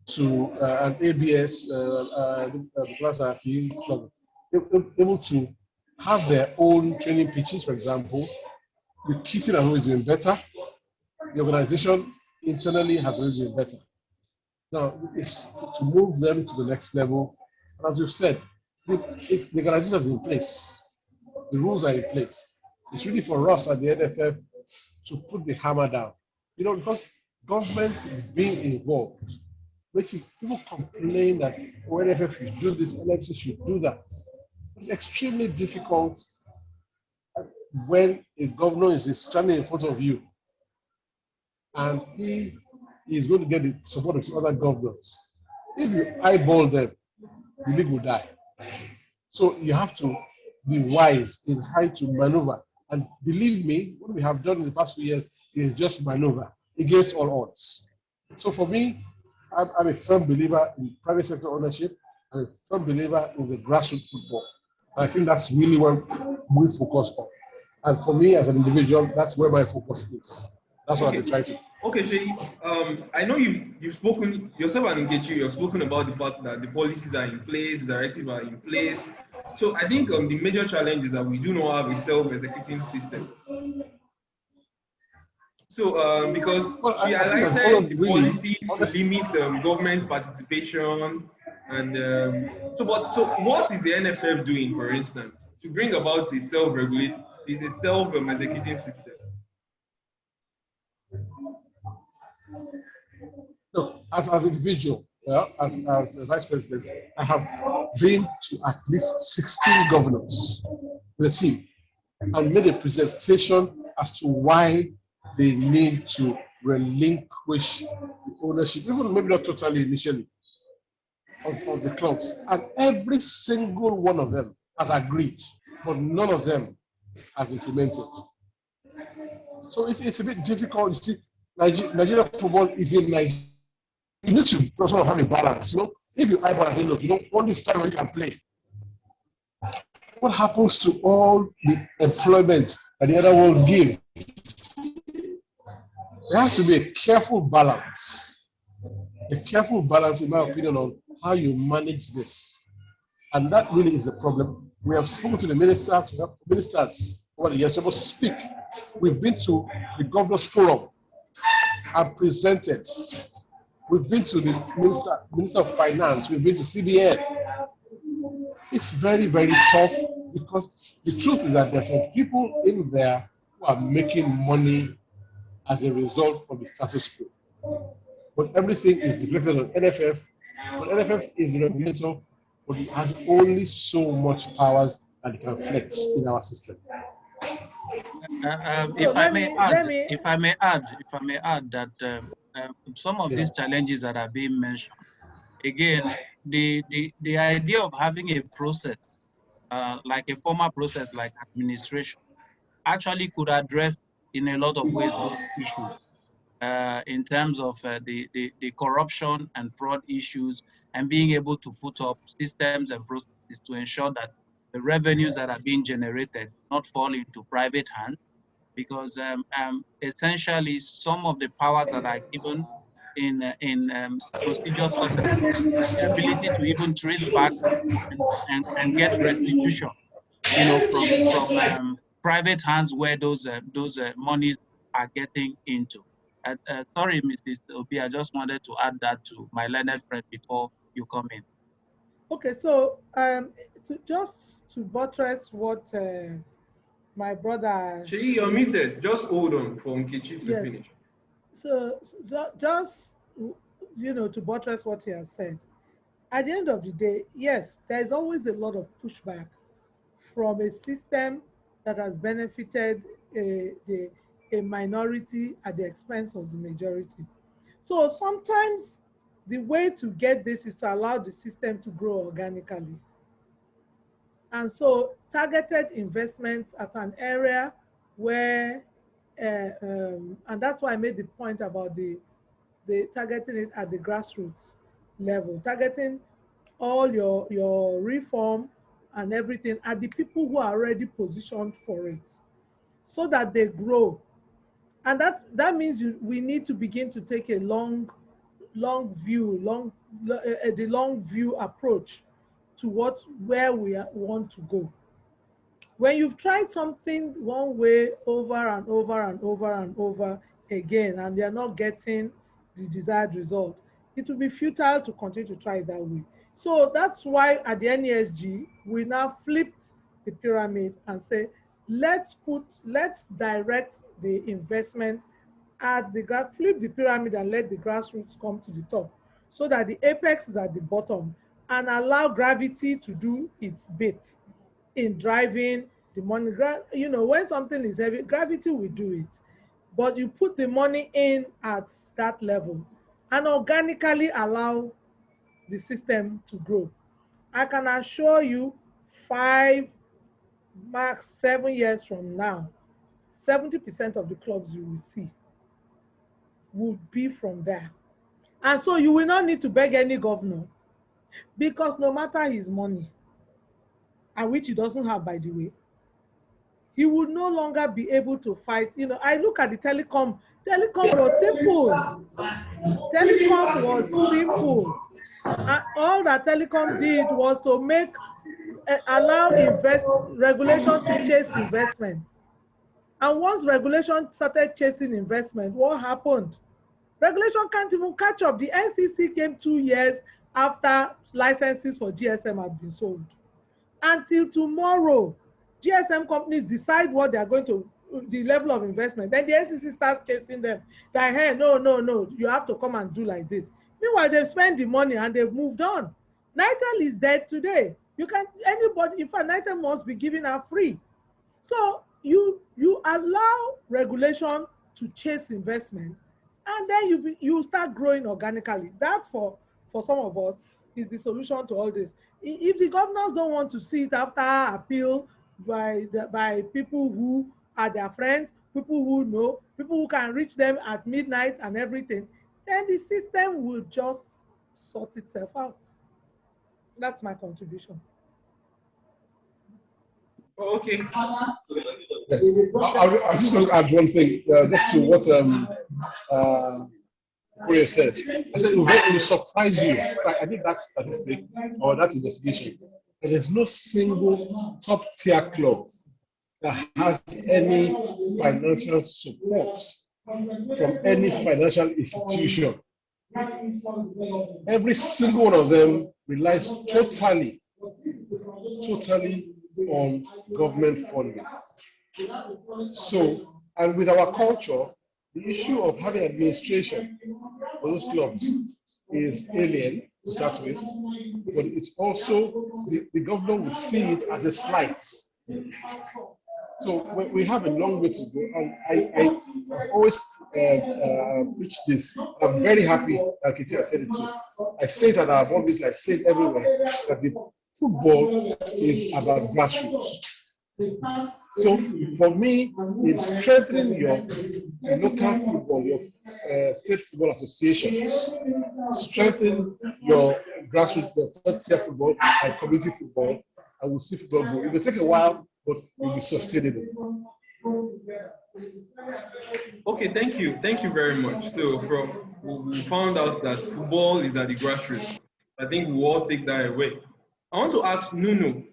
to, an ABS, the Class Athletes Club, able to have their own training pitches, for example. The kitting has always been better. The organization internally has always been better. Now, it's to move them to the next level. And as we've said, the organization is in place. The rules are in place. It's really for us at the NFF to put the hammer down. You know, because government being involved makes it, people complain that NFF should do this, NFF should do that. It's extremely difficult when a governor is standing in front of you and he is going to get the support of other governors. If you eyeball them, the league will die. So you have to be wise in how to maneuver. And believe me, what we have done in the past few years is just maneuver against all odds. So for me, I'm a firm believer in private sector ownership. I'm a firm believer in the grassroots football. And I think that's really what we focus on. And for me as an individual, that's where my focus is. That's what I've been trying to. Okay, Shay, I know you've spoken, yourself and Nkechi, you've spoken about the fact that the policies are in place, the directives are in place. So I think the major challenge is that we do not have a self-executing system. So because she highlighted the policies to limit government participation, and so what is the NFF doing, for instance, to bring about a self-executing system? No, as an individual, as a vice president, I have been to at least 16 governors with a team and made a presentation as to why they need to relinquish the ownership, even maybe not totally initially, of the clubs. And every single one of them has agreed, but none of them has implemented. So it's a bit difficult. You see, Nigerian football is in Nigeria. You need to sort of have a balance. You know, if you eyeball and say, look, you don't only find where you can play. What happens to all the employment that the other ones give? There has to be a careful balance. A careful balance, in my opinion, on how you manage this. And that really is the problem. We have spoken to the ministers over the years supposed to speak. We've been to the Governors Forum and presented. We've been to the Minister of Finance. We've been to CBN. It's very, very tough because the truth is that there's some people in there who are making money as a result of the status quo. But everything is deflected on NFF. But NFF is the regulator, but it has only so much powers that it can flex in our system. If I may add that some of Yeah. these challenges that are being mentioned, again, the idea of having a process, like a formal process like administration, actually could address in a lot of ways those issues in terms of the corruption and fraud issues, and being able to put up systems and processes to ensure that the revenues that are being generated not fall into private hands, because essentially some of the powers that are given in procedures such as the ability to even trace back and get restitution, you know, from private hands where those monies are getting into. Sorry, Mrs. Obi, I just wanted to add that to my learned friend before you come in. Okay, so just to buttress what my brother. Sheyi, you're muted. Just hold on for Nkechi to Yes. finish. So just, you know, to buttress what he has said, at the end of the day, yes, there's always a lot of pushback from a system that has benefited a minority at the expense of the majority. So sometimes the way to get this is to allow the system to grow organically. And so targeted investments at an area where, and that's why I made the point about the targeting it at the grassroots level, targeting all your reform and everything at the people who are already positioned for it, so that they grow. And that means we need to begin to take a long view, the long view approach to where we want to go. When you've tried something one way over and over and over and over again, and you're not getting the desired result, it will be futile to continue to try it that way. So that's why at the NESG, we now flipped the pyramid and say, let's direct the investment at flip the pyramid and let the grassroots come to the top, so that the apex is at the bottom, and allow gravity to do its bit in driving the money. You know, when something is heavy, gravity will do it. But you put the money in at that level and organically allow the system to grow. I can assure you 5, max 7 years from now, 70% of the clubs you will see would be from there. And so you will not need to beg any governor, because no matter his money, and which he doesn't have, by the way, he would no longer be able to fight. You know, I look at the telecom. Telecom was simple. Telecom was simple. And all that telecom did was to allow regulation to chase investment. And once regulation started chasing investment, what happened? Regulation can't even catch up. The NCC came 2 years after licenses for GSM had been sold. Until tomorrow, GSM companies decide what they are going to, the level of investment. Then the NCC starts chasing them. That, hey, no, you have to come and do like this. Meanwhile, they've spent the money and they've moved on. NITEL is dead today. Anybody, in fact, NITEL must be given out free. So you allow regulation to chase investment, and then you start growing organically. That for some of us is the solution to all this. If the governors don't want to see it after appeal by people who are their friends, people who know, people who can reach them at midnight and everything, then the system will just sort itself out. That's my contribution. Okay. Yes. I'm just going to add one thing, just to what Korea said. I said, it will surprise you. I did that statistic or that investigation. There is no single top tier club that has any financial support from any financial institution. Every single one of them relies totally on government funding. So, and with our culture, the issue of having administration for those clubs is alien to start with, but it's also, the government would see it as a slight. So we have a long way to go. And I always preach this. I'm very happy that Kitty said it too. I say it at our board meetings, I say it everywhere, that the football is about grassroots. So for me, it's strengthening your local football, your state football associations, strengthen your grassroots, the third-tier football and community football, and we'll see football grow. It will take a while, but it will be sustainable. Okay, thank you. Thank you very much. So we found out that football is at the grassroots. I think we'll all take that away. I want to ask Nuno,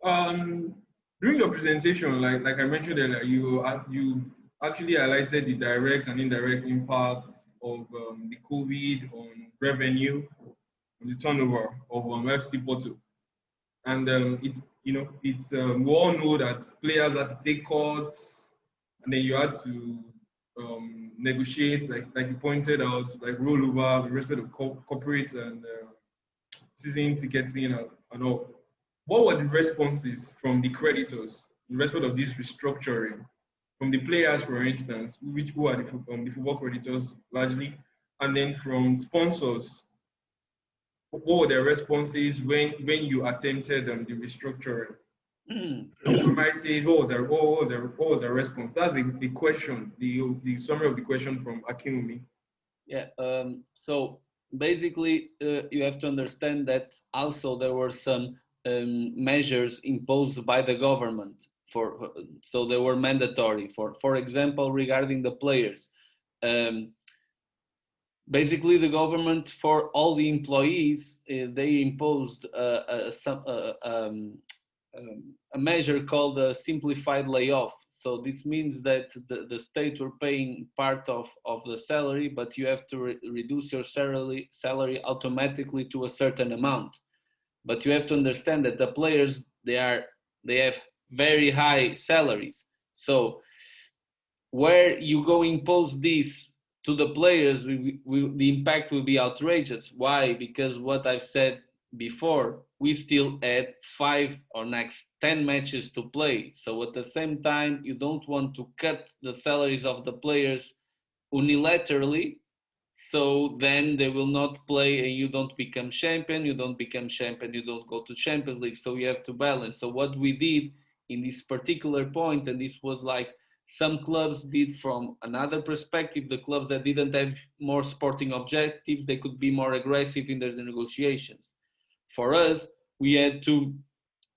um, during your presentation, like I mentioned earlier, you actually highlighted the direct and indirect impacts of the COVID on revenue, on the turnover of FC Porto. And it's, we all know that players had to take cuts, and then you had to negotiate, like you pointed out, like rollover with respect to corporate and season ticketing and all. What were the responses from the creditors in respect of this restructuring? From the players, for instance, who are the football creditors largely, and then from sponsors, what were their responses when you attempted the restructuring? Compromises, what was their response? That's the question, the summary of the question from Akinwumi. Yeah, so basically you have to understand that also there were some measures imposed by the government so they were mandatory for example regarding the players. Basically the government for all the employees they imposed a measure called a simplified layoff. So this means that the state were paying part of the salary, but you have to reduce your salary automatically to a certain amount. But you have to understand that the players, they have very high salaries. So where you go impose this to the players, the impact will be outrageous. Why? Because what I've said before, we still had 5 or next 10 matches to play. So at the same time, you don't want to cut the salaries of the players unilaterally. So then they will not play and you don't become champion. You don't become champion, you don't go to Champions League. So you have to balance. So what we did in this particular point, and this was like some clubs did from another perspective, the clubs that didn't have more sporting objectives, they could be more aggressive in their negotiations. For us, we had to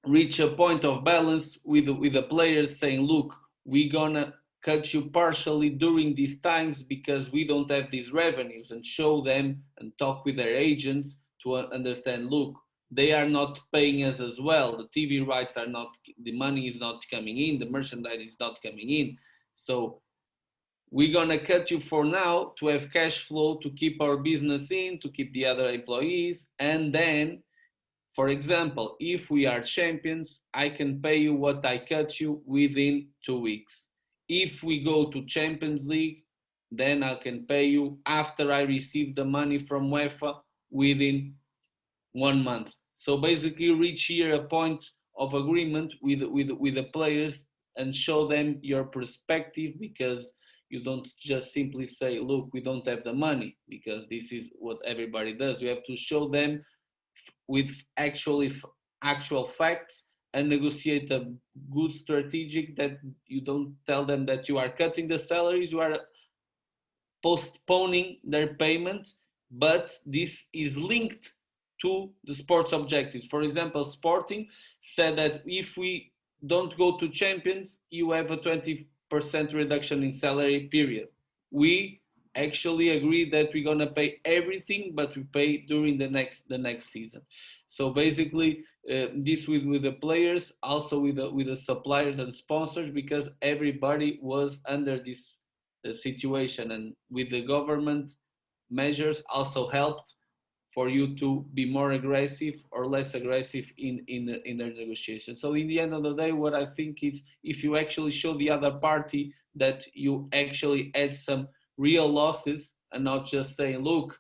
reach a point of balance with the players saying, look, we're gonna cut you partially during these times because we don't have these revenues, and show them and talk with their agents to understand, look, they are not paying us as well. The TV rights are not, the money is not coming in, the merchandise is not coming in. So we're gonna cut you for now to have cash flow to keep our business in, to keep the other employees, and then, for example, if we are champions, I can pay you what I cut you within 2 weeks. If we go to Champions League, then I can pay you after I receive the money from UEFA within 1 month. So basically reach here a point of agreement with the players and show them your perspective, because you don't just simply say, look, we don't have the money, because this is what everybody does. You have to show them with actual facts and negotiate a good strategic, that you don't tell them that you are cutting the salaries, you are postponing their payment, but this is linked to the sports objectives. For example, Sporting said that if we don't go to Champions, you have a 20% reduction in salary, period. We actually agreed that we're gonna pay everything, but we pay during the next season. So basically, this with the players, also with the suppliers and sponsors, because everybody was under this situation, and with the government measures also helped for you to be more aggressive or less aggressive in their negotiation. So in the end of the day, what I think is, if you actually show the other party that you actually had some real losses and not just saying, look,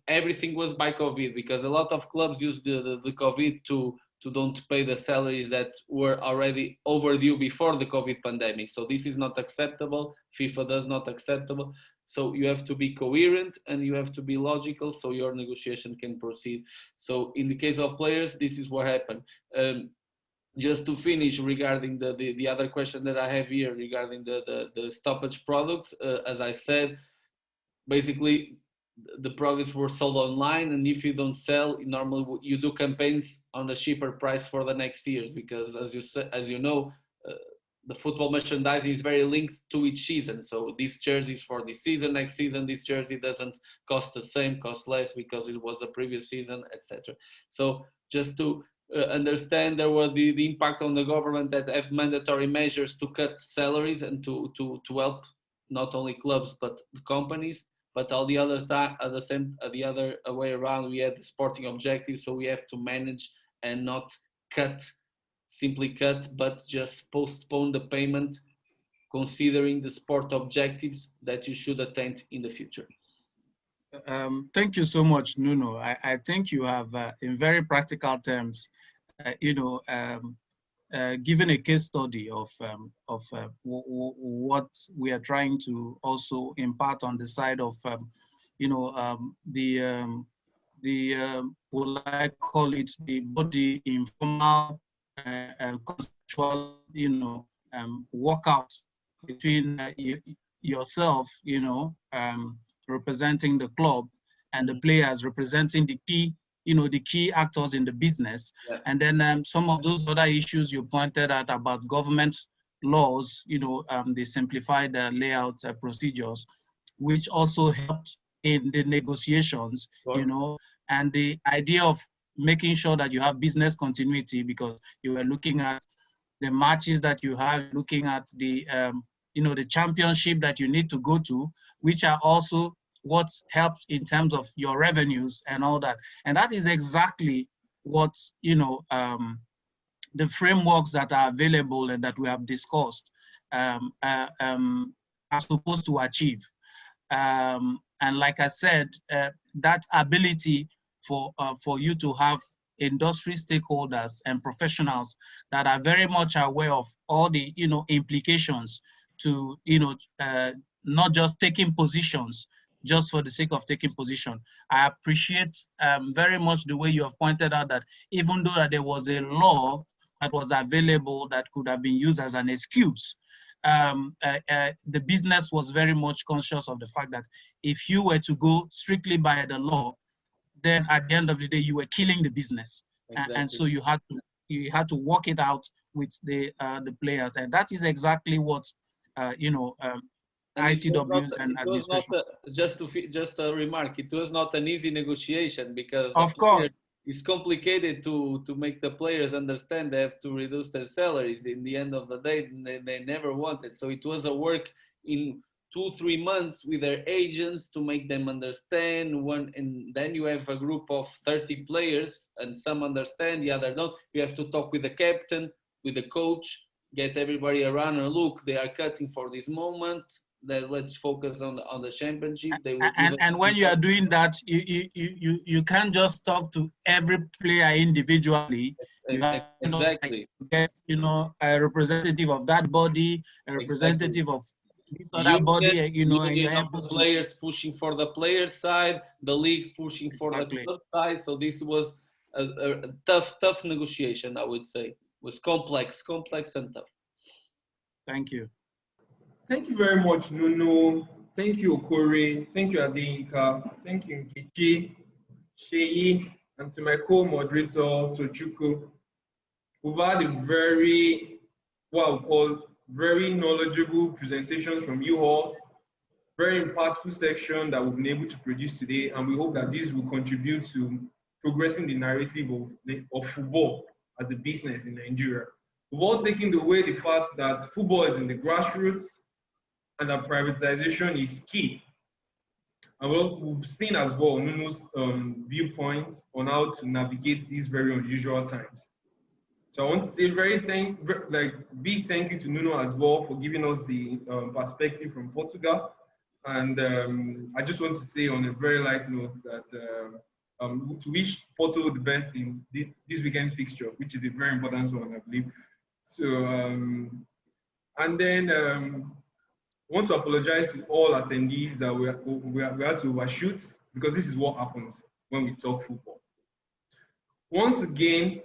everything was by COVID, because a lot of clubs use the COVID to don't pay the salaries that were already overdue before the COVID pandemic. So this is not acceptable. FIFA does not acceptable. So you have to be coherent and you have to be logical so your negotiation can proceed. So in the case of players, this is what happened. Just to finish regarding the other question that I have here regarding the stoppage products, as I said, basically the products were sold online, and if you don't sell, normally you do campaigns on a cheaper price for the next years, because as you know, the football merchandising is very linked to each season. So this jersey is for this season, next season this jersey doesn't cost the same, cost less because it was a previous season, etc. So just to understand, there was the impact on the government that have mandatory measures to cut salaries and to help not only clubs but the companies. But all the other time, the other way around, we had the sporting objective, so we have to manage and not simply cut, but just postpone the payment, considering the sport objectives that you should attain in the future. Thank you so much, Nuno. I think you have, in very practical terms, given a case study of what we are trying to also impart on the side of, what I call it, the body informal conceptual, workout between yourself, representing the club, and the players representing the key actors in the business. Yeah. And then some of those other issues you pointed out about government laws, they simplified the layout procedures, which also helped in the negotiations, Sure. and the idea of making sure that you have business continuity, because you are looking at the matches that you have, looking at the, the championship that you need to go to, which are also what helps in terms of your revenues and all that. And that is exactly what, the frameworks that are available and that we have discussed are supposed to achieve. And like I said, that ability for you to have industry stakeholders and professionals that are very much aware of all the implications to not just taking positions just for the sake of taking position. I appreciate very much the way you have pointed out that even though that there was a law that was available that could have been used as an excuse, the business was very much conscious of the fact that if you were to go strictly by the law, then at the end of the day, you were killing the business. Exactly. And so you had to work it out with the players. And that is exactly what, ICWs and administration. Just a remark, it was not an easy negotiation, because of course it's complicated to make the players understand they have to reduce their salaries. In the end of the day, they never wanted. So it was a work in 2-3 months with their agents to make them understand and then you have a group of 30 players and some understand, the other don't. You have to talk with the captain, with the coach, get everybody around and look, they are cutting for this moment. That let's focus on the championship. And when you are doing that, you can't just talk to every player individually. You have exactly to get a representative of that body, a representative of this other body, and you're able to players pushing for the player side, the league pushing for the club side. So this was a tough negotiation, I would say. It was complex and tough. Thank you. Thank you very much, Nuno. Thank you, Okore. Thank you, Adeyinka. Thank you, Nkechi, Sheyi, and to my co-moderator, Tochukwu. We've had a very, very knowledgeable presentation from you all. Very impactful section that we've been able to produce today, and we hope that this will contribute to progressing the narrative of football as a business in Nigeria. We've all taken away the fact that football is in the grassroots, and that privatization is key. And we've seen as well Nuno's viewpoints on how to navigate these very unusual times. So I want to say big thank you to Nuno as well for giving us the perspective from Portugal. And I just want to say on a very light note that to wish Porto the best in this weekend's fixture, which is a very important one, I believe. So, and then I want to apologize to all attendees that we had to overshoot, because this is what happens when we talk football. Once again,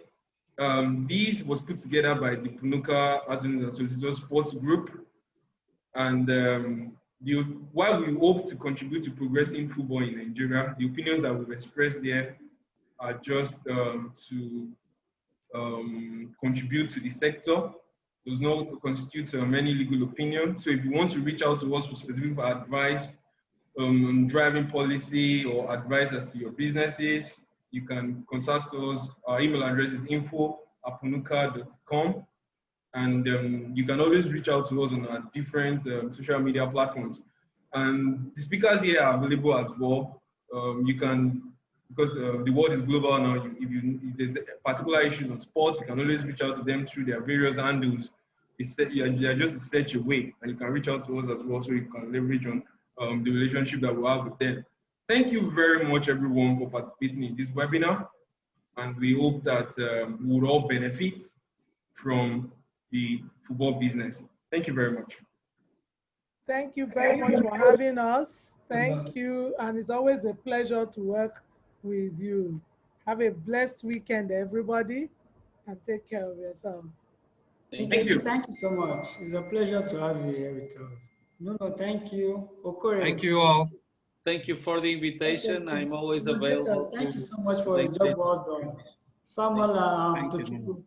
this was put together by the Punuka Attorneys and Solicitors Sports Group, and while we hope to contribute to progressing football in Nigeria, the opinions that we've expressed there are just to contribute to the sector. Does not constitute any legal opinion. So if you want to reach out to us for specific advice on driving policy or advice as to your businesses, you can contact us. Our email address is info@punuka.com. And you can always reach out to us on our different social media platforms. And the speakers here are available as well. You can, because the world is global now, if there's a particular issue on sports, you can always reach out to them through their various handles. You're just a search away, and you can reach out to us as well, so you can leverage on the relationship that we have with them. Thank you very much, everyone, for participating in this webinar. And we hope that we will all benefit from the football business. Thank you very much. Thank you very much for having us. Thank you. And it's always a pleasure to work with you. Have a blessed weekend, everybody, and take care of yourselves. Thank you. Thank you so much. It's a pleasure to have you here with us. No, thank you. Okore. Thank you all. Thank you for the invitation. I'm always available. Thank you so much for the job well done. Samuel and Thank you.